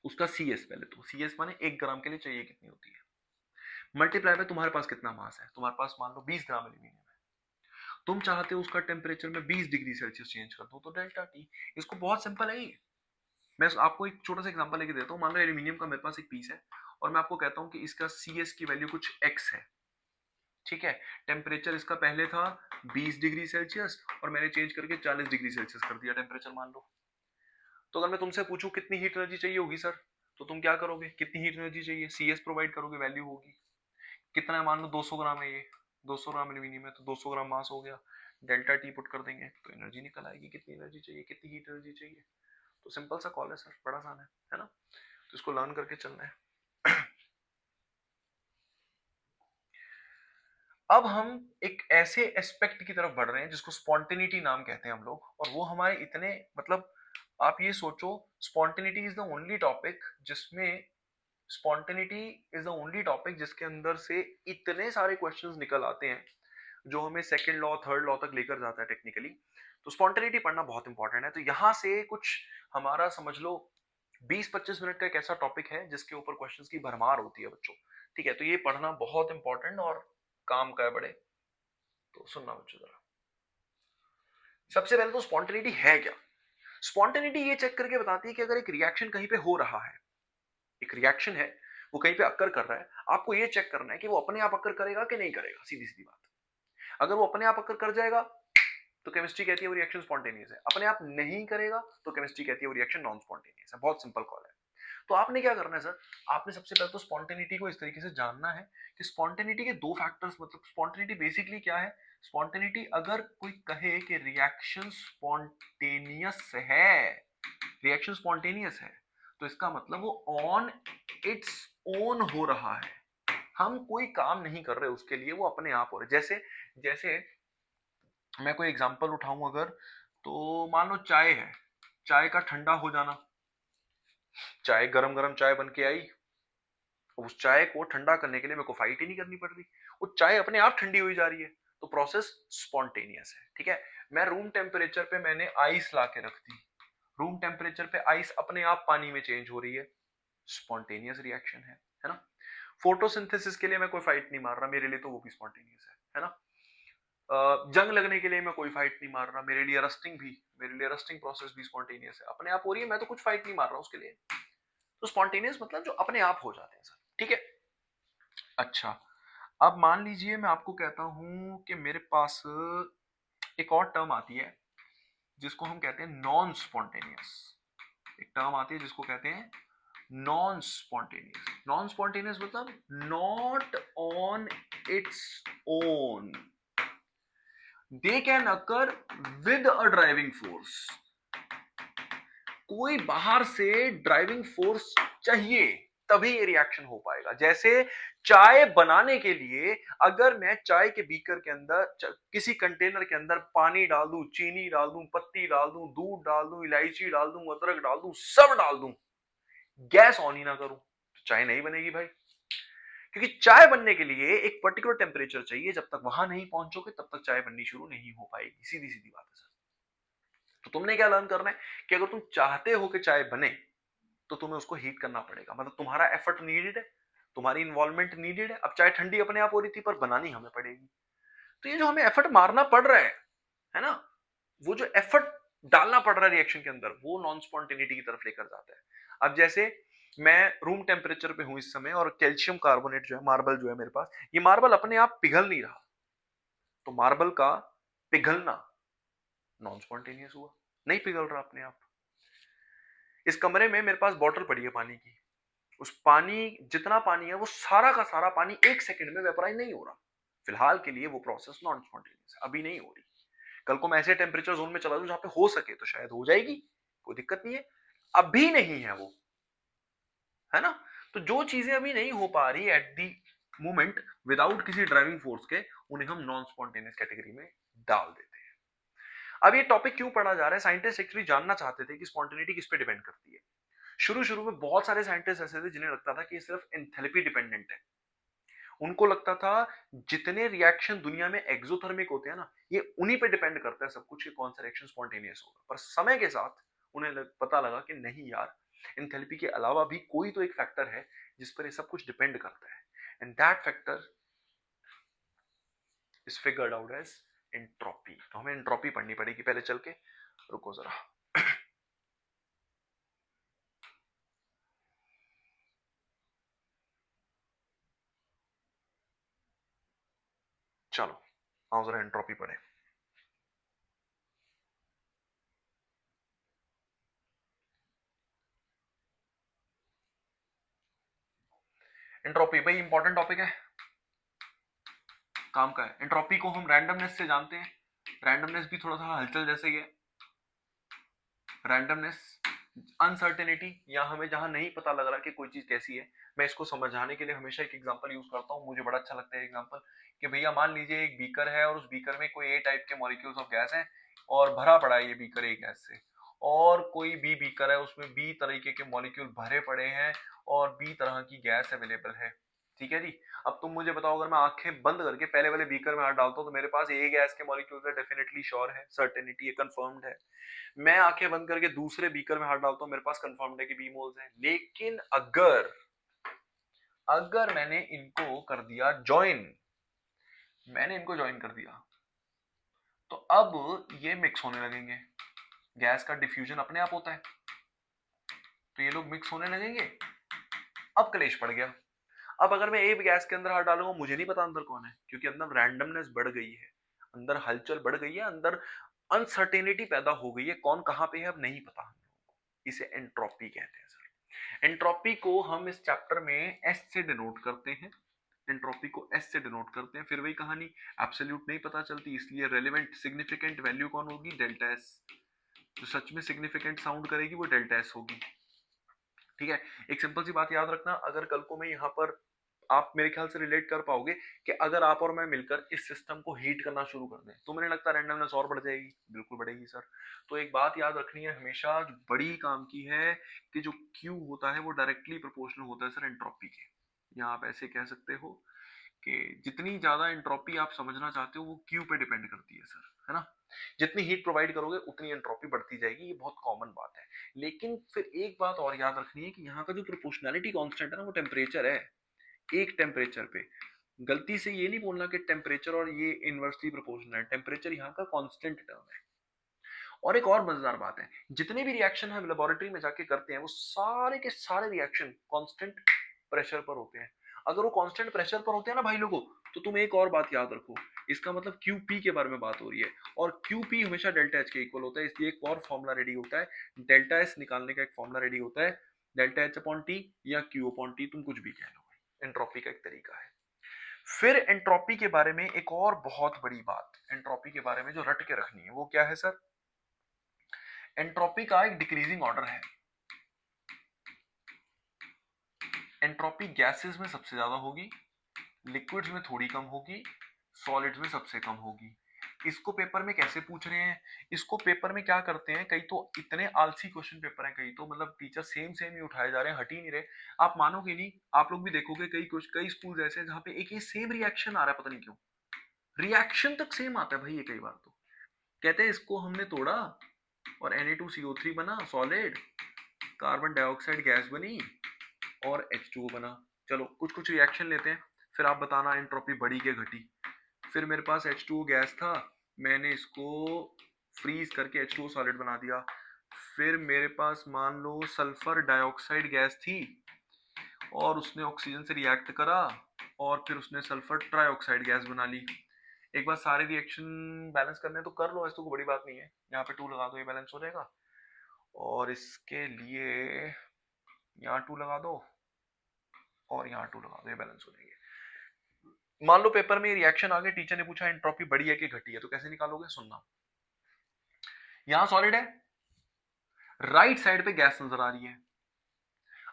उसका सी एस, पहले तो सी एस माने 1 ग्राम के लिए चाहिए कितनी होती है, मल्टीप्लाई में तुम्हारे पास कितना मास है, तुम्हारे पास मान लो 20 ग्राम एल्यूमिनियम है, तुम चाहते हो उसका टेम्परेचर में 20 डिग्री सेल्सियस चेंज कर दूं, तो डेल्टा टी। इसको बहुत सिंपल है ये, मैं आपको एक छोटा सा एग्जांपल लेके देता हूँ। मान लो एल्यूमिनियम का मेरे पास एक पीस है और मैं आपको कहता हूँ कि इसका सी एस की वैल्यू कुछ एक्स है, ठीक है, टेम्परेचर इसका पहले था 20 डिग्री सेल्सियस और मैंने चेंज करके 40 डिग्री सेल्सियस कर दिया टेम्परेचर मान लो। तो अगर मैं तुमसे पूछूं कितनी हीट एनर्जी चाहिए होगी सर, तो तुम क्या करोगे, कितनी हीट एनर्जी चाहिए, सी एस प्रोवाइड करोगे, वैल्यू होगी कितना है, मान लो 200 ग्राम है, ये 200 ग्राम एल्यूमिनियम है तो 200 ग्राम मास हो गया, डेल्टा टी पुट कर देंगे तो एनर्जी निकल आएगी, कितनी एनर्जी चाहिए, कितनी हीट एनर्जी चाहिए। तो सिंपल सा कॉल है सर, बड़ा आसान है ना, तो इसको लर्न करके चलना है। अब हम एक ऐसे एस्पेक्ट की तरफ बढ़ रहे हैं जिसको स्पॉन्टेनिटी नाम कहते हैं हम लोग, और वो हमारे इतने मतलब आप ये सोचो spontaneity is the only topic जिसमें spontaneity is the only topic जिसके अंदर से इतने सारे क्वेश्चंस निकल आते हैं जो हमें सेकंड लॉ थर्ड लॉ तक लेकर जाता है टेक्निकली। तो स्पॉन्टेनिटी पढ़ना बहुत इंपॉर्टेंट है। तो यहाँ से कुछ हमारा समझ लो 20-25 मिनट का एक ऐसा टॉपिक है जिसके ऊपर क्वेश्चंस की भरमार होती है बच्चों। ठीक है, तो ये पढ़ना बहुत इंपॉर्टेंट और काम का है बड़े। तो सुनना बच्चों जरा, सबसे पहले तो स्पॉन्टेनिटी है क्या। स्पॉन्टेनिटी ये चेक करके बताती है कि अगर एक रिएक्शन कहीं पे हो रहा है, एक रिएक्शन है वो कहीं पे अक्कर कर रहा है, आपको ये चेक करना है कि वो अपने आप अक्कर करेगा कि नहीं करेगा। सीधी सीधी बात, अगर वो अपने आप अक्कर कर जाएगा तो केमिस्ट्री कहती है वो रिएक्शन स्पॉन्टेनियस है, अपने आप नहीं करेगा तो केमिस्ट्री कहती है वो रिएक्शन नॉन स्पॉन्टेनियस है। बहुत सिंपल कॉल है। तो आपने क्या करना है सर, आपने सबसे पहले तो स्पॉन्टेनिटी को इस तरीके से जानना है कि स्पॉन्टेनिटी के दो फैक्टर्स, मतलब स्पॉन्टेनिटी बेसिकली क्या है। स्पॉन्टेनिटी, अगर कोई कहे कि रिएक्शन स्पॉन्टेनियस है, रिएक्शन स्पॉन्टेनियस है, तो इसका मतलब वो ऑन इट्स ओन हो रहा है, हम कोई काम नहीं कर रहे उसके लिए, वो अपने आप हो रहा है। जैसे जैसे मैं कोई एग्जांपल उठाऊं अगर, तो मान लो चाय है, चाय का ठंडा हो जाना, चाय गरम गरम चाय बन के आई, उस चाय को ठंडा करने के लिए मेरे को फाइट ही नहीं करनी पड़ रही, वो चाय अपने आप ठंडी हुई जा रही है, तो प्रोसेस स्पॉन्टेनियस है। ठीक है, मैं रूम टेम्परेचर पे मैंने आइस ला के रख दी, रूम टेम्परेचर पे आइस अपने आप पानी में चेंज हो रही है, स्पॉन्टेनियस रिएक्शन है ना। फोटोसिंथेसिस के लिए मैं कोई फाइट नहीं मार रहा, मेरे लिए तो वो भी स्पॉन्टेनियस है ना। जंग लगने के लिए मैं कोई फाइट नहीं मार रहा, मेरे लिए रस्टिंग भी, मेरे लिए रस्टिंग प्रोसेस भी स्पॉन्टेनियस है, अपने आप हो रही है, मैं तो कुछ फाइट नहीं मार रहा उसके लिए। तो स्पॉन्टेनियस मतलब जो अपने आप हो जाते हैं सर। ठीक है, अच्छा, अब मान लीजिए मैं आपको कहता हूं कि मेरे पास एक और टर्म आती है जिसको हम कहते हैं नॉन स्पॉन्टेनियस। एक टर्म आती है जिसको कहते हैं नॉन स्पॉन्टेनियस। नॉन स्पॉन्टेनियस मतलब not on its own, they can occur with a driving force. कोई बाहर से ड्राइविंग फोर्स चाहिए तभी ये रिएक्शन हो पाएगा। जैसे चाय बनाने के लिए अगर मैं चाय के बीकर के अंदर किसी कंटेनर के अंदर पानी डाल दूं, चीनी डाल दूं, पत्ती डाल दूं, दूध डाल दूं, इलायची डाल दूं, अदरक डाल दूं, सब डाल दूं, गैस ऑन ही ना करूं तो चाय नहीं बनेगी भाई। क्योंकि चाय बनने के लिए एक पर्टिकुलर टेम्परेचर चाहिए, जब तक वहां नहीं पहुंचोगे तब तक चाय बननी शुरू नहीं हो पाएगी। सीधी सीधी बात है सर। तो तुमने क्या लर्न करना है कि अगर तुम चाहते हो कि चाय बने तो तुम्हें उसको हीट करना पड़ेगा, मतलब तुम्हारा एफर्ट नीडेड है, तुम्हारी इन्वॉल्वमेंट नीडेड है। अब चाय ठंडी अपने आप हो रही थी पर बनानी हमें पड़ेगी। तो ये जो हमें एफर्ट मारना पड़ रहा है ना, वो जो एफर्ट डालना पड़ रहा है रिएक्शन के अंदर, वो नॉन स्पॉन्टेनिटी की तरफ लेकर जाता है। अब जैसे मैं रूम टेम्परेचर पे हूं इस समय और कैल्शियम कार्बोनेट जो है, मार्बल जो है मेरे पास, ये मार्बल अपने आप पिघल नहीं रहा, तो मार्बल का पिघलना नॉन स्पॉन्टेनियस हुआ, नहीं पिघल रहा अपने आप। इस कमरे में मेरे पास बॉटल पड़ी है पानी की, उस पानी, जितना पानी है वो सारा का सारा पानी एक सेकंड में वेपोराइज नहीं हो रहा। फिलहाल के लिए वो प्रोसेस नॉन स्पॉन्टेनियस है, अभी नहीं हो रही। कल को मैं ऐसे टेम्परेचर जोन में चला जाऊं जहां पे हो सके तो शायद हो जाएगी, कोई दिक्कत नहीं है। अभी नहीं है वो, है ना। तो जो चीजें अभी नहीं हो पा रही एट दी मोमेंट विदाउट किसी ड्राइविंग फोर्स के, उन्हें हम नॉन स्पॉन्टेनियस कैटेगरी में डाल देते हैं। अब ये टॉपिक क्यों पढ़ा जा रहा है, साइंटिस्ट एक्चुअली जानना चाहते थे कि स्पॉन्टेनिटी किस पे डिपेंड करती है। शुरू शुरू में बहुत सारे साइंटिस्ट ऐसे थे जिन्हें लगता था कि ये सिर्फ एंथैल्पी डिपेंडेंट है। उनको लगता था जितने रिएक्शन दुनिया में एक्सोथर्मिक होते हैं ना, ये उन्हीं पे डिपेंड करता है सब कुछ कि कौन सा रिएक्शन स्पॉन्टेनियस होगा। पर समय के साथ उन्हें पता लगा कि नहीं यार, एंथैल्पी के अलावा भी कोई तो एक फैक्टर है जिस पर ये सब कुछ डिपेंड करता है, and that factor is figured out as entropy. तो हमें एंट्रोपी पढ़नी पड़ेगी पहले चल के, रुको जरा। चलो आओ जरा एंट्रोपी पढ़े। एंट्रोपी भाई इंपॉर्टेंट टॉपिक है, काम का है। एंट्रोपी को हम रैंडमनेस से जानते हैं, रैंडमनेस भी थोड़ा सा हलचल जैसे ही है। रैंडमनेस, अनसर्टेनिटी, या हमें जहां नहीं पता लग रहा कि कोई चीज कैसी है। मैं इसको समझाने के लिए हमेशा एक एग्जांपल यूज करता हूं, मुझे बड़ा अच्छा लगता है एग्जांपल, कि भैया मान लीजिए एक बीकर है और उस बीकर में कोई ए टाइप के मॉलिक्यूल्स ऑफ गैस हैं और भरा पड़ा है ये बीकर ए गैस से, और कोई बी बीकर है उसमें बी तरीके के मॉलिक्यूल भरे पड़े हैं और बी तरह की गैस अवेलेबल है। ठीक है जी। अब तुम मुझे बताओ, अगर मैं आंखें बंद करके पहले वाले बीकर में हाथ डालता हूँ तो मेरे पास ए गैस के मॉलिक्यूल्स है, डेफिनेटली श्योर है, सर्टेनिटी है, कंफर्म्ड है। मैं आंखें बंद करके दूसरे बीकर में हाथ डालता हूँ, मेरे पास कंफर्म्ड है कि बी मोल्स है। लेकिन अगर अगर मैंने इनको कर दिया ज्वाइन, मैंने इनको ज्वाइन कर दिया, तो अब ये मिक्स होने लगेंगे। गैस का डिफ्यूजन अपने आप होता है, तो ये लोग मिक्स होने लगेंगे। अब कलेश पड़ गया। अब अगर मैं एक गैस के अंदर हाथ डालूंगा, मुझे नहीं पता अंदर कौन है, क्योंकि अंदर रैंडमनेस बढ़ गई है, अंदर हलचल बढ़ गई है, अंदर अनसर्टेनिटी पैदा हो गई है, कौन कहां पे है अब नहीं पता हम लोगों को। इसे एंट्रोपी कहते हैं सर। एंट्रोपी को हम इस चैप्टर में एस से डिनोट करते हैं। एंट्रोपी को एस से डिनोट करते हैं। फिर वही कहानी, एब्सोल्यूट नहीं पता चलती, इसलिए रेलेवेंट सिग्निफिकेंट वैल्यू कौन होगी, डेल्टा एस। जो सच में सिग्निफिकेंट साउंड करेगी वो डेल्टा एस होगी। ठीक है। एक सिंपल सी बात याद रखना, अगर कल को मैं यहाँ पर, आप मेरे ख्याल से रिलेट कर पाओगे कि अगर आप और मैं मिलकर इस सिस्टम को हीट करना शुरू कर दें तो मुझे लगता है रैंडमनेस और बढ़ जाएगी। बिल्कुल बढ़ेगी सर। तो एक बात याद रखनी है हमेशा, जो बड़ी काम की है, कि जो Q होता है वो डायरेक्टली प्रोपोर्शनल होता है सर एंट्रोपी के। या आप ऐसे कह सकते हो कि जितनी ज्यादा एंट्रोपी आप समझना चाहते हो वो Q पे डिपेंड करती है सर, है ना। जितनी हीट प्रोवाइड करोगे उतनी एंट्रोपी बढ़ती जाएगी, ये बहुत कॉमन बात है। लेकिन फिर एक बात और याद रखनी है कि यहाँ का जो प्रोपोर्शनैलिटी कांस्टेंट है ना, वो टेम्परेचर है। एक टेम्परेचर पे गलती से ये नहीं बोलना कि टेम्परेचर और ये इनवर्सली प्रोपोर्शनल है, टेम्परेचर यहाँ का कांस्टेंट टर्म है। और एक और मजेदार बात है, जितने भी रिएक्शन हम लेबोरेटरी में जाके करते हैं वो सारे के सारे रिएक्शन कांस्टेंट प्रेशर पर होते हैं। अगर वो कांस्टेंट प्रेशर पर होते हैं ना भाई लोगों, तो तुम एक और बात याद रखो, इसका मतलब QP के बारे में बात हो रही है, और QP हमेशा डेल्टा एच के इक्वल होता है। इसलिए एक और फॉर्मूला रेडी होता है, डेल्टा एस निकालने का एक फॉर्मूला रेडी होता है, डेल्टा एच अपॉन टी या Q अपॉन टी, तुम कुछ भी कह लो, एंट्रोपी का एक तरीका है। फिर एंट्रोपी के बारे में एक और बहुत बड़ी बात, एंट्रोपी के बारे में जो रट के रखनी है वो क्या है सर, एंट्रोपी का एक डिक्रीजिंग ऑर्डर है। एंट्रोपी गैसेस में सबसे ज्यादा होगी, लिक्विड्स में थोड़ी कम होगी, सॉलिड्स में सबसे कम होगी। इसको पेपर में कैसे पूछ रहे हैं, इसको पेपर में क्या करते हैं, कई तो इतने आलसी क्वेश्चन पेपर हैं, कई तो मतलब टीचर सेम सेम ही उठाए जा रहे हैं, हट ही नहीं रहे। आप मानोगे नहीं, आप लोग भी देखोगे कई स्कूल ऐसे हैं जहाँ पे एक ही सेम रिएक्शन आ रहा है, पता नहीं क्यों रिएक्शन तक सेम आता है भाई। ये कई बार तो कहते हैं इसको हमने तोड़ा और Na2CO3 बना सॉलिड, कार्बन डाइऑक्साइड गैस बनी और H2O बना। चलो कुछ कुछ रिएक्शन लेते हैं, फिर आप बताना एंट्रोपी बढ़ी के घटी। फिर मेरे पास H2O गैस था, मैंने इसको फ्रीज करके H2O सॉलिड बना दिया। फिर मेरे पास मान लो सल्फर डाइऑक्साइड गैस थी और उसने ऑक्सीजन से रिएक्ट करा और फिर उसने सल्फर ट्राइऑक्साइड गैस बना ली। एक बार सारे रिएक्शन बैलेंस करने तो कर लो, ऐसे तो कोई बड़ी बात नहीं है। यहाँ पे 2 लगा दो, ये बैलेंस हो जाएगा, और इसके लिए यहाँ 2 लगा दो और यहाँ 2 लगा दो, ये बैलेंस हो जाएंगे। मान लो पेपर में रिएक्शन आ गया, टीचर ने पूछा एंट्रोपी बढ़ी है कि घटी है, तो कैसे निकालोगे, सुनना। यहां सॉलिड है, राइट साइड पे गैस नजर आ रही है।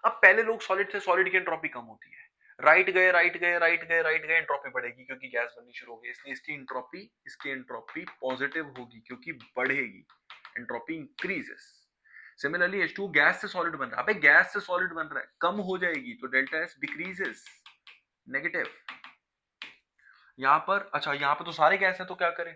अब पहले लोग सॉलिड थे, सॉलिड की एंट्रोपी कम होती है, राइट गए राइट गए राइट गए राइट गए, एंट्रोपी बढ़ेगी क्योंकि गैस बननी शुरू हो गई, इसलिए इसकी एंट्रोपी पॉजिटिव होगी क्योंकि बढ़ेगी, entropy increases. Similarly H2O gas से सॉलिड बन रहा है, अबे गैस से सॉलिड बन रहा है, कम हो जाएगी, तो डेल्टा एस डिक्रीजेस, नेगेटिव। यहां पर अच्छा, यहां पे तो सारे गैस है तो क्या करें,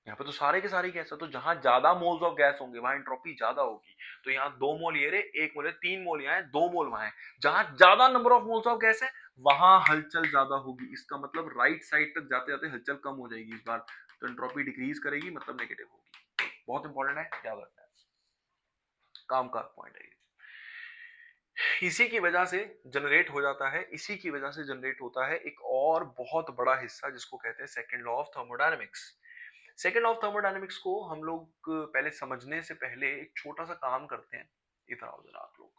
यहाँ पे तो सारे के सारे गैस है, तो जहां ज्यादा मोल्स ऑफ गैस होंगे वहां एंट्रोपी ज्यादा होगी। तो यहाँ 2 मोल ये रहे, 1 मोल है, 3 मोल यहाँ है, 2 मोल वहां है। जहां ज्यादा number of moles of gas है वहां हलचल ज्यादा होगी, इसका मतलब राइट साइड तक जाते जाते हलचल कम हो जाएगी इस बार, तो एंट्रोपी डिक्रीज करेगी, मतलब नेगेटिव होगी। बहुत इंपॉर्टेंट है, याद रखना है, काम का पॉइंट है। इसी की वजह से जनरेट हो जाता है, इसी की वजह से जनरेट होता है एक और बहुत बड़ा हिस्सा जिसको कहते हैं second law of thermodynamics. Second law of thermodynamics को हम लोग पहले समझने से पहले एक छोटा सा काम करते हैं। इधर आओ जरा आप लोग,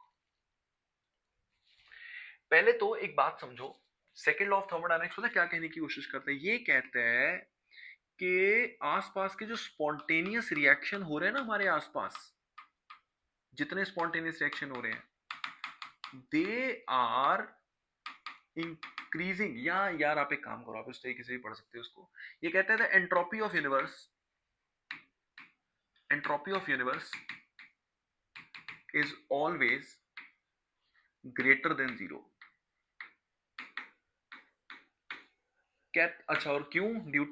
पहले तो एक बात समझो, सेकंड लॉ ऑफ थर्मोडायनेमिक्स पता क्या कहने की कोशिश करते हैं, ये कहते हैं कि आसपास के जो स्पॉन्टेनियस रिएक्शन हो रहे हैं ना हमारे आसपास, जितने स्पॉन्टेनियस रिएक्शन हो रहे हैं, दे आर इंक्रीजिंग, या यार आप एक काम करो, आप इस तरीके से भी पढ़ सकते हो उसको, ये कहते हैं entropy of universe, entropy of universe is always greater than 0। क्या? अच्छा, और क्यों? Due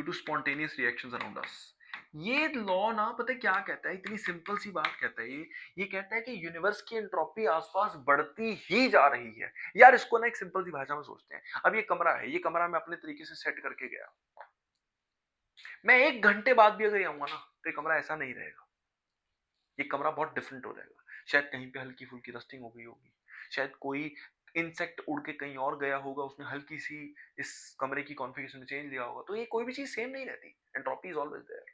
to spontaneous reactions around us. ये लॉ ना पता है क्या कहता है, इतनी सिंपल सी बात कहता है ये कहता है कि यूनिवर्स की एंट्रोपी आसपास बढ़ती ही जा रही है। यार इसको ना एक सिंपल सी भाषा में सोचते हैं। अब ये कमरा है, ये कमरा मैं अपने तरीके से सेट करके गया, मैं 1 घंटे बाद भी अगर आऊंगा ना तो ये कमरा ऐसा नहीं रहेगा, ये कमरा बहुत डिफरेंट हो जाएगा। शायद कहीं पे हल्की फुल्की रस्टिंग हो गई होगी, शायद कोई इंसेक्ट उड़ के कहीं और गया होगा, उसने हल्की सी इस कमरे की कॉन्फ़िगरेशन में चेंज लिया होगा। तो ये कोई भी चीज सेम नहीं रहती, एंट्रोपी इज ऑलवेज देयर।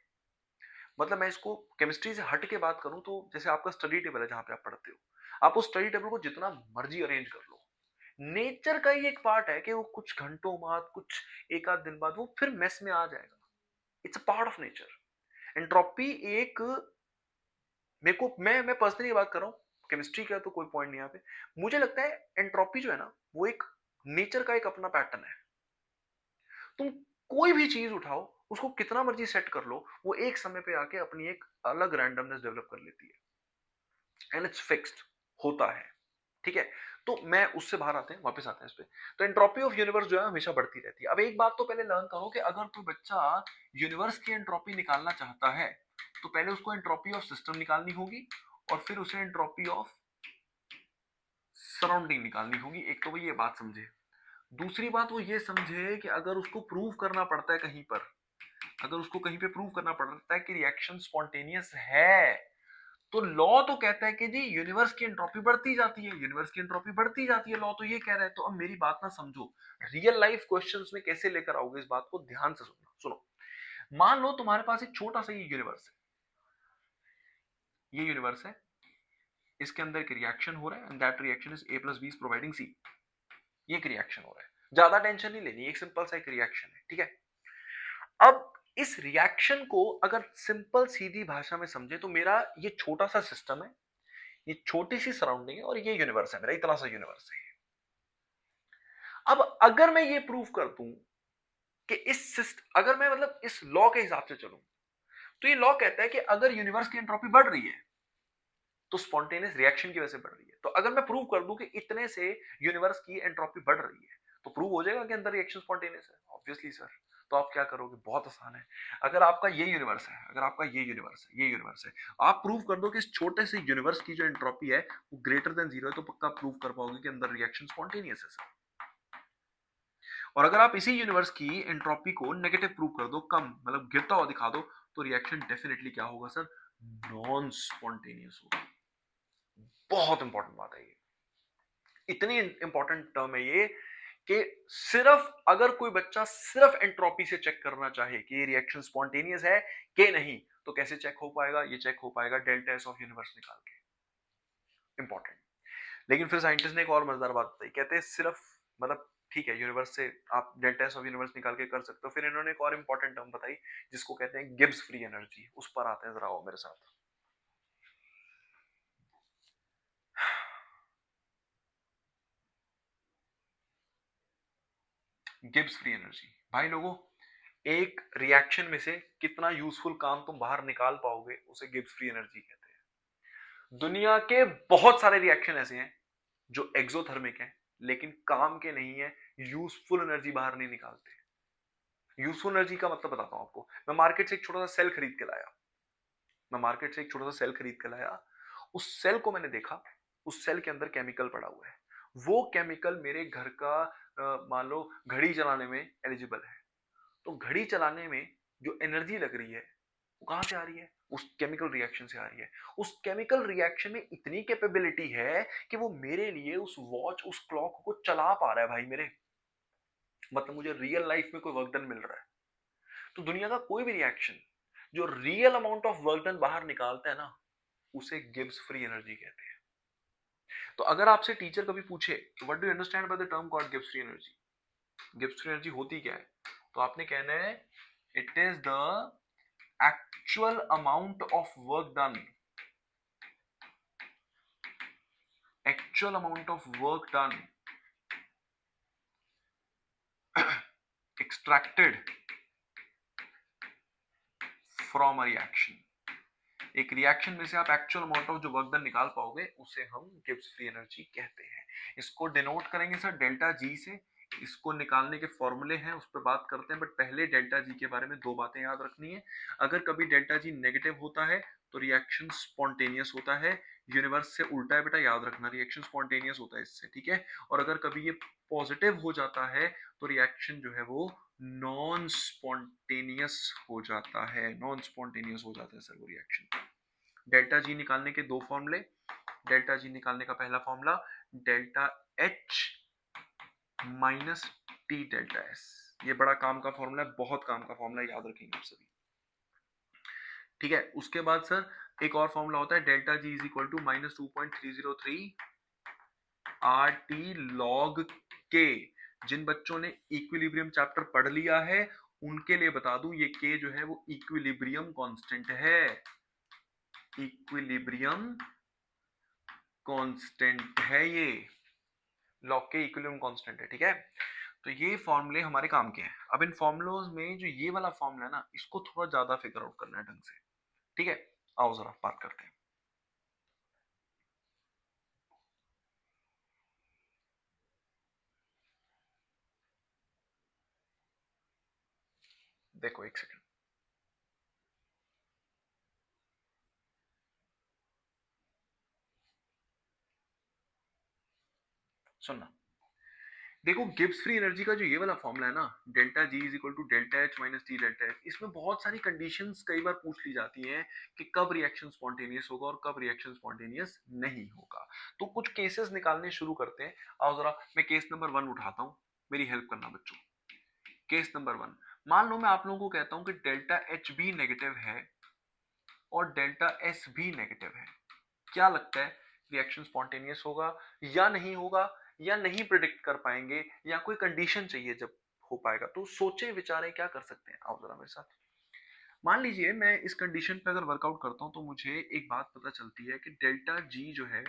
मतलब मैं इसको केमिस्ट्री से हट के बात करूं तो जैसे आपका स्टडी टेबल है जहां पे आप पढ़ते हो, आप उस स्टडी टेबल को जितना मर्जी अरेंज कर लो, नेचर का ही एक पार्ट है कि वो कुछ घंटों बाद, कुछ एक आध दिन बाद वो फिर मेस में आ जाएगा। It's a part of nature. Entropy एक, मेरे को मैं पर्सनली बात कर रहा हूँ, केमिस्ट्री का तो कोई पॉइंट नहीं यहाँ पे। मुझे लगता है एंट्रोपी जो है ना वो एक नेचर का एक अपना पैटर्न है। तुम कोई भी चीज उठाओ, उसको कितना मर्जी सेट कर लो, वो एक समय पे आके अपनी एक अलग रैंडमनेस डेवलप कर लेती है, एंड इट्स फिक्स्ड होता है। ठीक है, तो मैं उससे बाहर आते हैं, वापस आते हैं इस पे। तो एंट्रोपी ऑफ यूनिवर्स जो है हमेशा बढ़ती रहती है। अब एक बात तो पहले लर्न करो कि अगर कोई बच्चा यूनिवर्स की एंट्रोपी निकालना चाहता है तो पहले उसको एंट्रोपी ऑफ सिस्टम निकालनी होगी और फिर उसे एंट्रोपी ऑफ सराउंडिंग निकालनी होगी। एक तो वो ये बात समझे, दूसरी बात वो ये समझे कि अगर उसको प्रूव करना पड़ता है कहीं पर, अगर उसको कहीं पे प्रूव करना पड़ता है कि रिएक्शन स्पॉन्टेनियस है, तो लॉ तो कहता है कि जी यूनिवर्स की एंट्रोपी बढ़ती जाती है, यूनिवर्स की एंट्रोपी बढ़ती जाती है, लॉ तो ये कह रहा है। तो अब मेरी बात ना समझो, रियल लाइफ क्वेश्चंस में कैसे लेकर आओगे इस बात को ध्यान से सुनना। सुनो, मान लो तुम्हारे पास एक छोटा सा ये यूनिवर्स है, ये यूनिवर्स है, इसके अंदर एक रिएक्शन हो रहा है and that reaction is A+B providing C। ये एक रिएक्शन हो रहा है, ज्यादा टेंशन नहीं लेनी, एक सिंपल सा एक रिएक्शन है, ठीक है। अब इस रिएक्शन को अगर सिंपल सीधी भाषा में समझे तो मेरा ये छोटा सा सिस्टम है, ये छोटी सी सराउंडिंग है और ये यूनिवर्स है, मेरा इतना सा यूनिवर्स है। अब अगर मैं ये प्रूव कर दूं कि अगर मैं मतलब इस लॉ के हिसाब से चलूं, तो ये लॉ कहता है कि अगर यूनिवर्स की एंट्रोपी बढ़ रही है तो स्पॉन्टेनियस रिएक्शन की वजह से बढ़ रही है। तो अगर मैं प्रूव कर दूं कि इतने से यूनिवर्स की एंट्रोपी बढ़ रही है तो प्रूव हो जाएगा कि अंदर रिएक्शन स्पॉन्टेनियस है, ऑब्वियसली सर। तो आप क्या करोगे, बहुत आसान है। अगर आपका ये यूनिवर्स है, अगर आपका ये यूनिवर्स है, ये यूनिवर्स है, आप प्रूव कर दो कि इस छोटे से यूनिवर्स की जो एंट्रोपी है वो ग्रेटर देन 0 है, तो पक्का प्रूव कर पाओगे कि अंदर रिएक्शन स्पॉन्टेनियस है सर। और अगर आप इसी यूनिवर्स की एंट्रोपी को नेगेटिव प्रूव कर दो, कम मतलब गिरता हुआ दिखा दो, तो रिएक्शन डेफिनेटली क्या होगा सर, नॉन स्पॉन्टेनियस होगा। बहुत इंपॉर्टेंट बात है ये, इतनी इंपॉर्टेंट टर्म है ये कि सिर्फ अगर कोई बच्चा सिर्फ एंट्रोपी से चेक करना चाहे कि ये रिएक्शन स्पॉन्टेनियस है कि नहीं, तो कैसे चेक हो पाएगा, ये चेक हो पाएगा डेल्टा एस ऑफ यूनिवर्स निकाल के। इंपॉर्टेंट। लेकिन फिर साइंटिस्ट ने एक और मजेदार बात बताई, कहते हैं सिर्फ मतलब ठीक है यूनिवर्स से आप डेल्टा एस ऑफ यूनिवर्स निकाल के कर सकते हो, फिर इन्होंने एक और इंपॉर्टेंट टर्म बताई जिसको कहते हैं गिब्स फ्री एनर्जी। उस पर आते हैं, जरा आओ मेरे साथ। गिब्स फ्री एनर्जी, भाई लोगों, एक रिएक्शन में से कितना यूजफुल काम तुम बाहर निकाल पाओगे उसे गिब्स फ्री एनर्जी कहते हैं। दुनिया के बहुत सारे रिएक्शन ऐसे हैं जो एक्सोथर्मिक हैं लेकिन काम के नहीं है, यूजफुल एनर्जी बाहर नहीं निकालते। यूजफुल एनर्जी का मतलब बताता हूं आपको। मैं मार्केट से एक छोटा सा सेल खरीद के लाया, मैं मार्केट से एक छोटा सा सेल खरीद के लाया, उस सेल को मैंने देखा, उस सेल के अंदर केमिकल पड़ा हुआ है, वो केमिकल मेरे घर का मान लो घड़ी चलाने में एलिजिबल है। तो घड़ी चलाने में जो एनर्जी लग रही है वो कहां से आ रही है, उस केमिकल रिएक्शन से आ रही है। उस केमिकल रिएक्शन में इतनी कैपेबिलिटी है कि वो मेरे लिए उस वॉच, उस क्लॉक को चला पा रहा है भाई मेरे, मतलब मुझे रियल लाइफ में कोई वर्क डन मिल रहा है। तो दुनिया का कोई भी रिएक्शन जो real amount of work done बाहर निकालता है ना, उसे गिब्स फ्री एनर्जी कहते हैं। तो अगर आपसे टीचर कभी पूछे what do you understand by the term called Gibbs free energy, Gibbs free energy होती क्या है, तो आपने कहना है it is the actual amount of work done, actual amount of work done extracted from a reaction। एक reaction में से आप एक्चुअल अमाउंट ऑफ जो वर्क डन निकाल पाओगे उसे हम गिब्स फ्री एनर्जी कहते हैं। इसको डिनोट करेंगे सर डेल्टा जी से। इसको निकालने के फॉर्मूले हैं, उस पर बात करते हैं, बट पहले डेल्टा जी के बारे में दो बातें याद रखनी है। अगर कभी डेल्टा जी नेगेटिव होता है तो रिएक्शन स्पॉन्टेनियस होता है। यूनिवर्स से उल्टा है बेटा, याद रखना, रिएक्शन स्पॉन्टेनियस होता है इससे, ठीक है। और अगर कभी ये पॉजिटिव हो जाता है तो रिएक्शन जो है वो नॉन स्पॉन्टेनियस हो जाता है, नॉन स्पॉन्टेनियस हो जाता है सर वो रिएक्शन। डेल्टा जी निकालने के दो फॉर्मूले। डेल्टा जी निकालने का पहला formula delta H minus T delta S. ये बड़ा काम का फॉर्मूला है, बहुत काम का फॉर्मूला, याद रखेंगे आप सभी, ठीक है। उसके बाद सर एक और फॉर्मूला होता है delta G is equal to minus 2.303 R T log K. जिन बच्चों ने इक्विलिब्रियम चैप्टर पढ़ लिया है उनके लिए बता दूं, ये के जो है वो इक्विलिब्रियम कांस्टेंट है, इक्विलिब्रियम कांस्टेंट है, ये लॉग के इक्विलिब्रियम कांस्टेंट है, ठीक है। तो ये फॉर्मूले हमारे काम के हैं। अब इन फॉर्मूलोज में जो ये वाला फॉर्मूला है ना, इसको थोड़ा ज्यादा फिगर आउट करना है ढंग से, ठीक है। आओ जरा बात करते हैं। देखो एक सेकंड, सुनना। देखो गिब्स फ्री एनर्जी का जो ये वाला फॉर्मूला है ना, delta G is equal to delta H minus T delta H, इसमें बहुत सारी कंडीशंस कई बार पूछ ली जाती हैं कि कब रिएक्शन स्पॉन्टेनियस होगा और कब रिएक्शन स्पॉन्टेनियस नहीं होगा। तो कुछ केसेस निकालने शुरू करते हैं। आओ जरा मैं केस नंबर 1 उठाता हूं, मेरी हेल्प करना बच्चों। केस नंबर 1, मान लो मैं आप लोगों को कहता हूं कि डेल्टा एच भी नेगेटिव है और डेल्टा एस भी नेगेटिव है। क्या लगता है रिएक्शन स्पॉन्टेनियस होगा या नहीं होगा, या नहीं प्रिडिक्ट कर पाएंगे, या कोई कंडीशन चाहिए जब हो पाएगा? तो सोचे विचारे क्या कर सकते हैं, आओ जरा मेरे साथ। मान लीजिए मैं इस कंडीशन पे अगर वर्कआउट करता हूं तो मुझे एक बात पता चलती है कि डेल्टा जी जो है,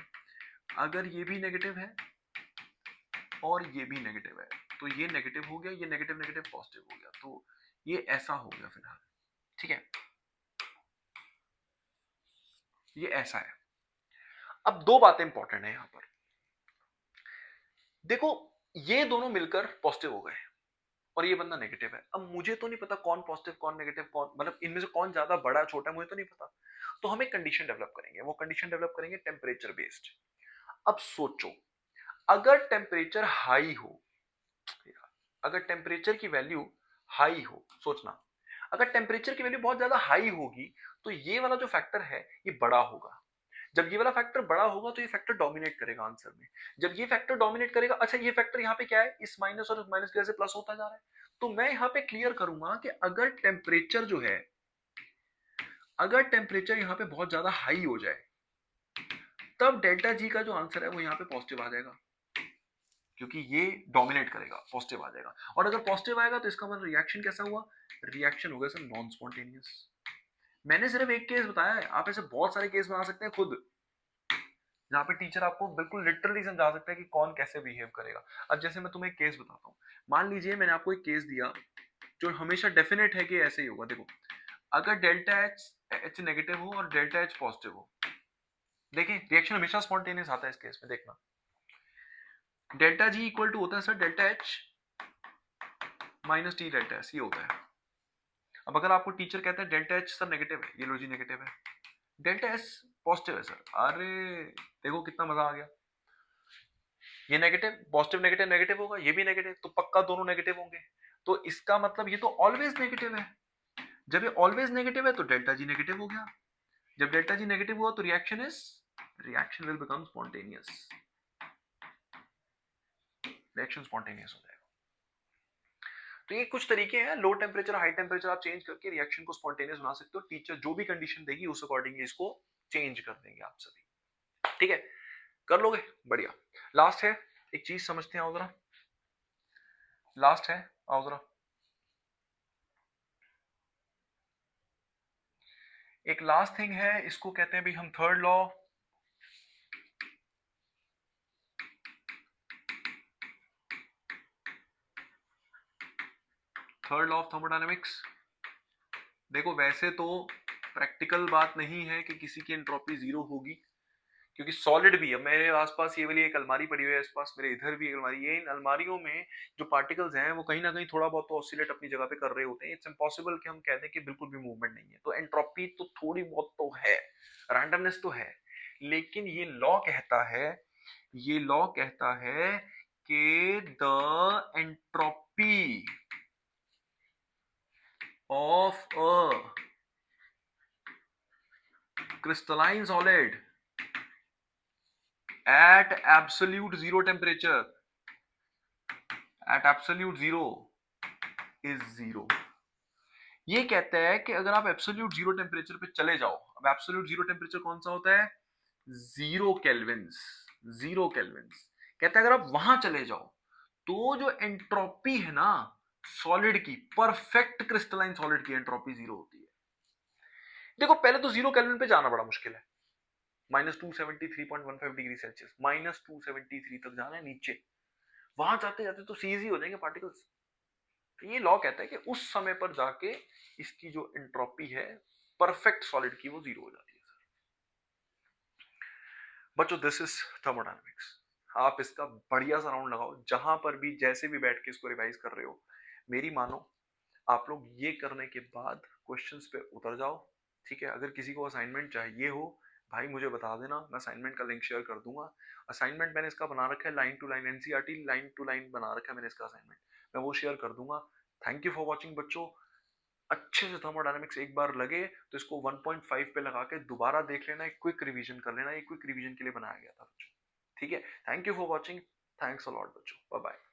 अगर ये भी नेगेटिव है और ये भी नेगेटिव है तो ये नेगेटिव हो गया, ये नेगेटिव नेगेटिव पॉजिटिव हो गया, तो ये ऐसा हो गया फिलहाल, ठीक है, ये ऐसा है। अब दो बातें इंपॉर्टेंट है यहां पर। देखो ये दोनों मिलकर पॉजिटिव हो गए और ये बंदा नेगेटिव है। अब मुझे तो नहीं पता कौन पॉजिटिव कौन नेगेटिव, कौन मतलब इनमें से कौन ज्यादा बड़ा छोटा, मुझे तो नहीं पता। तो हम एक कंडीशन डेवलप करेंगे, वो कंडीशन डेवलप करेंगे टेम्परेचर बेस्ड। अब सोचो अगर टेम्परेचर हाई हो, अगर टेम्परेचर की वैल्यू हाई हो, सोचना अगर टेम्परेचर की वैल्यू बहुत ज्यादा हाई होगी तो ये वाला जो फैक्टर है ये बड़ा होगा। जब ये वाला फैक्टर बड़ा होगा तो ये फैक्टर डोमिनेट करेगा आंसर में। जब ये फैक्टर डोमिनेट करेगा, अच्छा ये फैक्टर यहाँ पे क्या है, इस माइनस और इस माइनस की वजह से प्लस होता जा रहा है, तो मैं यहाँ पे क्लियर करूंगा कि अगर टेम्परेचर जो है, अगर टेम्परेचर यहाँ पे बहुत ज्यादा हाई हो जाए तब डेल्टा जी का जो आंसर है वो यहाँ पे पॉजिटिव आ जाएगा, क्योंकि ये डोमिनेट करेगा, पॉजिटिव आ जाएगा। और अगर पॉजिटिव आएगा तो इसका मतलब रिएक्शन कैसा हुआ, रिएक्शन हो गया सर नॉन स्पॉन्टेनियस। मैंने सिर्फ एक केस बताया है, आप ऐसे बहुत सारे केस बना सकते हैं खुद, जहाँ पे टीचर आपको बिल्कुल लिटरली समझा सकता है कि कौन कैसे बिहेव करेगा। अब जैसे मैं तुम्हें एक केस बताता हूँ, मान लीजिए मैंने आपको एक केस दिया जो हमेशा डेफिनेट है कि ऐसे ही होगा। देखो अगर डेल्टा एच नेगेटिव हो और डेल्टा एच पॉजिटिव हो, देखें रिएक्शन हमेशा स्पॉन्टेनियस आता है इस केस में, देखना डेल्टा जी इक्वल टू होता है sir delta H minus T delta S, ये होता है। अब अगर आपको टीचर कहता है डेल्टा एच सर नेगेटिव है, ये लो जी नेगेटिव है, डेल्टा एस पॉजिटिव है सर, अरे देखो कितना मजा आ गया, ये नेगेटिव पॉजिटिव नेगेटिव नेगेटिव होगा, ये भी नेगेटिव, तो पक्का दोनों नेगेटिव होंगे। तो इसका मतलब ये तो ऑलवेज नेगेटिव है। जब ये ऑलवेज नेगेटिव है तो डेल्टा जी नेगेटिव हो गया। जब डेल्टा जी नेगेटिव हुआ तो reaction will become spontaneous, reaction spontaneous हो जाएगा। तो ये कुछ तरीके हैं, लो टेम्परेचर हाई टेम्परेचर आप चेंज करके रिएक्शन को स्पॉन्टेनियस बना सकते हो। टीचर जो भी कंडीशन देगी उस अकॉर्डिंगली इसको चेंज कर देंगे आप सभी, ठीक है, कर लोगे, बढ़िया। लास्ट है एक चीज समझते हैं, आओ जरा, लास्ट है, आओ जरा, एक लास्ट थिंग है, इसको कहते हैं भी हम third law. Third law of thermodynamics. देखो वैसे तो प्रैक्टिकल बात नहीं है कि किसी की एंट्रोपी जीरो होगी, क्योंकि सॉलिड भी है। मेरे आसपास ये वाली एक अलमारी पड़ी हुई है, आसपास मेरे इधर भी एक अलमारी है। इन अलमारियों में जो पार्टिकल्स हैं वो कहीं ना कहीं थोड़ा बहुत तो ऑसिलेट अपनी जगह पे कर रहे होते हैं। इट्स इम्पॉसिबल कि हम कह दें कि बिल्कुल भी मूवमेंट नहीं है। तो एंट्रोपी तो थोड़ी बहुत तो है, रैंडमनेस तो है, लेकिन ये लॉ कहता है कि the entropy of a crystalline solid at absolute zero temperature is zero। ये कहता है कि अगर आप एब्सोल्यूट जीरो टेम्परेचर पे चले जाओ, अब एब्सोल्यूट जीरो टेम्परेचर कौन सा होता है? Zero Kelvin's. जीरो केल्विन्स कहता है अगर आप वहां चले जाओ तो जो एंट्रोपी है ना सॉलिड की, परफेक्ट क्रिस्टलाइन सॉलिड की एंट्रोपी जीरो होती है। देखो पहले तो जीरो केल्विन पे जाना बड़ा मुश्किल है, -273.15 डिग्री सेल्सियस, -273 तक जाना है नीचे। वहां जाते जाते तो सीज ही हो जाएंगे पार्टिकल्स। तो ये लॉ कहता है कि उस समय पर जाके इसकी जो एंट्रोपी है परफेक्ट सॉलिड की वो जीरो हो जाती है। बच्चों दिस इज थर्मोडायनेमिक्स। आप इसका बढ़िया सा राउंड लगाओ, जहां पर भी जैसे भी बैठ के इसको रिवाइज कर रहे हो। मेरी मानो, आप लोग ये करने के बाद क्वेश्चंस पे उतर जाओ, ठीक है? अगर किसी को असाइनमेंट चाहिए हो भाई मुझे बता देना, मैं असाइनमेंट का लिंक शेयर कर दूंगा। असाइनमेंट मैंने इसका बना रखा है line to line, NCERT line to line बना रखा है मैंने इसका असाइनमेंट, मैं वो शेयर कर दूंगा। थैंक यू फॉर वॉचिंग बच्चों। अच्छे से थर्मोडायनेमिक्स एक बार लगे तो इसको 1.5 पे लगा के दोबारा देख लेना, एक क्विक रिवीजन कर लेना। एक क्विक रिवीजन के लिए बनाया गया था बच्चों, ठीक है? Thank you for watching, thanks a lot बच्चों, बाय बाय।